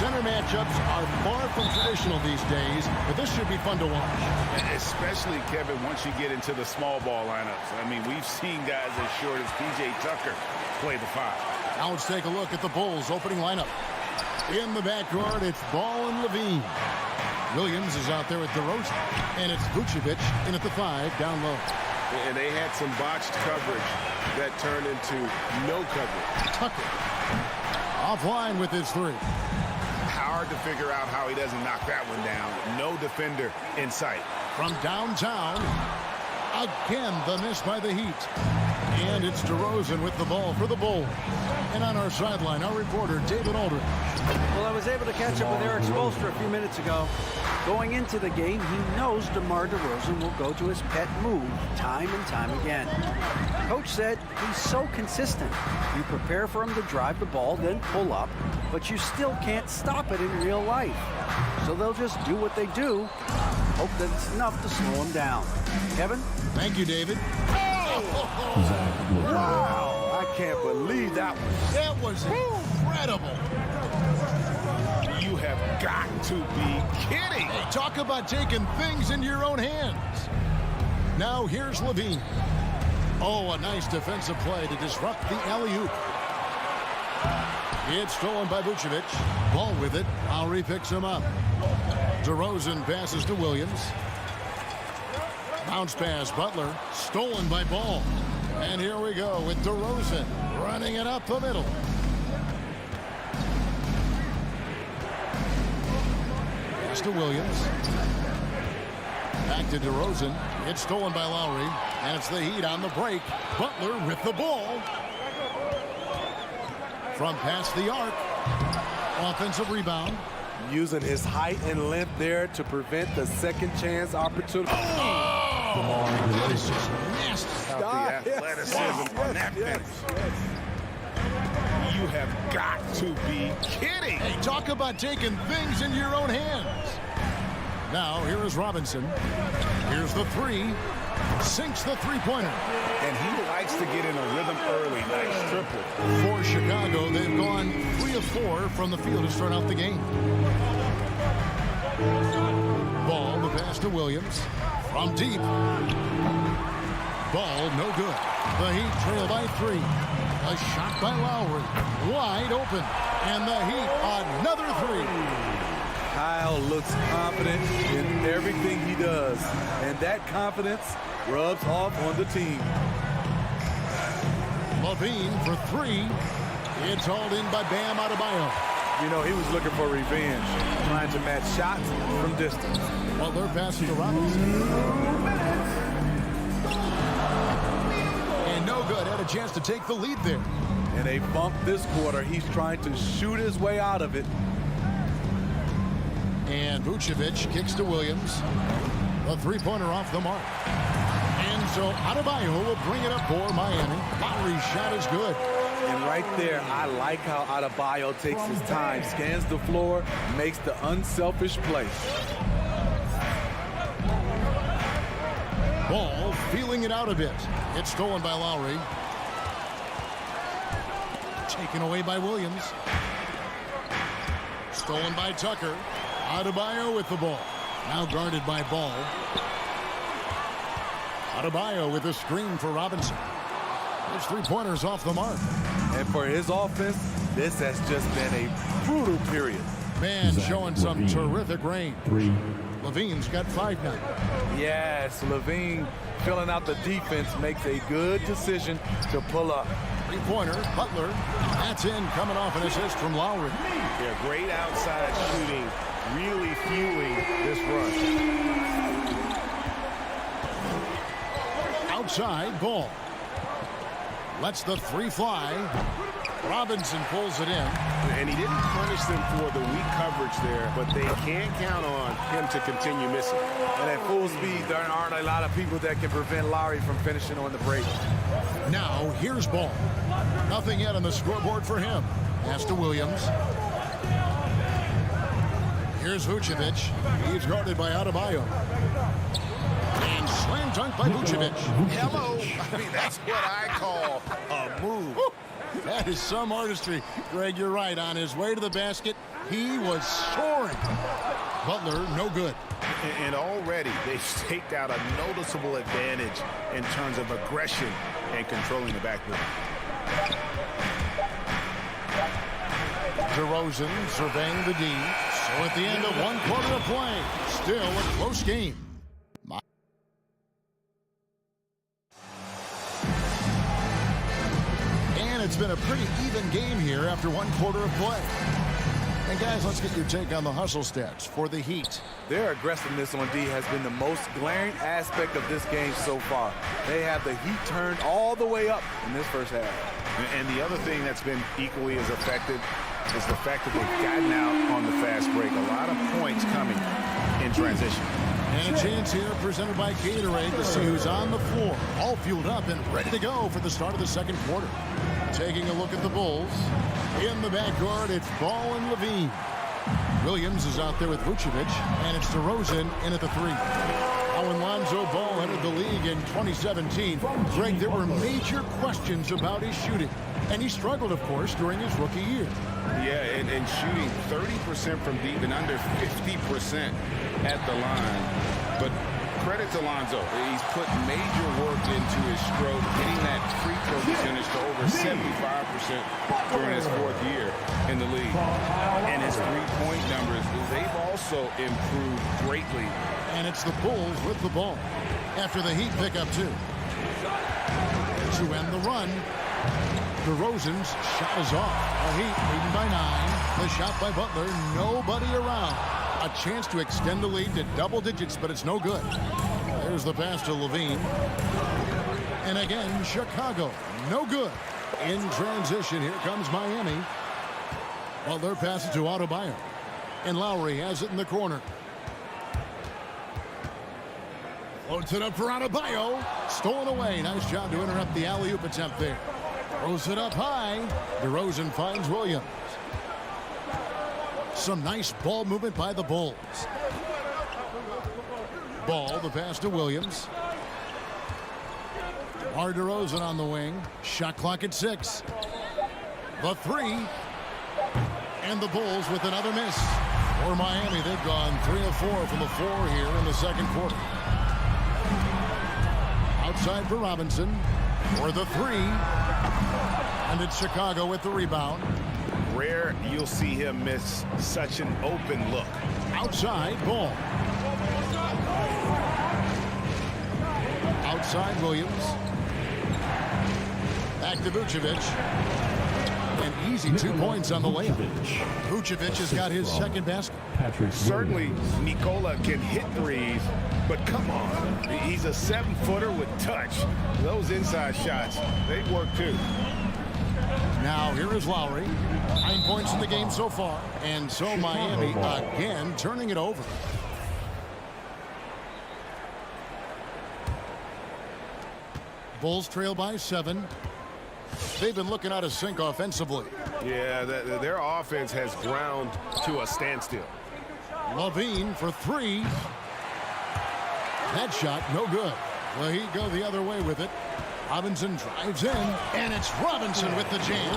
Center matchups are far from traditional these days, but this should be fun to watch. Especially, Kevin, once you get into the small ball lineups. I mean, we've seen guys as short as P.J. Tucker play the 5. Now let's take a look at the Bulls' opening lineup. In the backcourt, it's Ball and Levine. Williams is out there with DeRozan, and it's Vucevic in at the 5 down low. And they had some botched coverage that turned into no coverage. Tucker offline with his 3. Hard to figure out how he doesn't knock that one down. No defender in sight. From downtown, again the miss by the Heat. And it's DeRozan with the ball for the Bulls. And on our sideline, our reporter, David Aldridge. Well, I was able to catch up with Eric Spoelstra a few minutes ago. Going into the game, he knows DeMar DeRozan will go to his pet move time and time again. Coach said he's so consistent. You prepare for him to drive the ball, then pull up, but you still can't stop it in real life. So they'll just do what they do. Hope that it's enough to slow him down. Kevin? Thank you, David. Wow, I can't believe that one. That was incredible. You have got to be kidding. Hey, talk about taking things into your own hands. Now here's Levine. Oh, a nice defensive play to disrupt the alley-oop. It's stolen by Vucevic. Ball with it. Lowry picks him up. DeRozan passes to Williams. Bounce pass, Butler. Stolen by Ball. And here we go with DeRozan running it up the middle. Pass to Williams. Back to DeRozan. It's stolen by Lowry. And it's the Heat on the break. Butler with the ball. From past the arc. Offensive rebound. Using his height and length there to prevent the second chance opportunity. That is just nasty. The athleticism on that finish. You have got to be kidding. Hey, talk about taking things into your own hands. Now, here is Robinson. Here's the 3. Sinks the 3-pointer. And he likes to get in a rhythm early. Nice triple. For Chicago, they've gone 3 of 4 from the field to start out the game. Ball, the pass to Williams. From deep. Ball, no good. The Heat trail by 3. A shot by Lowry. Wide open. And the Heat, another 3. Kyle looks confident in everything he does, and that confidence rubs off on the team. Levine for 3. It's hauled in by Bam Adebayo. You know, he was looking for revenge, trying to match shots from distance. Butler passes to Robinson. And no good. Had a chance to take the lead there. In a bump this quarter, he's trying to shoot his way out of it. And Vucevic kicks to Williams. The 3-pointer off the mark. And so Adebayo will bring it up for Miami. Lowry's shot is good. And right there, I like how Adebayo takes his time, scans the floor, makes the unselfish play. Ball feeling it out a bit. It's stolen by Lowry. Taken away by Williams. Stolen by Tucker. Adebayo with the ball. Now guarded by Ball. Adebayo with a screen for Robinson. Those 3-pointers off the mark. And for his offense, this has just been a brutal period. Man showing some terrific range. 3. Levine's got 5 now. Yes, Levine filling out the defense makes a good decision to pull up. 3-pointer, Butler. That's in, coming off an assist from Lowry. Yeah, great outside shooting, really fueling this rush. Outside, Ball. Lets the 3 fly. Robinson pulls it in. And he didn't punish them for the weak coverage there, but they can't count on him to continue missing. And at full speed, there aren't a lot of people that can prevent Lowry from finishing on the break. Now, here's Ball. Nothing yet on the scoreboard for him. Pass to Williams. Here's Vucevic. He's guarded by Adebayo. And slam dunk by Vucevic. Hello. I mean, that's what I call a move. That is some artistry. Greg, you're right. On his way to the basket, he was soaring. Butler, no good. And already they've staked out a noticeable advantage in terms of aggression and controlling the backboard. DeRozan surveying the D. So at the end of 1 quarter of play, still a close game. And it's been a pretty even game here after 1 quarter of play. And guys, let's get your take on the hustle stats for the Heat. Their aggressiveness on D has been the most glaring aspect of this game so far. They have the Heat turned all the way up in this first half. And the other thing that's been equally as effective is the fact that they've gotten out on the fast break. A lot of points coming in transition. And a chance here presented by Gatorade to see who's on the floor. All fueled up and ready to go for the start of the second quarter. Taking a look at the Bulls. In the backcourt, it's Ball and Levine. Williams is out there with Vucevic, and it's DeRozan in at the 3. Now when Lonzo Ball entered the league in 2017, Greg, there were major questions about his shooting. And he struggled, of course, during his rookie year. Yeah, and shooting 30% from deep and under 50% at the line. But credit to Lonzo. He's put major work into his stroke, getting that free throw percentage to over 75% during his 4th year in the league. And his three-point numbers, they've also improved greatly. And it's the Bulls with the ball after the Heat pick up 2. To end the run, DeRozan's shot is off. The Heat leading by 9. The shot by Butler, nobody around. A chance to extend the lead to double digits, but it's no good. There's the pass to Levine. And again, Chicago, no good. In transition, here comes Miami. Butler passes to Adebayo. And Lowry has it in the corner. Floats it up for Adebayo. Stolen away. Nice job to interrupt the alley-oop attempt there. Throws it up high. DeRozan finds Williams. Some nice ball movement by the Bulls. Ball, the pass to Williams. DeRozan on the wing. Shot clock at 6. The 3. And the Bulls with another miss. For Miami, they've gone 3 of 4 from the floor here in the second quarter. Outside for Robinson. For the 3. And it's Chicago with the rebound. Rare you'll see him miss such an open look. Outside, Ball. Outside, Williams. Back to Vucevic. An easy 2 points on the layup. Vucevic has got his second basket. Certainly, Nikola can hit threes, but come on. He's a 7-footer with touch. Those inside shots, they work too. Now here is Lowry. 9 points in the game so far. And so Miami again turning it over. Bulls trail by 7. They've been looking out of sync offensively. Yeah, their offense has ground to a standstill. Levine for 3. That shot, no good. Well, he'd go the other way with it. Robinson drives in, and it's Robinson with the jam.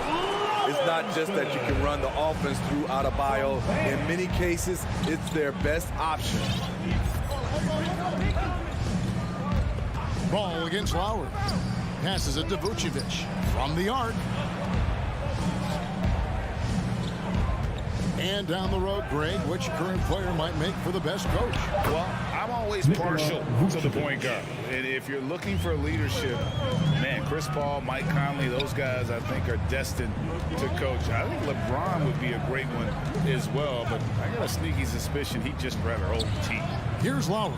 It's not just that you can run the offense through Adebayo. In many cases, it's their best option. Ball against Lowry. Passes it to Vucevic from the arc. And down the road, Greg, which current player might make for the best coach? Well, I'm always partial to the point guard. And if you're looking for leadership, man, Chris Paul, Mike Conley, those guys I think are destined to coach. I think LeBron would be a great one as well, but I got a sneaky suspicion he'd just rather hold the team. Here's Lowry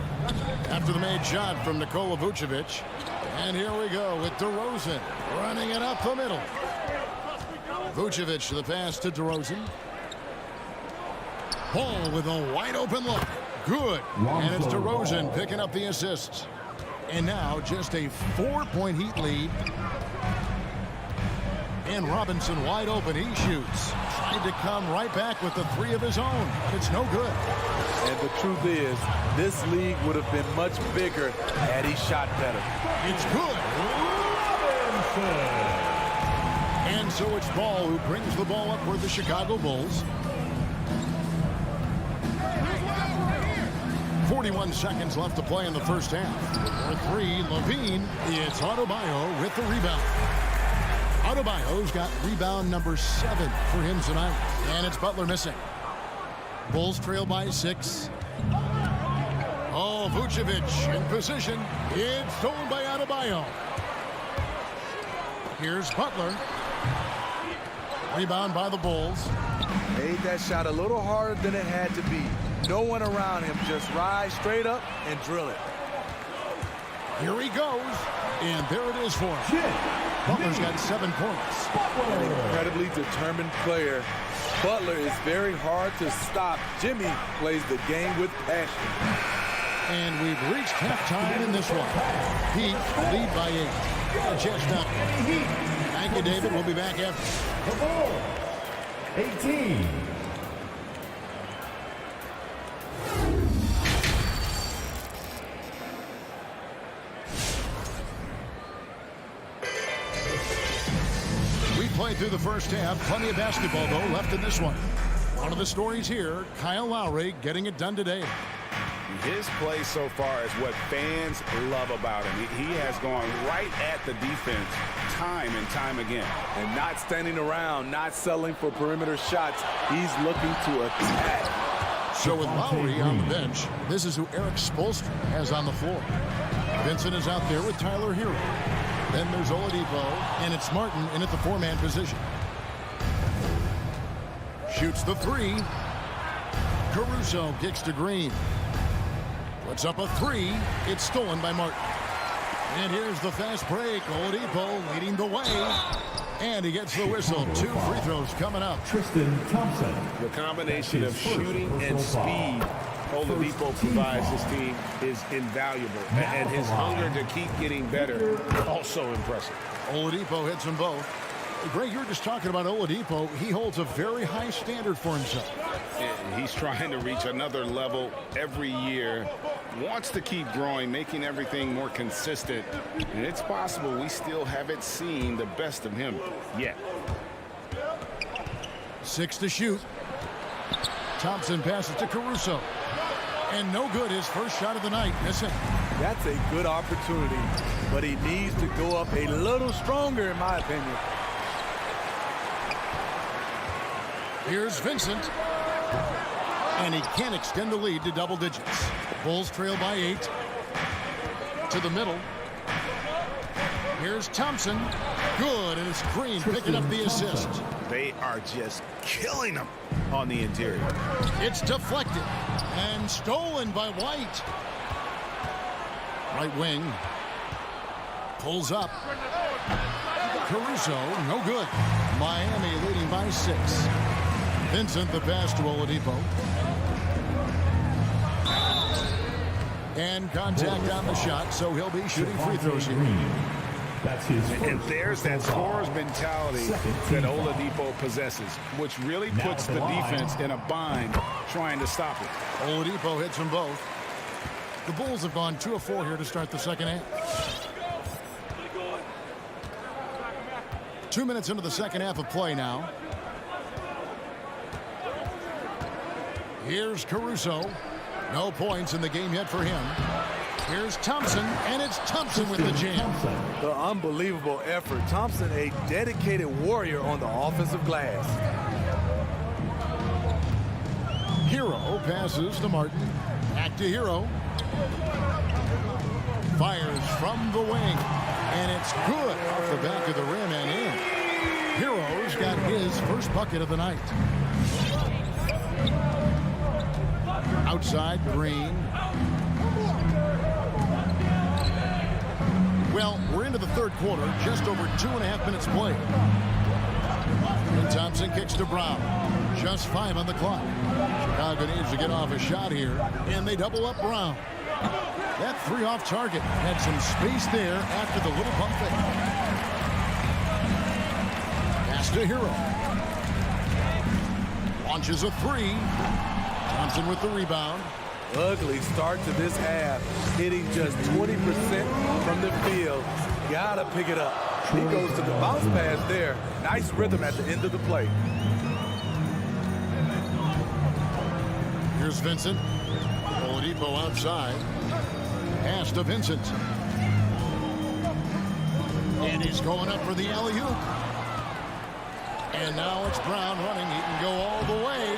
after the made shot from Nikola Vucevic. And here we go with DeRozan running it up the middle. Vucevic, the pass to DeRozan. Ball with a wide open look. Good. And it's DeRozan picking up the assists. And now just a 4-point Heat lead. And Robinson wide open. He shoots. Tried to come right back with the 3 of his own. It's no good. And the truth is, this league would have been much bigger had he shot better. It's good. And And so it's Ball who brings the ball up for the Chicago Bulls. 41 seconds left to play in the first half. For three, Levine. It's Adebayo with the rebound. Adebayo's got rebound number 7 for him tonight. And it's Butler missing. Bulls trail by 6. Oh, Vucevic in position. It's stolen by Adebayo. Here's Butler. Rebound by the Bulls. Made that shot a little harder than it had to be. No one around him. Just rise straight up and drill it. Here he goes. And there it is for him. Butler's got 7 points. An incredibly determined player. Butler is very hard to stop. Jimmy plays the game with passion. And we've reached halftime in this one. Heat lead by 8. Chestnut. Thank you, David. We'll be back after. The ball. 18. We played through the first half. Plenty of basketball, though, left in this one. One of the stories here, Kyle Lowry getting it done today. His play so far is what fans love about him. He has gone right at the defense time and time again. And not standing around, not settling for perimeter shots. He's looking to attack. So with Lowry on the bench, this is who Eric Spoelstra has on the floor. Vincent is out there with Tyler Hero. Then there's Oladipo, and it's Martin in at the 4-man position. Shoots the 3. Caruso kicks to Green. Puts up a 3. It's stolen by Martin. And here's the fast break. Oladipo leading the way. And he gets the whistle. 2 free throws coming up. Tristan Thompson. The combination of shooting and speed Oladipo provides his team is invaluable. And his hunger to keep getting better, also impressive. Oladipo hits them both. Greg, you were just talking about Oladipo. He holds a very high standard for himself. And he's trying to reach another level every year. Wants to keep growing, making everything more consistent. And it's possible we still haven't seen the best of him yet. 6 to shoot. Thompson passes to Caruso. And no good, his first shot of the night. Missing. That's a good opportunity, but he needs to go up a little stronger, in my opinion. Here's Vincent. And he can't extend the lead to double digits. Bulls trail by 8. To the middle. Here's Thompson. Good, and it's Green picking up the assist. They are just killing them on the interior. It's deflected and stolen by White. Right wing. Pulls up. Caruso, no good. Miami leading by 6. Vincent the pass to Oladipo. And contact on the shot, so he'll be shooting free throws here. That's his first. And there's that scorer's mentality that Oladipo possesses, which really puts the defense in a bind trying to stop it. Oladipo hits them both. The Bulls have gone 2 of 4 here to start the second half. 2 minutes into the second half of play now. Here's Caruso. No points in the game yet for him. Here's Thompson, and it's Thompson with the jam. The unbelievable effort. Thompson, a dedicated warrior on the offensive glass. Hero passes to Martin. Back to Hero. Fires from the wing. And it's good off the back of the rim and in. Hero's got his first bucket of the night. Outside, Green. Well, we're into the third quarter, just over 2.5 minutes played. And Thompson kicks to Brown. Just 5 on the clock. Chicago needs to get off a shot here, and they double up Brown. That 3 off target had some space there after the little pump fake. Pass to Hero. Launches a 3. Thompson with the rebound. Ugly start to this half. Hitting just 20% from the field. Gotta pick it up. He goes to the bounce pass there. Nice rhythm at the end of the play. Here's Vincent. Oladipo outside. Pass to Vincent. And he's going up for the alley-oop. And now it's Brown running. He can go all the way.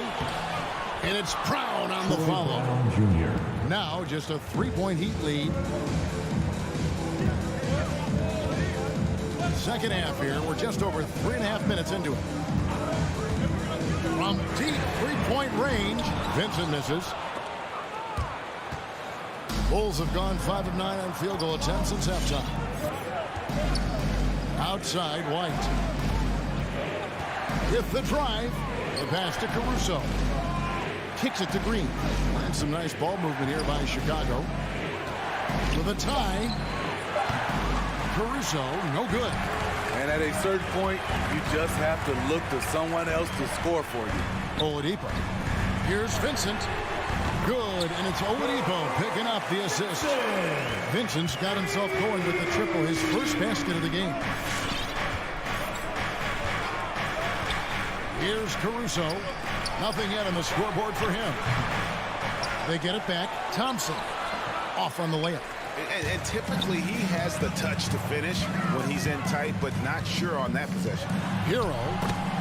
And it's Brown on the follow. Now just a three-point Heat lead. Second half here. We're just over 3.5 minutes into it. From deep three-point range, Vincent misses. Bulls have gone 5 of 9 on field goal attempts since halftime. Outside, White. With the drive, the pass to Caruso. Kicks it to Green. And some nice ball movement here by Chicago. With a tie. Caruso, no good. And at a certain point, you just have to look to someone else to score for you. Oladipo. Here's Vincent. Good, and it's Oladipo picking up the assist. Vincent's got himself going with the triple, his first basket of the game. Here's Caruso. Nothing yet on the scoreboard for him. They get it back. Thompson off on the layup. And typically he has the touch to finish when he's in tight, but not sure on that possession. Hero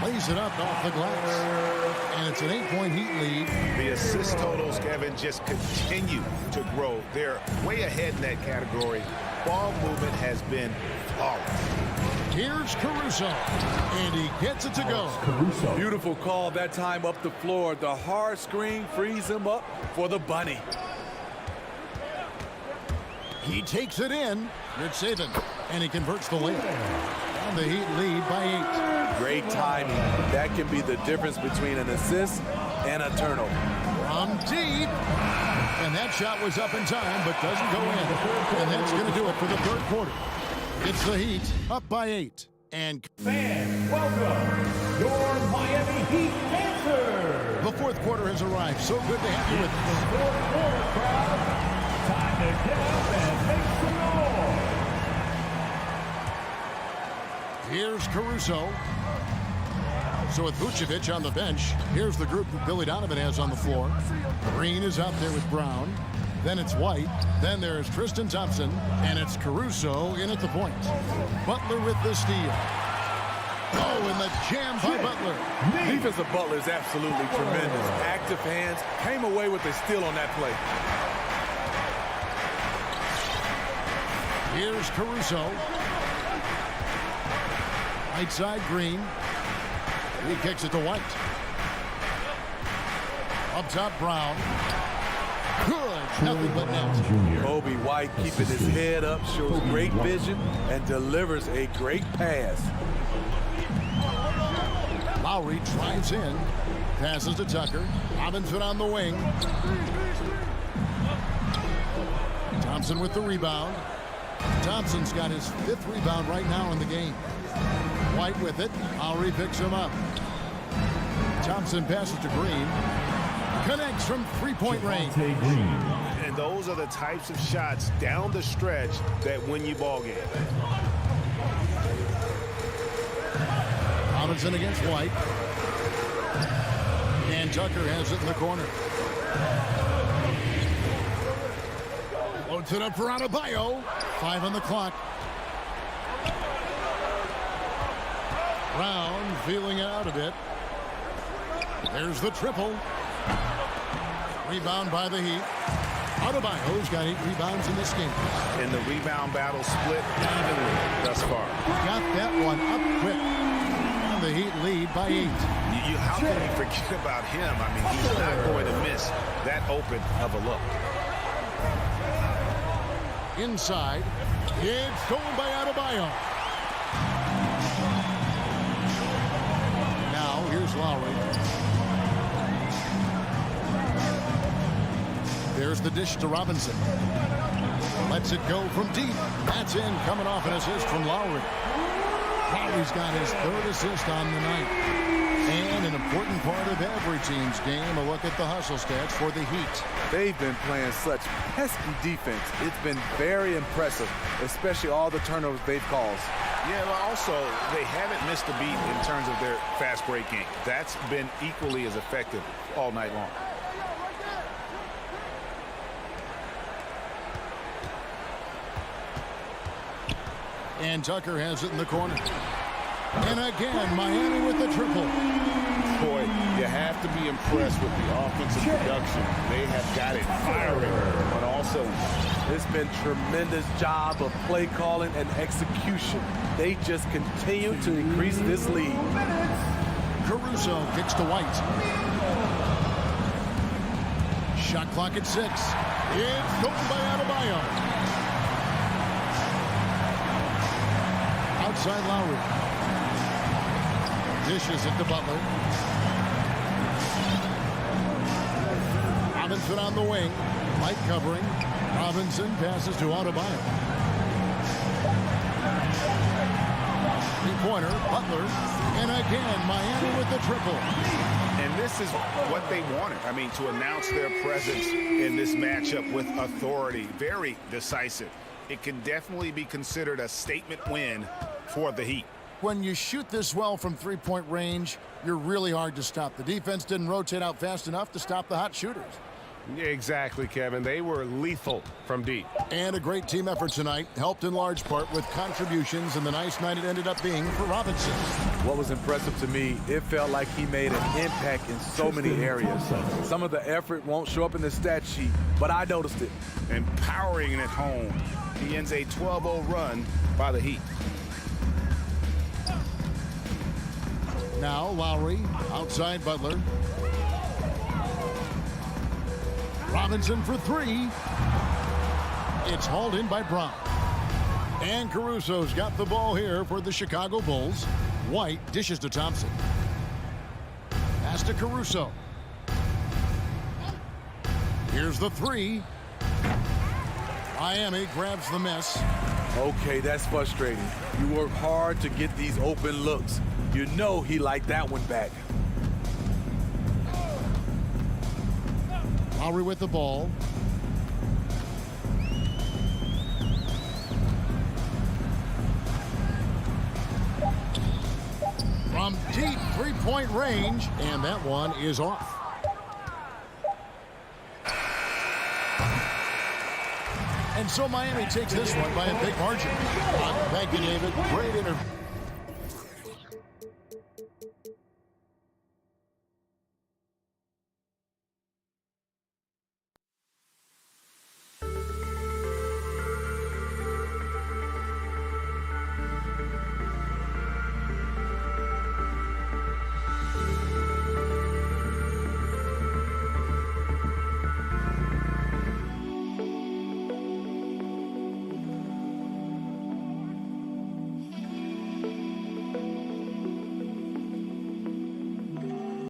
lays it up off the glass. And it's an 8-point Heat lead. The assist totals, Kevin, just continue to grow. They're way ahead in that category. Ball movement has been flawless. Here's Caruso. And he gets it to go. Beautiful call that time up the floor. The hard screen frees him up for the bunny. He takes it in. Good saving. And he converts the layup. And the Heat lead by 8. Great timing. That can be the difference between an assist and a turnover. From deep. And that shot was up in time, but doesn't go in. And that's going to do it for the third quarter. It's the Heat up by 8. And fans, welcome your Miami Heat answer. The fourth quarter has arrived. So good to have you with us. Fourth quarter crowd. Time to get up and make some noise. Here's Caruso. So with Vucevic on the bench, here's the group that Billy Donovan has on the floor. Green is out there with Brown. Then it's White. Then there's Tristan Thompson. And it's Caruso in at the point. Butler with the steal. Oh, and the jam by Butler. Defense of Butler is absolutely tremendous. Active hands. Came away with a steal on that play. Here's Caruso. Right side, Green. He kicks it to White. Up top, Brown. Good. Nothing but net. Kobe White keeping his head up, shows great vision, and delivers a great pass. Lowry drives in. Passes to Tucker. Robinson on the wing. Thompson with the rebound. Thompson's got his 5th rebound right now in the game. White with it. Lowry picks him up. Thompson passes to Green. Connects from three-point range. And those are the types of shots down the stretch that win you ball game. Robinson against White. And Tucker has it in the corner. Loads it up for Adebayo. 5 on the clock. Brown feeling it out a bit. There's the triple. Rebound by the Heat. Adebayo's got 8 rebounds in this game. And the rebound battle split evenly thus far. Got that one up quick. And the Heat lead by 8. How can you forget about him? I mean, he's not going to miss that open of a look. Inside. It's stolen by Adebayo. Now, here's Lowry. There's the dish to Robinson. Lets it go from deep. That's in, coming off an assist from Lowry. Lowry's got his 3rd assist on the night. And an important part of every team's game, a look at the hustle stats for the Heat. They've been playing such pesky defense. It's been very impressive, especially all the turnovers they've caused. Yeah, but also, they haven't missed a beat in terms of their fast break game. That's been equally as effective all night long. And Tucker has it in the corner. And again, Miami with the triple. Boy, you have to be impressed with the offensive production. They have got it firing on all cylinders. It's been tremendous job of play calling and execution. They just continue to increase this lead. Caruso kicks to White. Shot clock at 6. It's goal by Adebayo. Outside Lowry. Dishes it to Butler. Robinson on the wing. Light covering. Robinson passes to Adebayo. Three-pointer, Butler. And again, Miami with the triple. And this is what they wanted. I mean, to announce their presence in this matchup with authority. Very decisive. It can definitely be considered a statement win for the Heat. When you shoot this well from three-point range, you're really hard to stop. The defense didn't rotate out fast enough to stop the hot shooters. Exactly, Kevin. They were lethal from deep. And a great team effort tonight, helped in large part with contributions, and the nice night it ended up being for Robinson. What was impressive to me, it felt like he made an impact in so many areas. Some of the effort won't show up in the stat sheet, but I noticed it. And powering it home. He ends a 12-0 run by the Heat. Now Lowry, outside Butler. Robinson for 3. It's hauled in by Brown. And Caruso's got the ball here for the Chicago Bulls. White dishes to Thompson. Pass to Caruso. Here's the 3. Miami grabs the miss. Okay, that's frustrating. You work hard to get these open looks. You know he liked that one back. Lowry with the ball. From deep three-point range, and that one is off. And so Miami takes this one by a big margin. Thank you, David. Great interview.